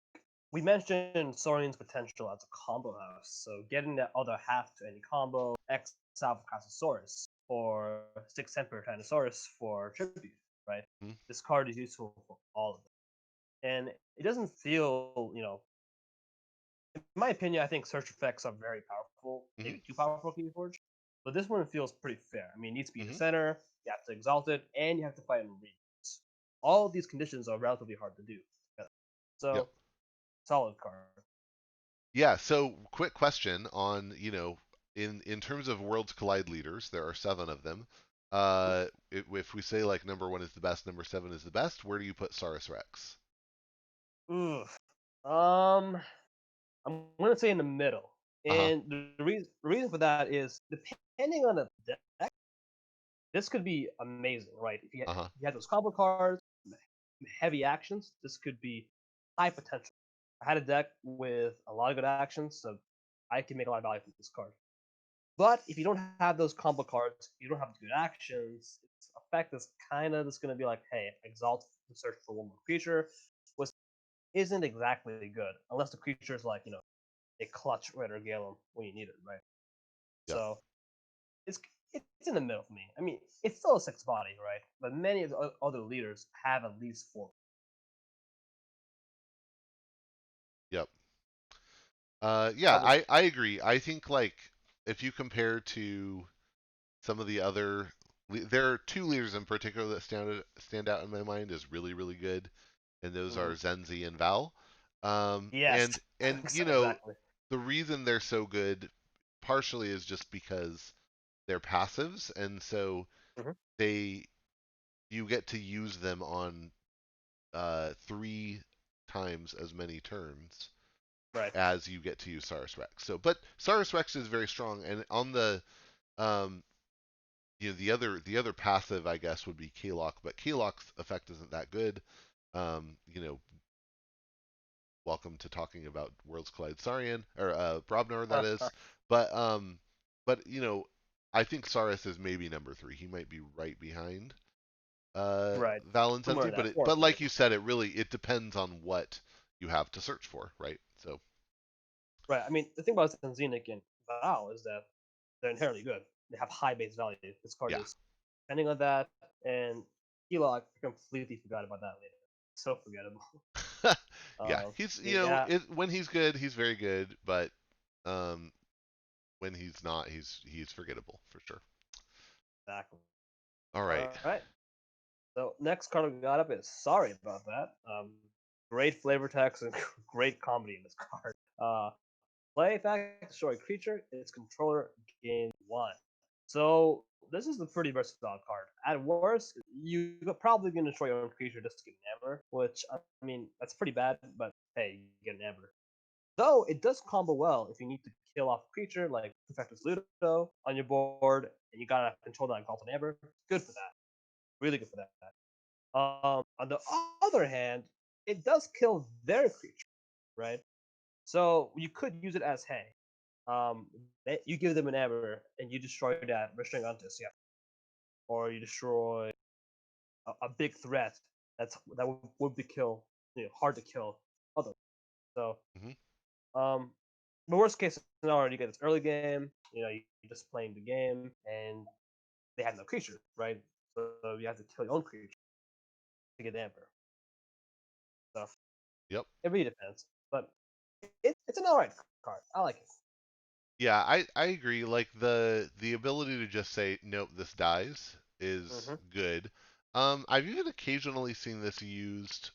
we mentioned Saurian's potential as a combo house, so getting that other half to any combo, X Alpha Casasaurus or Six Emperor Tyrannosaurus for tribute, right? Hmm. This card is useful for all of it. And it doesn't feel, in my opinion, I think search effects are very powerful, Hmm. maybe too powerful for Keyforge. But this one feels pretty fair. I mean, it needs to be in the Hmm. center, you have to exalt it, and you have to fight in reach. All of these conditions are relatively hard to do. Yep. So, solid card. Yeah, so quick question on, in terms of Worlds Collide leaders, there are 7 of them. If we say like number 1 is the best, number 7 is the best, where do you put Saurus Rex? Oof. Um, I'm gonna say in the middle. Uh huh. And the reason for that is depending on the deck, this could be amazing, right? If Uh huh. you had those combo cards, heavy actions, this could be high potential. I had a deck with a lot of good actions, so I can make a lot of value from this card. But if you don't have those combo cards, you don't have good actions, its effect is kind of just going to be like, hey, exalt to search for one more creature, which isn't exactly good, unless the creature is like, a clutch Red or Galen when you need it, right? Yep. So it's it's in the middle for me. I mean, it's still a six body, right? But many of the other leaders have at least four. Yep. Yeah, Probably. I agree. I think like if you compare to some of the other, there are two leaders in particular that stand out in my mind as really really good, and those are Mhm. Zenzi and Val. Yes, And exactly. the reason they're so good partially is just because they're passives, and so Hmm. they you get to use them on three times as many turns Right. as you get to use Cyrus Rex. So, but Cyrus Rex is very strong, and on the um, the other passive I guess would be Kalok, but Kalok's effect isn't that good. You know, welcome to talking about Worlds Collide Saurian or Brobnar that is, but I think Saurus is maybe number three. He might be right behind Right. Somewhere Valenzenzi, in but that four like you range. said, it depends on what you have to search for, right? So Right. I mean, the thing about Zenzik and Val is that they're inherently good. They have high base value. This card yeah, is depending on that, and Elok completely forgot about that later. So forgettable. yeah, he's Yeah, when he's good, he's very good, but um, when he's not, he's forgettable for sure. exactly. All right. All right. So next card we got up is sorry about that. Great flavor text and great comedy in this card. Play effect, destroy a creature, its controller gain one. So this is a pretty versatile card. At worst, you're probably gonna destroy your own creature just to get an amber, which I mean that's pretty bad, but hey, you get an amber. Though it does combo well if you need to kill off a creature like Perfectus Ludo on your board, and you gotta control that Exalted Amber. Good for that. Really good for that. On the other hand, it does kill their creature, right? So you could use it as hey, um, you give them an amber and you destroy that restraint Untus, yeah, or you destroy a big threat that would be hard to kill. Other so Hmm. um, the worst case scenario, you get this early game, you're just playing the game and they have no creature, right? So you have to kill your own creature to get the amber. So Yep. it really depends, but it's an alright card. I like it. Yeah, I agree. Like the ability to just say nope, this dies is Hmm. good. I've even occasionally seen this used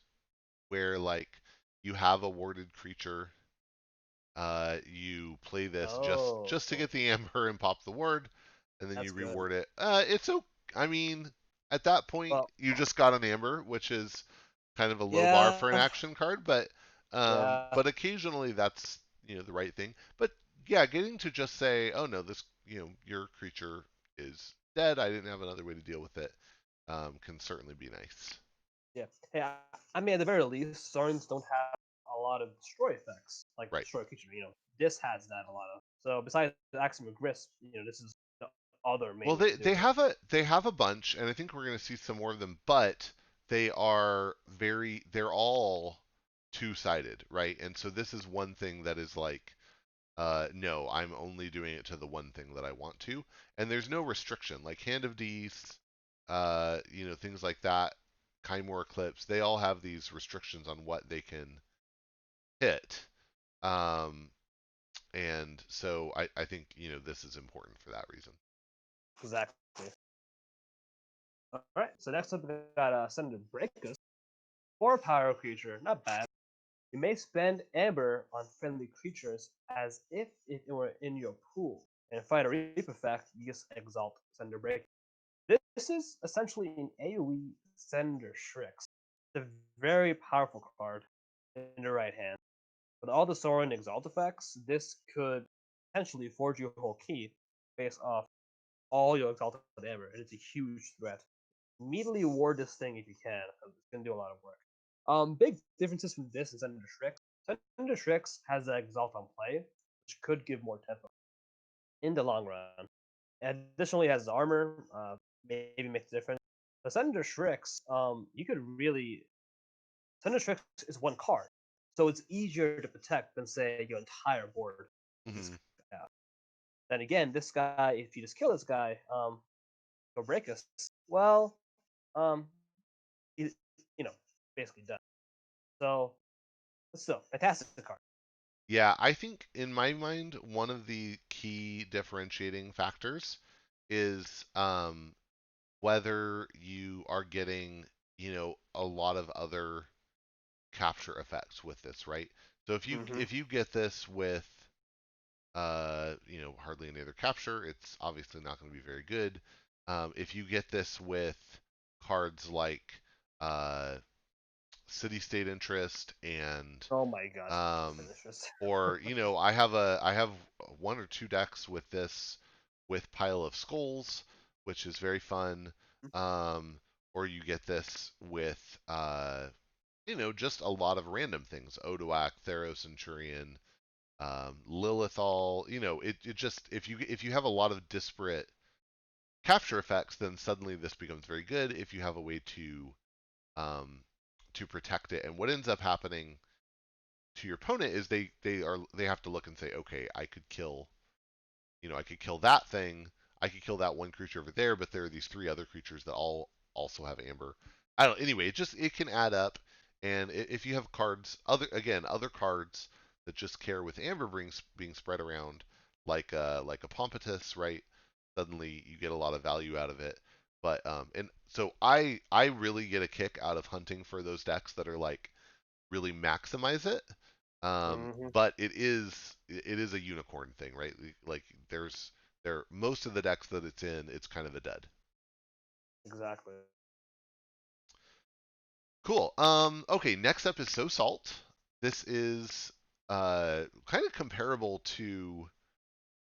where like you have a warded creature, you play this Oh, just to get the amber and pop the ward, and then you that's good. reward it. It's okay. I mean, at that point Well, you just got an amber, which is kind of a low bar for an yeah, action card, but yeah, occasionally that's the right thing. But yeah, getting to just say, oh no, this your creature is dead. I didn't have another way to deal with it. Can certainly be nice. yeah. Hey, I mean, at the very least, Saurians don't have a lot of destroy effects like Right. destroy a creature. This has that a lot of. So besides the Axiom of Grist, this is the other Well, main way to do it. they have a bunch, and I think we're going to see some more of them. But they're all two sided, right? And so this is one thing that is like, no, I'm only doing it to the one thing that I want to, and there's no restriction. Like Hand of Dees, things like that, Chimera Eclipse, they all have these restrictions on what they can hit. Um, and so I think this is important for that reason. Exactly. All right. So next up, we got Senator Breakus. 4 power creature, not bad. You may spend Amber on friendly creatures as if it were in your pool. And fight a Reap effect, you just exalt Sender Break. This is essentially an AoE Sender Shrix. It's a very powerful card in the right hand. With all the Sorin Exalt effects, this could potentially forge your whole key based off all your exalted amber, and it's a huge threat. Immediately award this thing if you can, because it's gonna do a lot of work. Big differences from this and Senator Shrix. Senator Shrix has an exalt on play, which could give more tempo in the long run. And additionally, has armor, maybe makes a difference. But Senator Shrix, you could really Senator Shrix is one card, so it's easier to protect than say your entire board with this Hmm. guy out. Then again, this guy, if you just kill this guy, go break us. Well, um, he, you know, basically done. So, still, fantastic card. Yeah, I think in my mind, one of the key differentiating factors is whether you are getting, a lot of other capture effects with this, right? So if you Mm-hmm. if you get this with hardly any other capture, it's obviously not going to be very good. If you get this with cards like uh, City State Interest and Oh my god, um, finishes. or I have one or two decks with this with Pile of Skulls, which is very fun. Um, or you get this with just a lot of random things: Odoak, Theros Centurion, Lilithal. It just if you have a lot of disparate capture effects, then suddenly this becomes very good if you have a way um, to protect it. And what ends up happening to your opponent is they have to look and say, okay, I could kill that thing, I could kill that one creature over there, but there are these three other creatures that all also have amber. I don't. Anyway, it can add up, and if you have cards, other cards that just care with amber being spread around, like a Pompatus, right? Suddenly you get a lot of value out of it. But and so I really get a kick out of hunting for those decks that are like really maximize it. Mm-hmm. But it is a unicorn thing, right? Like most of the decks that it's in, it's kind of a dud. Exactly. Cool. Okay, next up is So Salt. This is kind of comparable to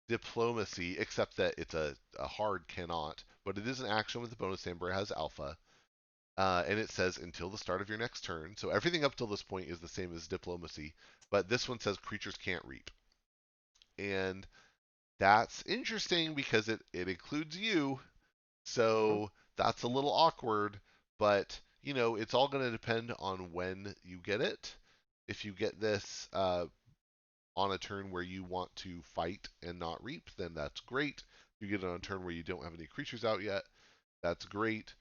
Diplomacy, except that it's a hard cannot, but it is an action with a bonus amber. It has alpha. And it says until the start of your next turn. So everything up till this point is the same as Diplomacy, but this one says creatures can't reap. And that's interesting because it includes you. Mm-hmm. So that's a little awkward, but it's all going to depend on when you get it. If you get this on a turn where you want to fight and not reap, then that's great. If you get it on a turn where you don't have any creatures out yet, that's great.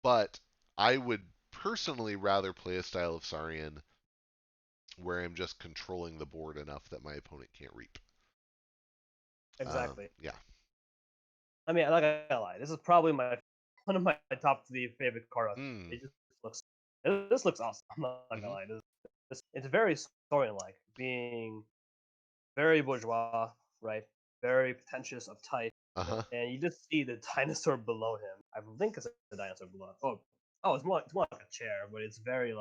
But I would personally rather play a style of Saurian where I'm just controlling the board enough that my opponent can't reap. Exactly. Yeah. I mean, I'm not gonna lie. This is probably my one of my top three favorite cards. Mm. It just looks. This looks awesome. I'm not gonna Hmm. lie. It's very Saurian-like, being very bourgeois, right? Very pretentious, uptight, Uh huh. and you just see the dinosaur below him. I think it's a dinosaur below. It's more like a chair, but it's very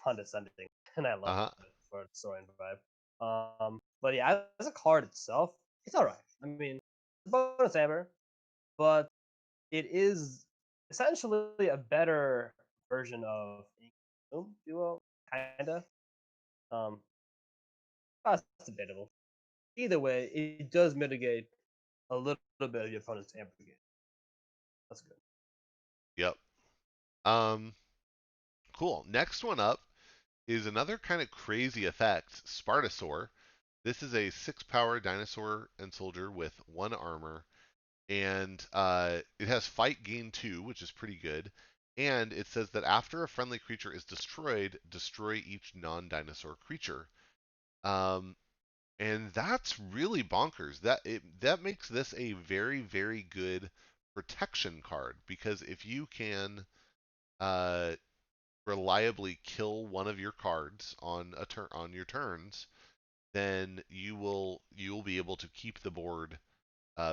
condescending, and I Uh love huh. it for the Saurian vibe. But yeah, as a card itself, it's all right. I mean, it's a bonus hammer, but it is essentially a better version of Doom Duo, kinda. Um, that's debatable. Either way, it does mitigate a little bit of your opponent's amber gain. That's good. Yep. Um. Cool. Next one up is another kind of crazy effect, Spartasaur. This is a 6 power dinosaur and soldier with 1 armor, and it has fight gain 2, which is pretty good. And it says that after a friendly creature is destroyed, destroy each non-dinosaur creature. Um, and that's really bonkers. That makes this a very very good protection card because if you can uh, reliably kill one of your cards on your turns, then you will be able to keep the board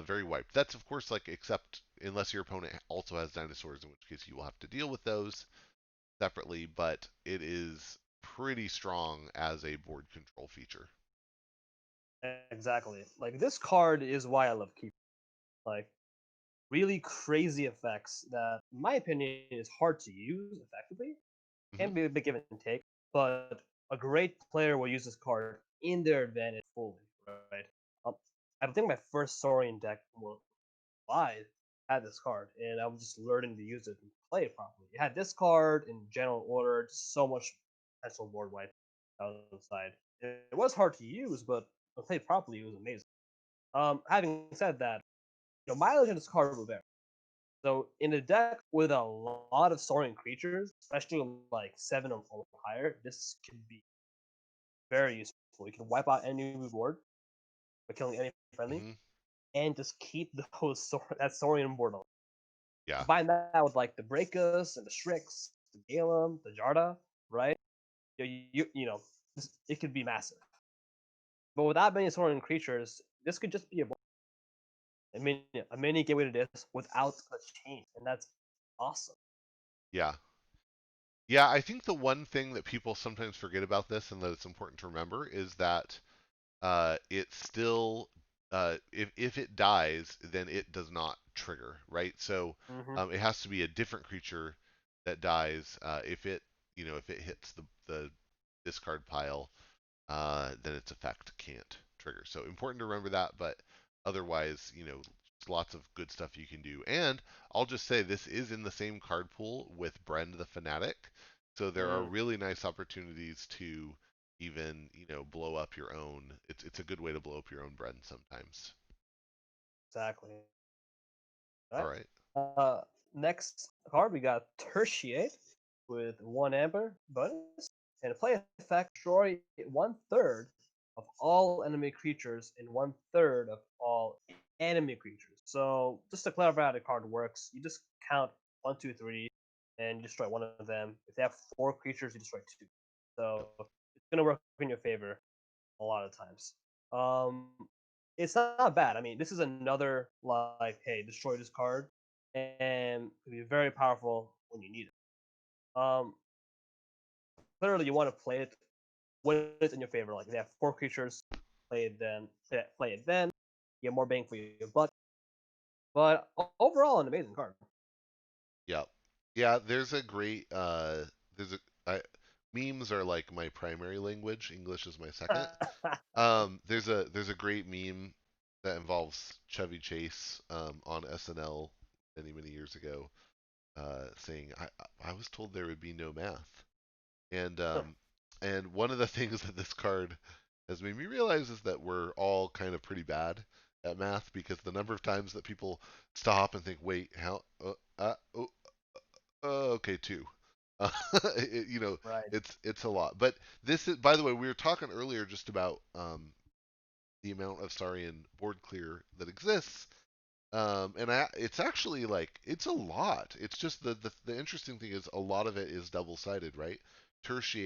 very wiped. That's of course like except unless your opponent also has dinosaurs, in which case you will have to deal with those separately. But it is pretty strong as a board control feature. Exactly. Like this card is why I love Keep. Like really crazy effects that, in my opinion, is hard to use effectively. Hmm. Can be a big give and take, but a great player will use this card in their advantage fully, right? Um, I think my first Saurian deck was I had this card, and I was just learning to use it and play it properly. It had this card in general order, just so much potential board wipe outside. It was hard to use, but when played properly, it was amazing. Having said that, mileage in this card will vary. So in a deck with a lot of Saurian creatures, especially like 7 or higher, this could be very useful. You can wipe out any board by killing any friendly, Hmm. and just keep those that Saurian board. Yeah. Combine that with like the Breakus and the Shrix, the Galem, the Jarda, right? It could be massive. But without many Saurian creatures, this could just be a mini gateway to this without a change, and that's awesome. Yeah. Yeah, I think the one thing that people sometimes forget about this and that it's important to remember is that it still if it dies, then it does not trigger, right? So Hmm. it has to be a different creature that dies. If it if it hits the discard pile, then its effect can't trigger. So important to remember that, but otherwise, lots of good stuff you can do. And I'll just say this is in the same card pool with Brend the Fanatic, so there are Mm, really nice opportunities to even blow up your own. It's a good way to blow up your own Brend sometimes. exactly. All All right. right. Uh, Next card we got Tertiate with 1 amber bonus and a play effect destroy 1/3 of all enemy creatures and 1/3 of all enemy creatures. So just to clarify how the card works, you just count 1, 2, 3, and you destroy one of them. If they have 4 creatures, you destroy two. Yep. So it's gonna work in your favor a lot of times. Um, it's not bad. I mean, this is another like, hey, destroy this card, and it can be very powerful when you need it. Clearly, you want to play it when it's in your favor. Like, if they have 4 creatures, play it then. You get more bang for your buck. But overall, an amazing card. Yep. Yeah. There's a great there's a I, memes are like my primary language. English is my second. There's a great meme that involves Chevy Chase on SNL many years ago, saying I was told there would be no math, and one of the things that this card has made me realize is that we're all kind of pretty bad at math because the number of times that people stop and think, wait, how? Oh, okay, two. Uh, it, you know, Right. it's a lot. But this is, by the way, we were talking earlier just about the amount of Saurian board clear that exists. It's actually like it's a lot. It's just the interesting thing is a lot of it is double sided, right?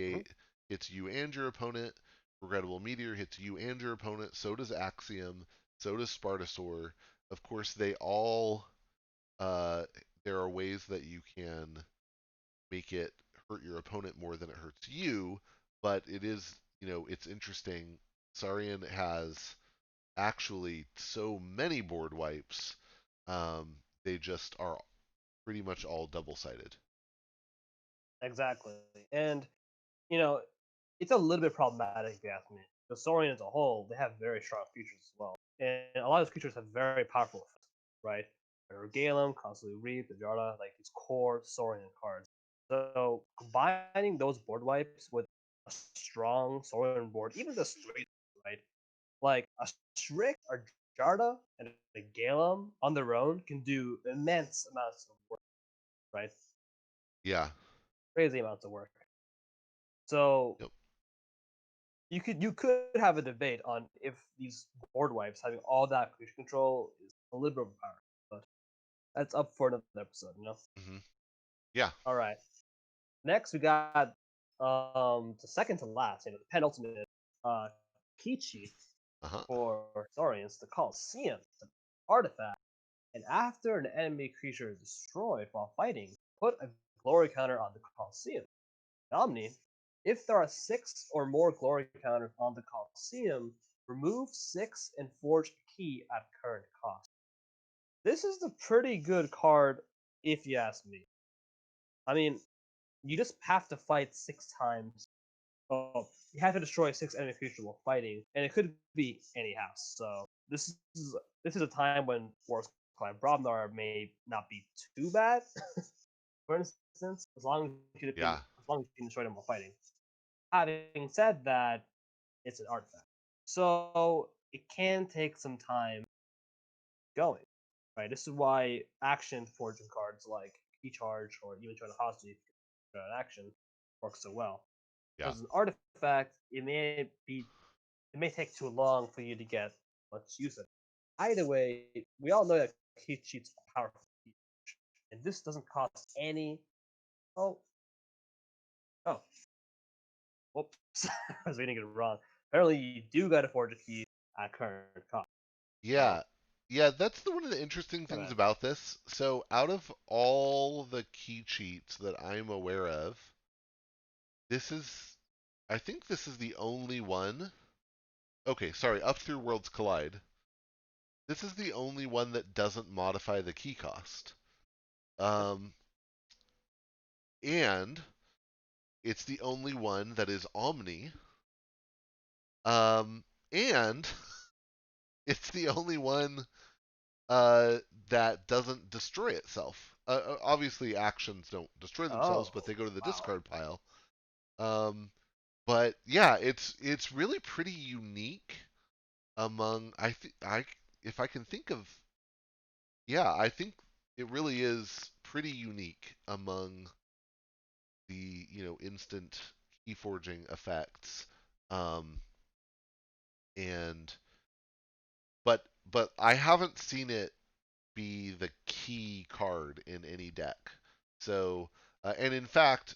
Mhm. Tertiate hits you and your opponent. Regrettable Meteor hits you and your opponent. So does Axiom. So does Spartosaur. Of course, they all. Uh, there are ways that you can make it hurt your opponent more than it hurts you, but it is it's interesting. Saurian has actually so many board wipes. They just are pretty much all double sided. Exactly. And you know, it's a little bit problematic if you ask me. The Saurian as a whole, they have very strong features as well. And a lot of those creatures have very powerful effects, right? Regalum, Constantly Reap, the Jarda, like these core Saurian cards. So combining those board wipes with a strong Saurian board, even the straight, right? Like a Shrek or Jarda and a Galem on their own can do immense amounts of work, right? Yeah. Crazy amounts of work. So Yep. you could have a debate on if these board wipes having all that creature control is a little bit overpowered, but that's up for another episode. Hmm. Yeah. All right. Next we got the second to last, the penultimate uh Kichi Uh huh. for Saurians, the Colosseum, it's an artifact. And after an enemy creature is destroyed while fighting, put a glory counter on the Colosseum. Omni, if there are 6 or more glory counters on the Colosseum, remove 6 and forge a key at current cost. This is a pretty good card, if you ask me. I mean, you just have to fight 6 times. Oh, you have to destroy 6 enemy creatures while fighting, and it could be any house. So this is a time when Force Climb Brobnar may not be too bad. For instance, Yeah. as long as you can destroy them while fighting. Having said that, it's an artifact, so it can take some time going. Right. This is why action forging cards like Key Charge or even trying to hostage action works so well. Yeah. Because an artifact, it may take too long for you to get much use of it. Either way, we all know that cheat sheets are powerful, and this doesn't cost any. Oh, oh, whoops! I was reading it wrong. Apparently, you do got to forge a key at current cost. So, Yeah. Yeah, that's one of the interesting my things bad. about this. So, out of all the key cheats that I'm aware of, this is, I think this is the only one. Okay, sorry, up through Worlds Collide. This is the only one that doesn't modify the key cost. Um, and it's the only one that is Omni. Um, and it's the only one uh, that doesn't destroy itself. Obviously, actions don't destroy themselves, Oh, but they go to the wow. discard pile. Um, but yeah, it's really pretty unique among I if I can think of yeah, I think it really is pretty unique among the instant key forging effects. Um, and but I haven't seen it be the key card in any deck. So and in fact,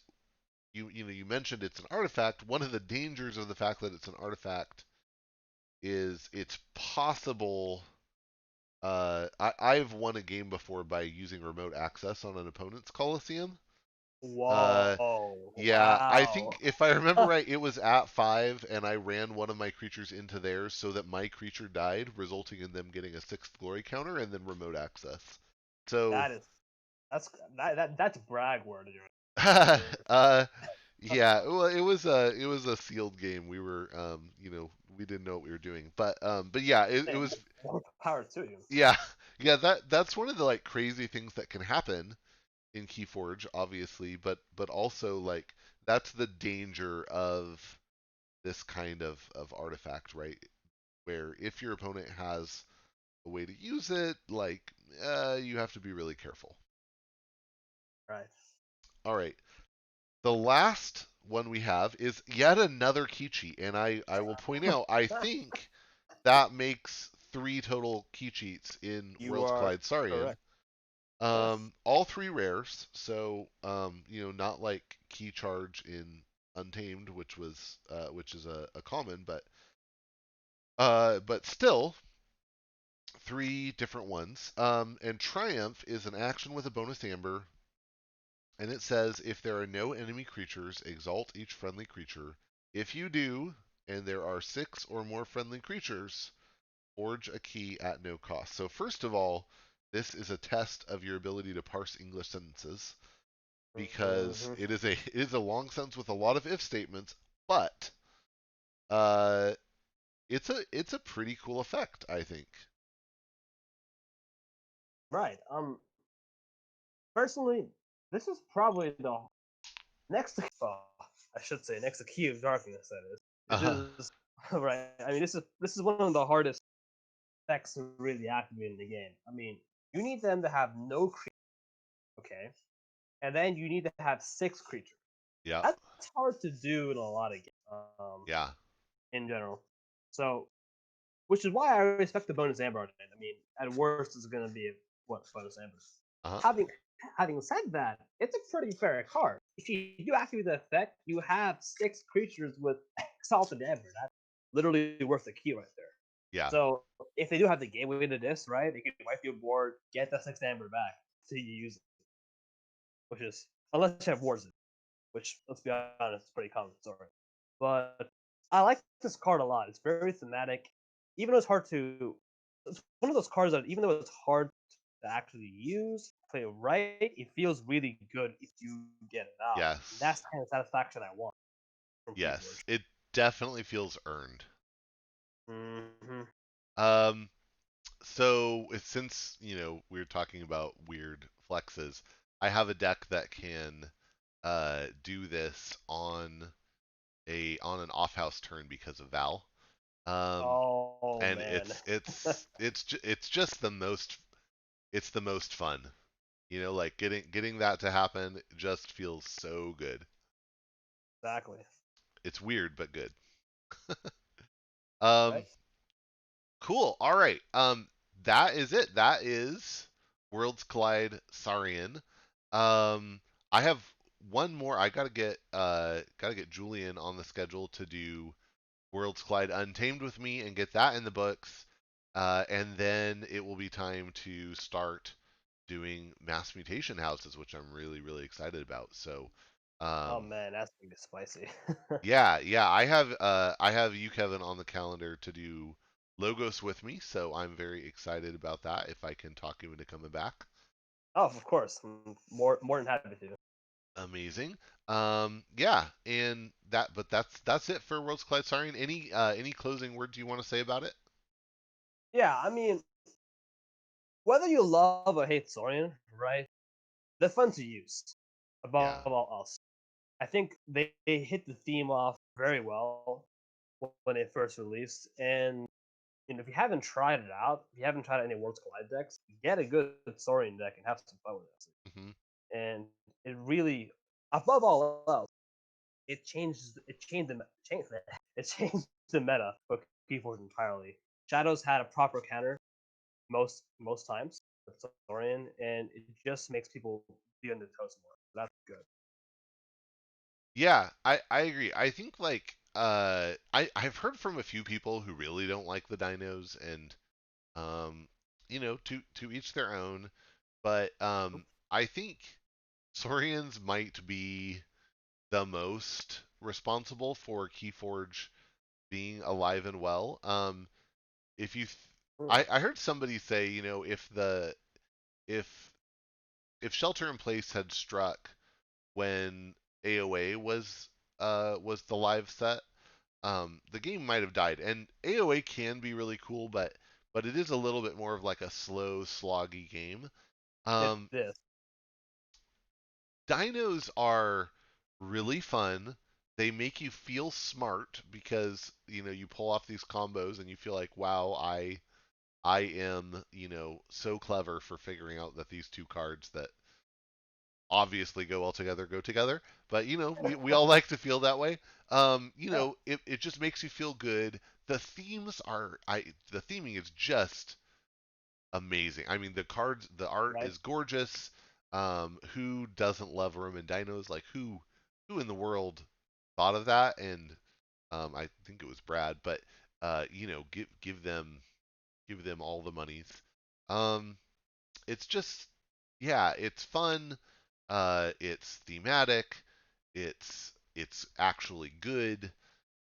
you mentioned it's an artifact. One of the dangers of the fact that it's an artifact is it's possible. I've won a game before by using remote access on an opponent's Coliseum. Uh, Whoa! yeah, I Wow! think if I remember right, it was at 5, and I ran one of my creatures into theirs so that my creature died, resulting in them getting a 6th glory counter and then remote access. So that is that's that's brag word. uh, yeah, well, it was a sealed game. We were we didn't know what we were doing, but yeah, it Hey, was more power to you. yeah yeah that's one of the like crazy things that can happen in Keyforge, obviously, but also like that's the danger of this kind of artifact, right? Where if your opponent has a way to use it, like you have to be really careful. Right. All right. The last one we have is yet another key cheat, and I will point out I think that makes 3 total key cheats in You Worlds are Collide Saurian. correct. Yes. All 3 rares, so not like Key Charge in Untamed, which is a common, but still 3 different ones. And Triumph is an action with a bonus amber, and it says if there are no enemy creatures, exalt each friendly creature. If you do, and there are 6 or more friendly creatures, forge a key at no cost. So first of all, this is a test of your ability to parse English sentences because Mhm. it is a long sentence with a lot of if statements, but uh, it's a pretty cool effect, I think. Right. Personally, this is probably the next. I should say next to Key of Darkness. That is. Uh-huh. This is right. I mean, this is one of the hardest effects to really activate in the game. I mean, you need them to have no creatures, okay, and then you need to have 6 creatures. Yeah. That's hard to do in a lot of games, Yeah. in general. So, which is why I respect the bonus amber on it. I mean, at worst, it's going to be a bonus amber. Uh-huh. Having having said that, it's a pretty fair card. If you do activate the effect, you have 6 creatures with exalted amber. That's literally worth the key right there. Yeah. So if they do have the gateway to this, right, they can wipe your board, get the 6 amber back, so you use it, which is unless you have wards, which let's be honest, is pretty common. Sorry, but I like this card a lot. It's very thematic. even though it's hard to, it's one of those cards that even though it's hard to actually use, play right, it feels really good if you get it out. And that's Yes. the kind of satisfaction I want from Yes. Keyforge. It definitely feels earned. Hmm. Um, so since, we're talking about weird flexes, I have a deck that can do this on an off house turn because of Val. Um, Oh and man, it's just the most fun. Like getting that to happen just feels so good. exactly. It's weird but good. Um, Right? cool. All right. That is it. That is Worlds Collide Saurian. Um, I have one more. I gotta get Julian on the schedule to do Worlds Collide Untamed with me and get that in the books. And then it will be time to start doing mass mutation houses, which I'm really, really excited about. So, Oh um, man, that's gonna be spicy. yeah, yeah, I have you, Kevin, on the calendar to do Logos with me, so I'm very excited about that. If I can talk you into coming back, Oh, of course, more than happy to. amazing. Yeah, and that's it for Worlds Collide Saurian. Any closing words you want to say about it? Yeah, I mean, whether you love or hate Saurian, right? They're fun to use. Yeah. Above all else, I think they hit the theme off very well when they first released. And if you haven't tried it out, if you haven't tried any Worlds Collide decks, get a good Saurian deck and have some fun with it. Hmm. And it really, above all else, it changed the change it changed the meta for Keyforge entirely. Shadows had a proper counter most times with Saurian, and it just makes people be on their toes more. That's good. Yeah, I agree. I think like I've heard from a few people who really don't like the dinos, and um to each their own. But I think Saurians might be the most responsible for Keyforge being alive and well. If you, th- Mm. I heard somebody say, if if Shelter in Place had struck when AOA was the live set, the game might have died. And AOA can be really cool, but it is a little bit more of like a slow, sloggy game. It Um, is. Dinos are really fun. They make you feel smart because you pull off these combos and you feel like, wow, I am so clever for figuring out that these two cards that obviously go together. But we all like to feel that way. Yeah, It just makes you feel good. The theming is just amazing. I mean, the art right. is gorgeous. Who doesn't love Roman dinos? Like who in the world thought of that? And I think it was Brad, but give them all the monies. Um, it's just yeah, it's fun. It's thematic. It's actually good,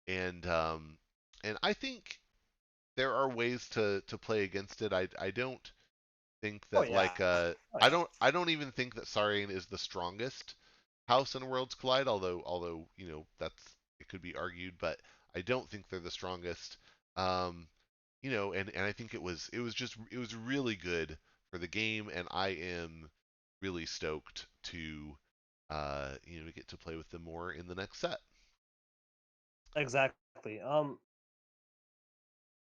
and I think there are ways to play against it. I don't think Oh that yeah. like Oh I yeah. don't even think that Saurian is the strongest house in Worlds Collide. Although that's it could be argued, but I don't think they're the strongest. Um, and I think it was really good for the game, and I am really stoked to get to play with them more in the next set. Exactly.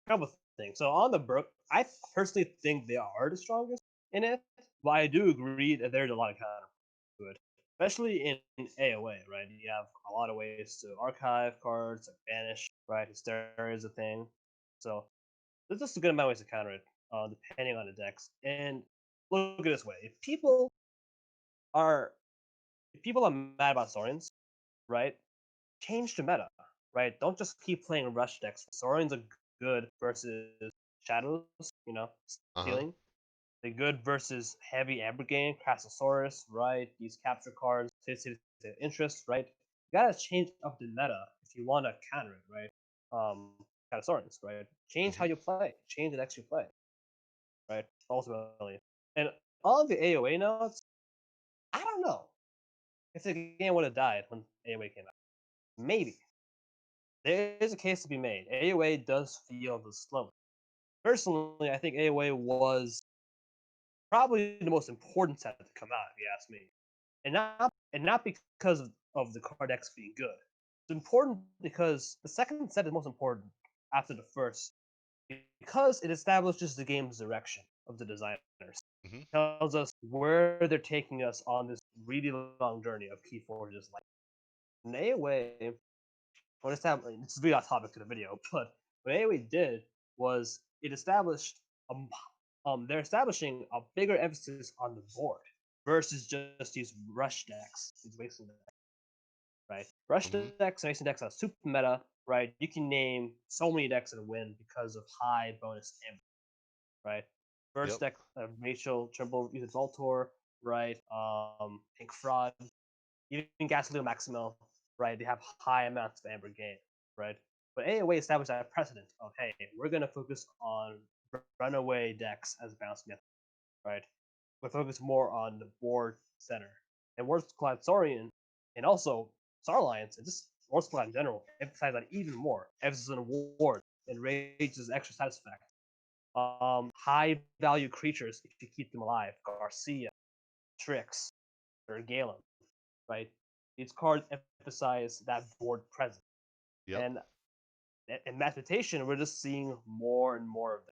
Couple things. So on the Brook, I personally think they are the strongest in it, but I do agree that there's a lot of counter to it, especially in AOA. Right, you have a lot of ways to archive cards, like banish. Right, hysteria is a thing. So there's just a good amount of ways to counter it, depending on the decks. And look at it this way: are if people are mad about Saurians, right? Change the meta, right? Don't just keep playing rush decks. Saurians are good versus shadows, Uh huh. stealing. They're good versus heavy Abrogane, Crassosaurus, right? These capture cards, interest, right? You gotta change up the meta if you want to counter it, right? kind of Saurians, right? Change how Hmm. you play, change the decks you play, right? Ultimately, and all of the AOA nodes, I don't know if the game would have died when AOA came out. Maybe there is a case to be made. AOA does feel the slowest. Personally, I think AOA was probably the most important set to come out, if you ask me, and not because of the card decks being good. It's important because the second set is most important after the first because it establishes the game's direction of the designers. Hmm. Tells us where they're taking us on this really long journey of Keyforge's life. In AOA, what established it's really off topic to the video, but what AOA did was it established um, they're establishing a bigger emphasis on the board versus just these rush decks, these wasting decks, right? Rush Hmm. decks and wasting decks are super meta, right? You can name so many decks that win because of high bonus damage, right? First Yep. deck, Rachel Trimble uses Voltor, right? Pink Fraud, even Gasolina Maximo, right? They have high amounts of Amber Gain, right? But AOA established that precedent of, hey, we're going to focus on runaway decks as bounce method, right? We're focused more on the board center. And Worlds Collide Saurian, and also Star Alliance, and just Worlds Collide in general, emphasize that even more. Emphasis on ward and Rage's extra satisfaction. High value creatures if you keep them alive. Garcia, Trix, or Galen, right? These cards emphasize that board presence. Yep. And in mathematician, we're just seeing more and more of them.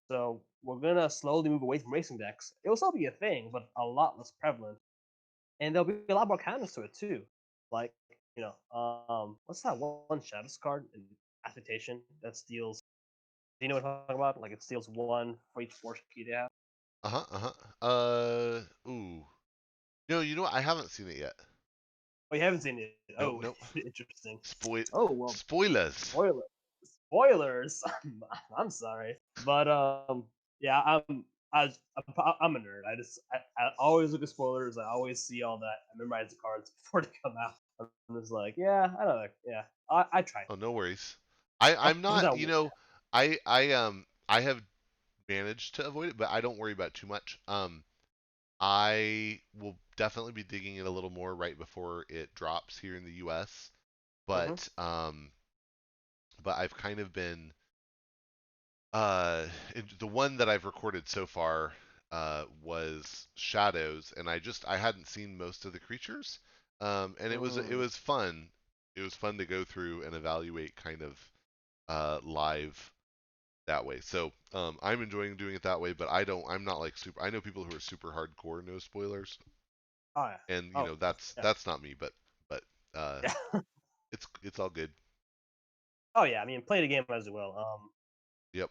So we're gonna slowly move away from racing decks. It will still be a thing, but a lot less prevalent. And there'll be a lot more counters to it too. Like, what's that one Shadows card in mathematician that steals? Do you know what I'm talking about? Like it steals one for each force key they have. Uh-huh. Uh-huh. Ooh. No, you know what? I haven't seen it yet. Oh, you haven't seen it? Nope, Oh, nope. interesting. Spoil Oh well, spoilers. spoiler. Spoilers. I'm sorry, but yeah, I'm a nerd. I always look at spoilers. I always see all that. I memorize the cards before they come out. I'm just like, yeah, I know. Yeah, I tried. Oh, no worries. I'm Wasn't not, that you weird? know, I have managed to avoid it, but I don't worry about it too much. I will definitely be digging it a little more right before it drops here in the US. Mm-hmm. But I've kind of been uh the one that I've recorded so far was Shadows, and I hadn't seen most of the creatures. And it Mm. was fun. It was fun to go through and evaluate kind of live that way. So I'm enjoying doing it that way, but I'm not like super. I know people who are super hardcore no spoilers, Oh yeah. and Oh yeah. that's not me. But uh, Yeah. it's all good. Oh yeah. I mean, play the game as you will. Yep.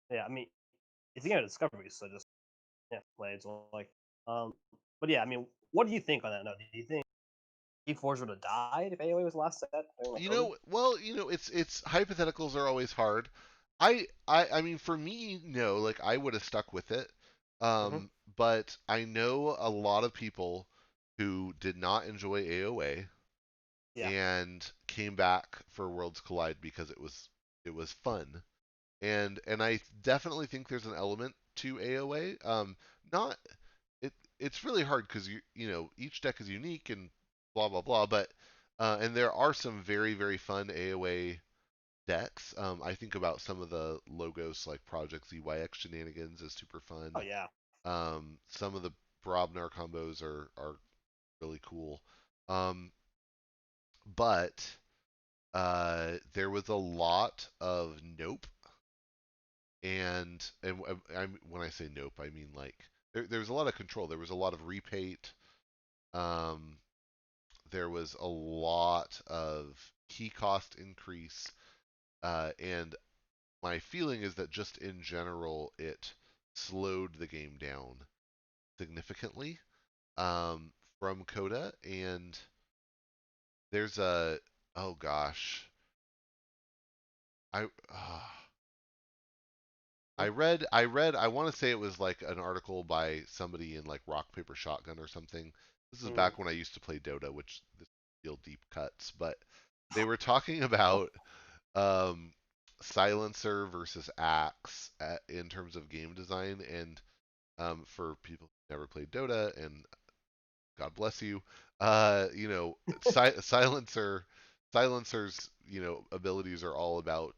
Yeah. I mean, it's a game of discovery, so just yeah, play it. So like, um, but yeah. I mean, what do you think on that note? Do you think E4s would have died if AOA was the last set during like COVID? It's hypotheticals are always hard. I mean, for me, no, like I would have stuck with it. Mm-hmm. But I know a lot of people who did not enjoy AOA Yeah. and came back for Worlds Collide because it was fun. And I definitely think there's an element to AOA. Not it it's really hard because you know each deck is unique and blah blah blah. But and there are some very fun AOA decks. I think about some of the logos like Project ZYX shenanigans is super Oh fun. yeah. Some of the Brobnar combos are really cool. Um, but there was a lot of nope, when I say nope, I mean like there was a lot of control. There was a lot of repaint. Um, there was a lot of key cost increase, and my feeling is that just in general it slowed the game down significantly from Coda. And there's a oh gosh, I I want to say it was like an article by somebody in like Rock Paper Shotgun or something. This is Mm. back when I used to play Dota, which this real deep cuts, but they were talking Oh, about um Silencer versus Axe in terms of game design, and for people who never played Dota, and God bless you, Silencer, Silencer's abilities are all about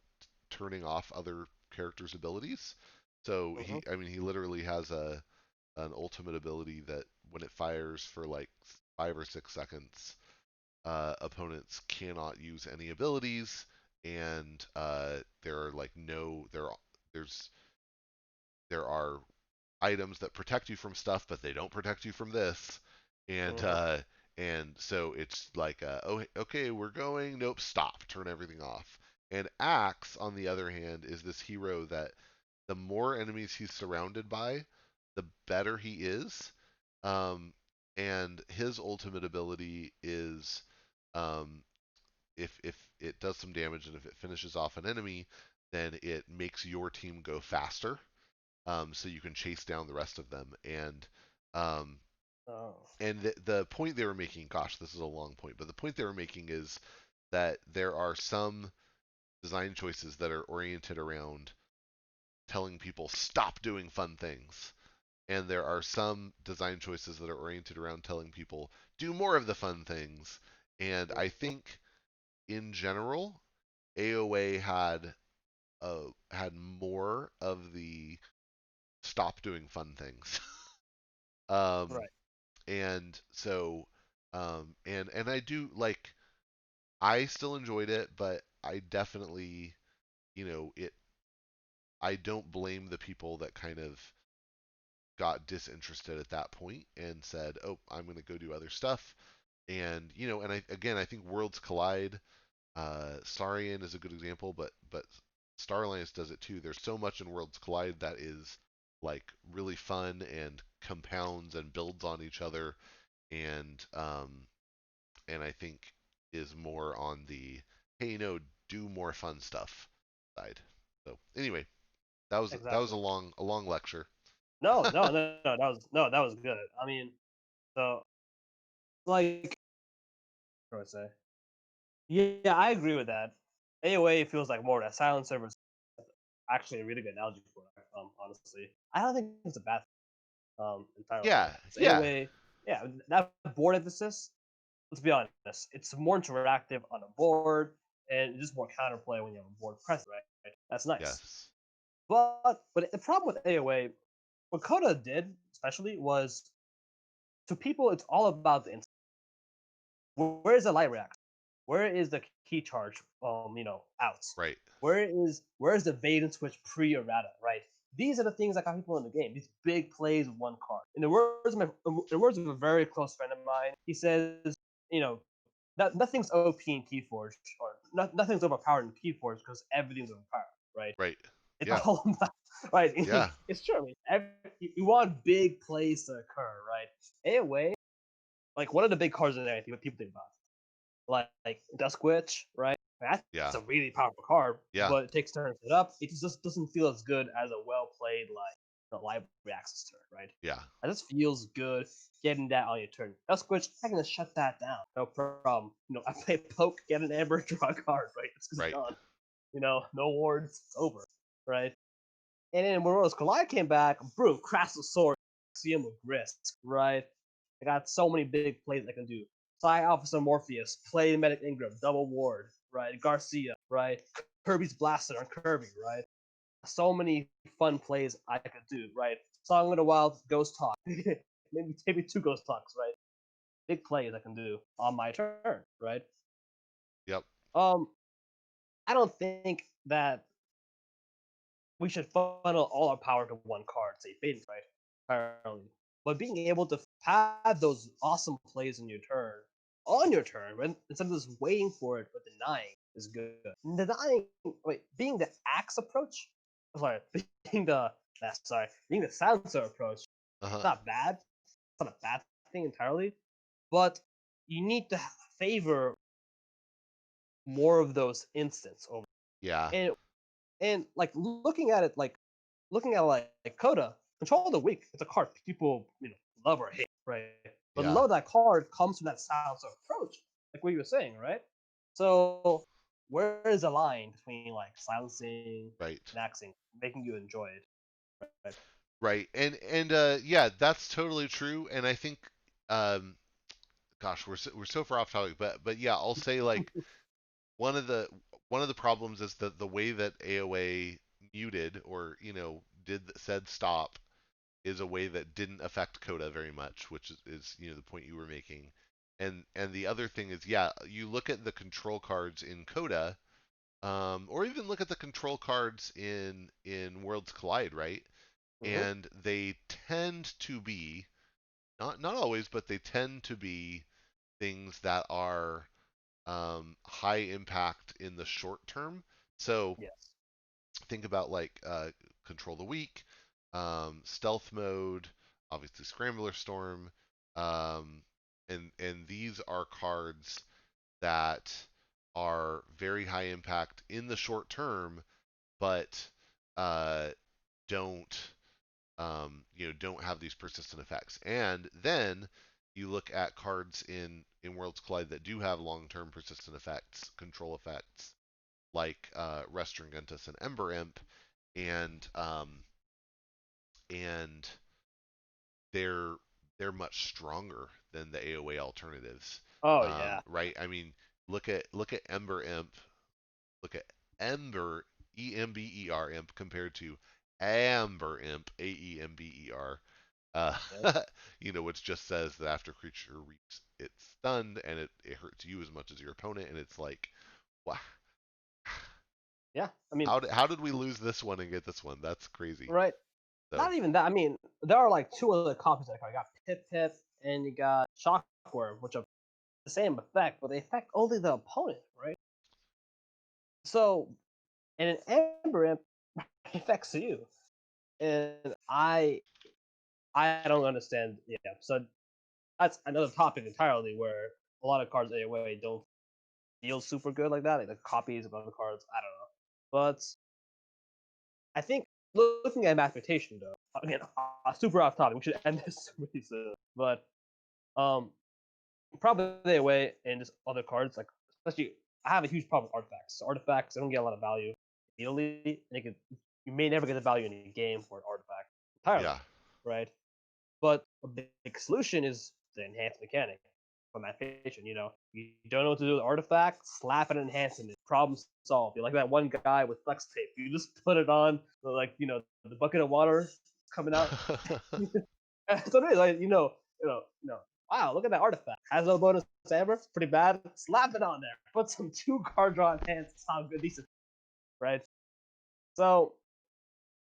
turning off other characters' abilities. So Mm-hmm. he literally has an ultimate ability that when it fires for like 5 or 6 seconds, opponents cannot use any abilities, and there are like no there's there are items that protect you from stuff, but they don't protect you from this, and Mm-hmm. uh, and so it's like oh okay we're going, nope, stop, turn everything off. And Axe on the other hand is this hero that the more enemies he's surrounded by, the better he is. Um, and his ultimate ability is um, if it does some damage and if it finishes off an enemy, then it makes your team go faster, so you can chase down the rest of them. Um, Oh. and the point they were making, gosh, this is a long point, but the point they were making is that there are some design choices that are oriented around telling people stop doing fun things, and there are some design choices that are oriented around telling people do more of the fun things. And I think in general, AOA had more of the stop doing fun things. um, Right. and so and I do like, I still enjoyed it, but I definitely, it I don't blame the people that kind of got disinterested at that point and said, "Oh, I'm going to go do other stuff." And and I think Worlds Collide, Saurian is a good example, but Star Alliance does it too. There's so much in Worlds Collide that is like really fun and compounds and builds on each other, and I think is more on the hey, do more fun stuff side. So anyway, that was Exactly. a long lecture. No, no, no, no. That was good. I mean, so like, what do I say? Yeah, I agree with that. AOA feels like more of that silent server. Actually, a really good analogy for it. Honestly, I don't think it's a bad thing, entirely. Yeah, So yeah, AOA, yeah, that board emphasis. Let's be honest, it's more interactive on a board, and it's just more counterplay when you have a board present, right? That's nice. yes, But the problem with AOA, what Coda did especially was, to people it's all about the where is the light reaction? Where is the key charge? Out. right, Where is the bait and switch pre errata? Right. These are the things that got people in the game. These big plays with one card. In the words of a very close friend of mine, he says, you know, nothing's OP in Keyforge, or nothing's overpowered in Keyforge because everything's overpowered. Right. right. It's Yeah, all about right. yeah, It's true. I mean, you want big plays to occur, right? AOA, like one of the big cards in there, I think what people think about, like Dusk Witch, right? That's yeah, a really powerful card, yeah, but it takes turns to set up. It just doesn't feel as good as a well played like the library access turn, right? yeah, It just feels good getting that on your turn. Dusk Witch, I can just shut that down, no problem. I play poke, get an amber, draw a card, right? It's just right. done. No wards, it's over, right? And then when Worlds Collide came back, boom, Crash Sword, Axiom of Risk, right? I got so many big plays I can do. Psy Officer Morpheus, play Medic Ingram, double ward, right? Garcia, right? Kirby's Blaster on Kirby, right? So many fun plays I could do, right? Song of the Wild, Ghost Talk, maybe two Ghost Talks, right? Big plays I can do on my turn, right? Yep. Um, I don't think that we should funnel all our power to one card, say Fading, right? Apparently. But being able to have those awesome plays in your turn, on your turn, instead of just waiting for it but denying, is good. Being the axe approach, sorry, being the being the silencer approach, Uh huh. not bad. It's not a bad thing entirely, but you need to favor more of those instants over. Yeah. And like looking at Coda, Control of the Weak, it's a card people love or hate, right? But Yeah. love that card comes from that silencer approach, like what you were saying, right? So where is the line between like silencing Right. and axing, making you enjoy it? Right. Right. And yeah, that's totally true. And I think, um, gosh, we're so far off topic, but yeah, I'll say like one of the one of the problems is that the way that AOA muted or did said stop is a way that didn't affect Coda very much, which is the point you were making. And the other thing is, yeah, you look at the control cards in Coda, or even look at the control cards in Worlds Collide, right? Mm-hmm. And they tend to be not always, but they tend to be things that are high impact in the short term. So Yes. think about like Control the Weak, Stealth Mode, obviously Scrambler Storm, um, and these are cards that are very high impact in the short term, but uh, don't don't have these persistent effects. And then you look at cards in Worlds Collide that do have long-term persistent effects, control effects, like Restringentus and Ember Imp, and and they're they're much stronger than the AOA alternatives, Oh yeah. right? I mean, look at Ember Imp, look at Ember EMBER Imp compared to Amber Imp AEMBER. Uh, Yep. which just says that after creature reaps it's stunned and it hurts you as much as your opponent, and it's like, wow, Yeah. I mean, how did we lose this one and get this one? That's crazy. right. So Not even that. I mean, there are like two other copies of the card. You got Pip Pip and you got Shockworm, which are the same effect, but they affect only the opponent, right? So, and an Amber Imp affects you, and I don't understand. Yeah, so that's another topic entirely where a lot of cards AOA don't feel super good like that, like the copies of other cards. I don't know, but I think looking at mathematician though, again, super off topic. We should end this really soon, but um, probably AOA and just other cards like especially. I have a huge problem with artifacts. So artifacts, they don't get a lot of value immediately, and you may never get the value in a game for an artifact entirely, yeah, right? But a big solution is the enhanced mechanic from that patient. You don't know what to do with artifact, slap an enhance in it. Problem solved. You're like that one guy with flex tape. You just put it on, like the bucket of water coming out. That's what it is. Like wow, look at that artifact. Has no bonus ever. It's pretty bad. Slap it on there. Put some two card draw enhance. How good decent, right? So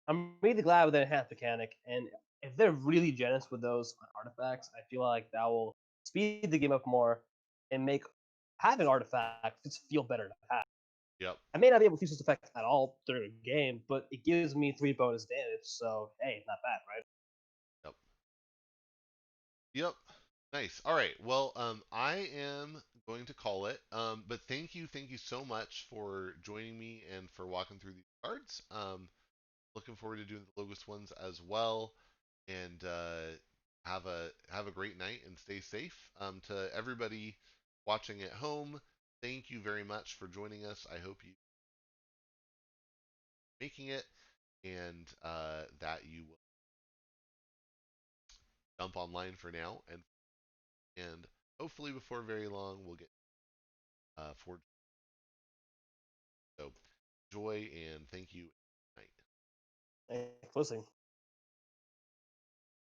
I'm really glad with the enhanced mechanic, and if they're really generous with those artifacts, I feel like that will speed the game up more and make having artifacts just feel better to have. yep, I may not be able to use this effect at all during a game, but it gives me 3 bonus damage, so hey, not bad, right? yep, yep. Nice. All right. Well, I am going to call it. But thank you so much for joining me and for walking through these cards. Looking forward to doing the Logos ones as well. And have a great night and stay safe. To everybody watching at home, thank you very much for joining us. I hope you are making it, and that you will jump online for now, and hopefully before very long we'll get for so joy and thank you. Night. Hey, closing.